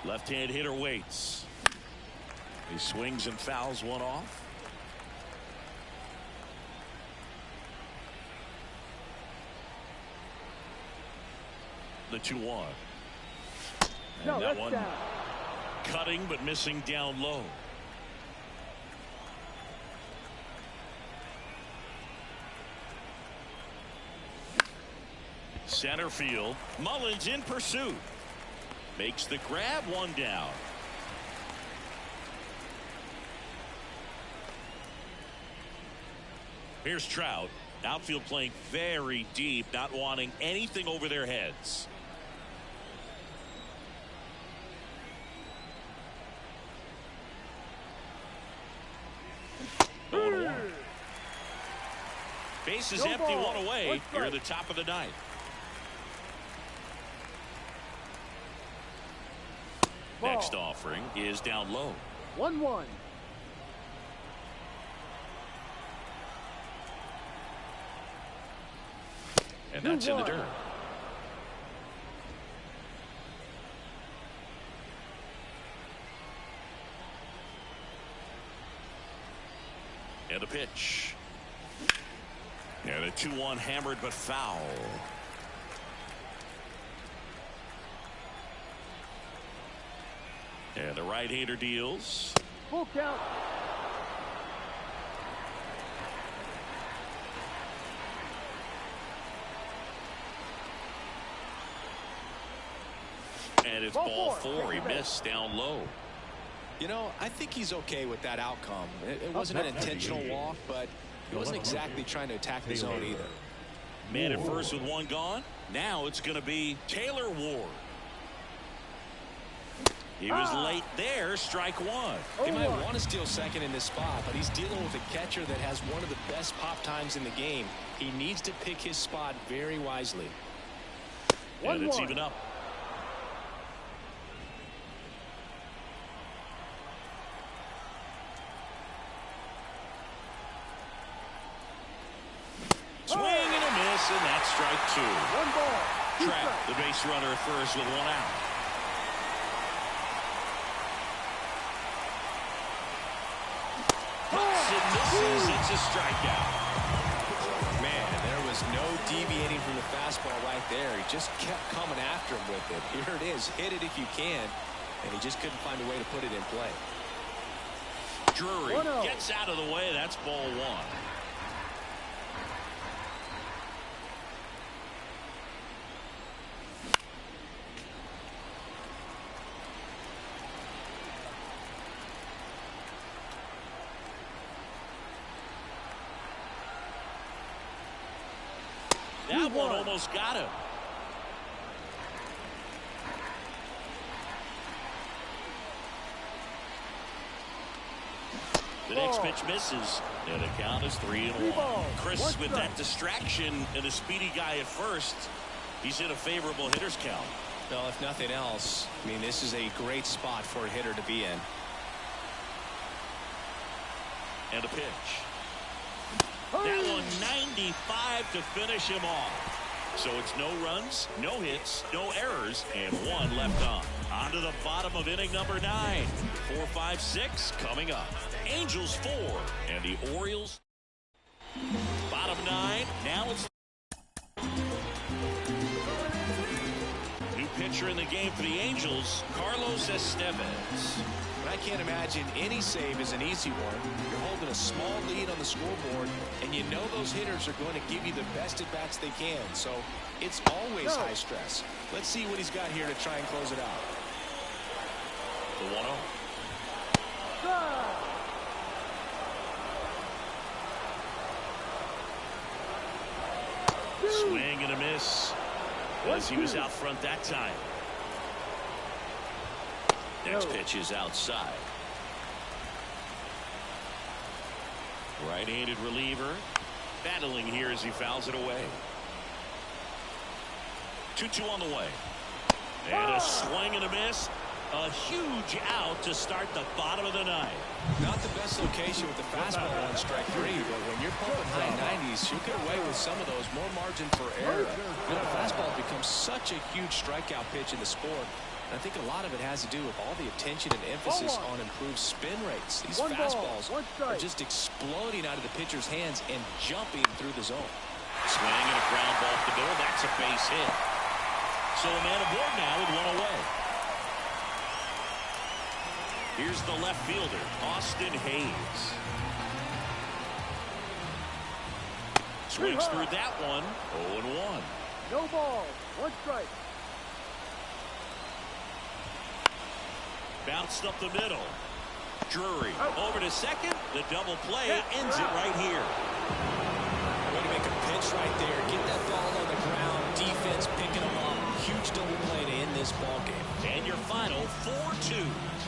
Left-hand hitter waits. He swings and fouls one off. The 2-1. And that one down. Cutting but missing down low. Center field. Mullins in pursuit. Makes the grab, 1 down. Here's Trout. Outfield playing very deep, not wanting anything over their heads. Base is No empty, ball. one away. One Here at strike. the top of the ninth. Ball. Next offering is down low. 1-1. And that's in the 2-1. dirt. And a pitch. And a 2-1 hammered but foul. And the right-hander deals. Full count. And it's Ball ball four. four. He missed down low. You know, I think he's okay with that outcome. It wasn't an intentional walk, but he wasn't exactly trying to attack the zone either. Man at first with one gone. Now it's going to be Taylor Ward. He was late there. Strike one. He might want to steal second in this spot, but he's dealing with a catcher that has one of the best pop times in the game. He needs to pick his spot very wisely. And it's even up. Swing and a miss, and that's strike two. 1 ball. 2 Trap strikes. the base runner at first with one out. Cuts and misses. It's a strikeout. Man, there was no deviating from the fastball right there. He just kept coming after him with it. Here it is. Hit it if you can. And he just couldn't find a way to put it in play. Drury 1-0. gets out of the way. That's ball one. That one almost got him. The next pitch misses, and the count is 3-1. Chris, with that distraction and a speedy guy at first, he's in a favorable hitter's count. Well, if nothing else, I mean, this is a great spot for a hitter to be in. And a pitch. That one 95 to finish him off. So it's no runs, no hits, no errors, and one left on. On to the bottom of inning number 9. 4, 5, 6 coming up. Angels 4 and the Orioles. Bottom 9. Now it's new pitcher in the game for the Angels, Carlos Estevez. But I can't imagine any save is an easy one. You're holding a small lead on the scoreboard, and you know those hitters are going to give you the best at-bats they can. So it's always high stress. Let's see what he's got here to try and close it out. The 1-0. Swing and a miss as he was out front that time. Next pitch is outside. Right-handed reliever battling here as he fouls it away. 2-2 on the way. And a swing and a miss. A huge out to start the bottom of the ninth. Not the best location with the fastball on strike 3, but when you're pumping high 90s, you'll get away with some of those. More margin for error. You know, the fastball becomes such a huge strikeout pitch in the sport. And I think a lot of it has to do with all the attention and emphasis on improved spin rates. These fastballs are just exploding out of the pitcher's hands and jumping through the zone. Swing and a ground ball up the middle. That's a base hit. So a man aboard now with one away. Here's the left fielder, Austin Hayes. Swings through that one. 0-1. No ball. 1 strike. Bounced up the middle. Drury over to second. The double play ends it right here. Way to make a pitch right there. Get that ball on the ground. Defense picking them up. Huge double play to end this this ball game. And your final 4-2.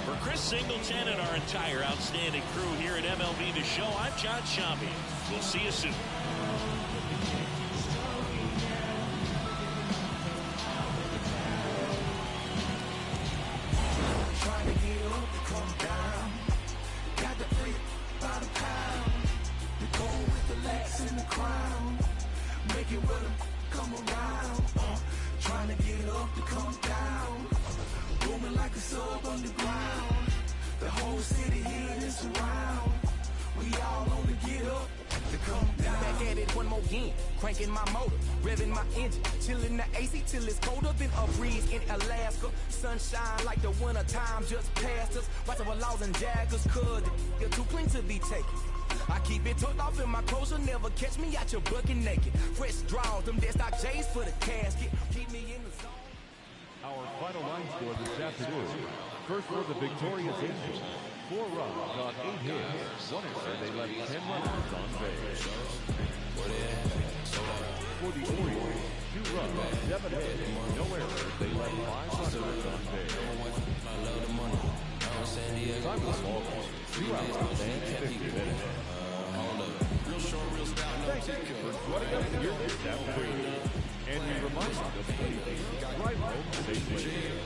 For Chris Singleton and our entire outstanding crew here at MLB The Show, I'm John Shambi. We'll see you soon. Trying to get up to come down. Got the free by the pound. The gold with the lax and the crown. Make it well come around. Trying to get up to come down. Booming like a sub underground. The whole city here is around. We all on the get up to come down. Back at it one more again, cranking my motor, revving my engine, chilling the AC till it's colder than a breeze in Alaska. Sunshine like the winter time just passed us. Watch our laws and jaggers, cause you're too clean to be taken. I keep it tucked off in my clothes, you'll never catch me out your bucket naked. Fresh draws, them dead stock J's for the casket. Keep me in the zone. Our final line score this afternoon. First for the victorious Angels. 4 runs on 8 hits. 1 error. They left 10 runners on base. For the Orioles, 2 runs, 7 hits. No errors. They left 5 runners on base. Time was almost 2 hours and 50 minutes. Thank you for joining us here this afternoon. And we remind you to please drive home safely.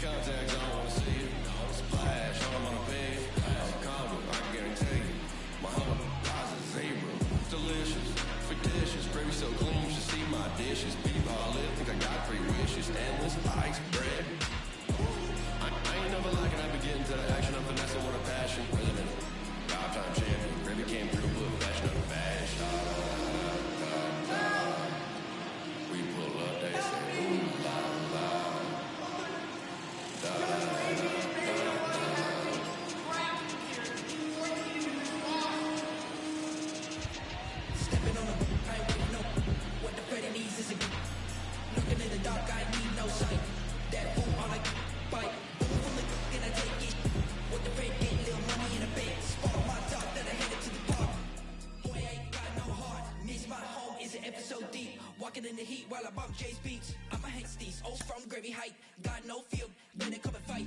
Contacts, I don't wanna see it. Splash, all I'm on a pay. Combo, I guarantee you. My humble eyes are zero. Delicious, fictitious. Gravy so clean, you should see my dishes. People all live, think I got 3 wishes. Endless ice bread. I ain't never lacking, I be getting to the action. I'm finessing with a passion. President, 5-time champion. Gravy came through, put fashion on the bash. We pull up, they say, ooh, la, la. Stepping on the I ain't with no. What the Freddy needs is a looking in the dark, I need no sight. That fool on a bite. Boom from the and I take it. What the fake get little money in a bank. Spot on my top, then I headed to the park. Boy, I ain't got no heart. Miss my home is an episode deep. Walking in the heat while I bump Jay's beats. I'm a Hankstees, old from Gravy Height. Got no field, then they come and fight.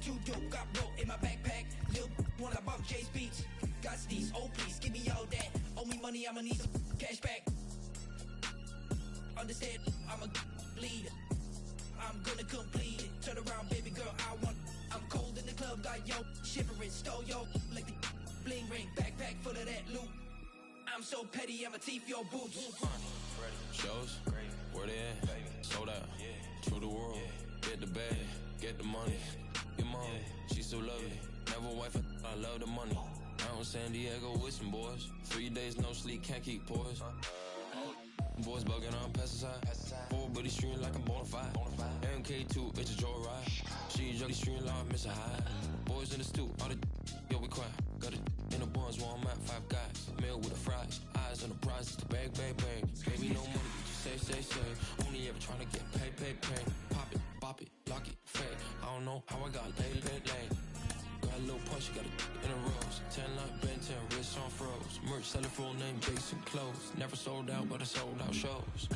Too dope, got broke in my backpack. Lil when I bump Jay's beats. Got these, oh please, give me all that. Owe me money, I'ma need some cash back. Understand, I'm a bleeder. I'm gonna complete it. Turn around, baby girl, I'm cold in the club, got yo, shivering, stole yo, like the bling ring, backpack full of that loot. I'm so petty, I'ma teeth your boots. Shows, where they at? Sold out, to the world, get the bag, get the money. Your mom, she's so lovely, never wife, I love the money. Out in San Diego with some boys, 3 days no sleep, can't keep poised. Boys bugging on pesticide, 4 buddies streaming like a bonafide. MK2, it's a joyride. She juggy streaming like Mr. High. Boys in the stew, all the yo, we quiet. Got it in the buns where I'm at, 5 guys. Meal with the fries, eyes on the prize, it's the bag, bag, bag. Baby, no money, get you save. Only ever trying to get paid. Pop it, bop it, lock it, fade. I don't know how I got laid. Got a little punch, got it in a rose. 10 like Ben 10, wrist on froze. Merch seller full name Jason Clothes. Never sold out, but I sold out shows.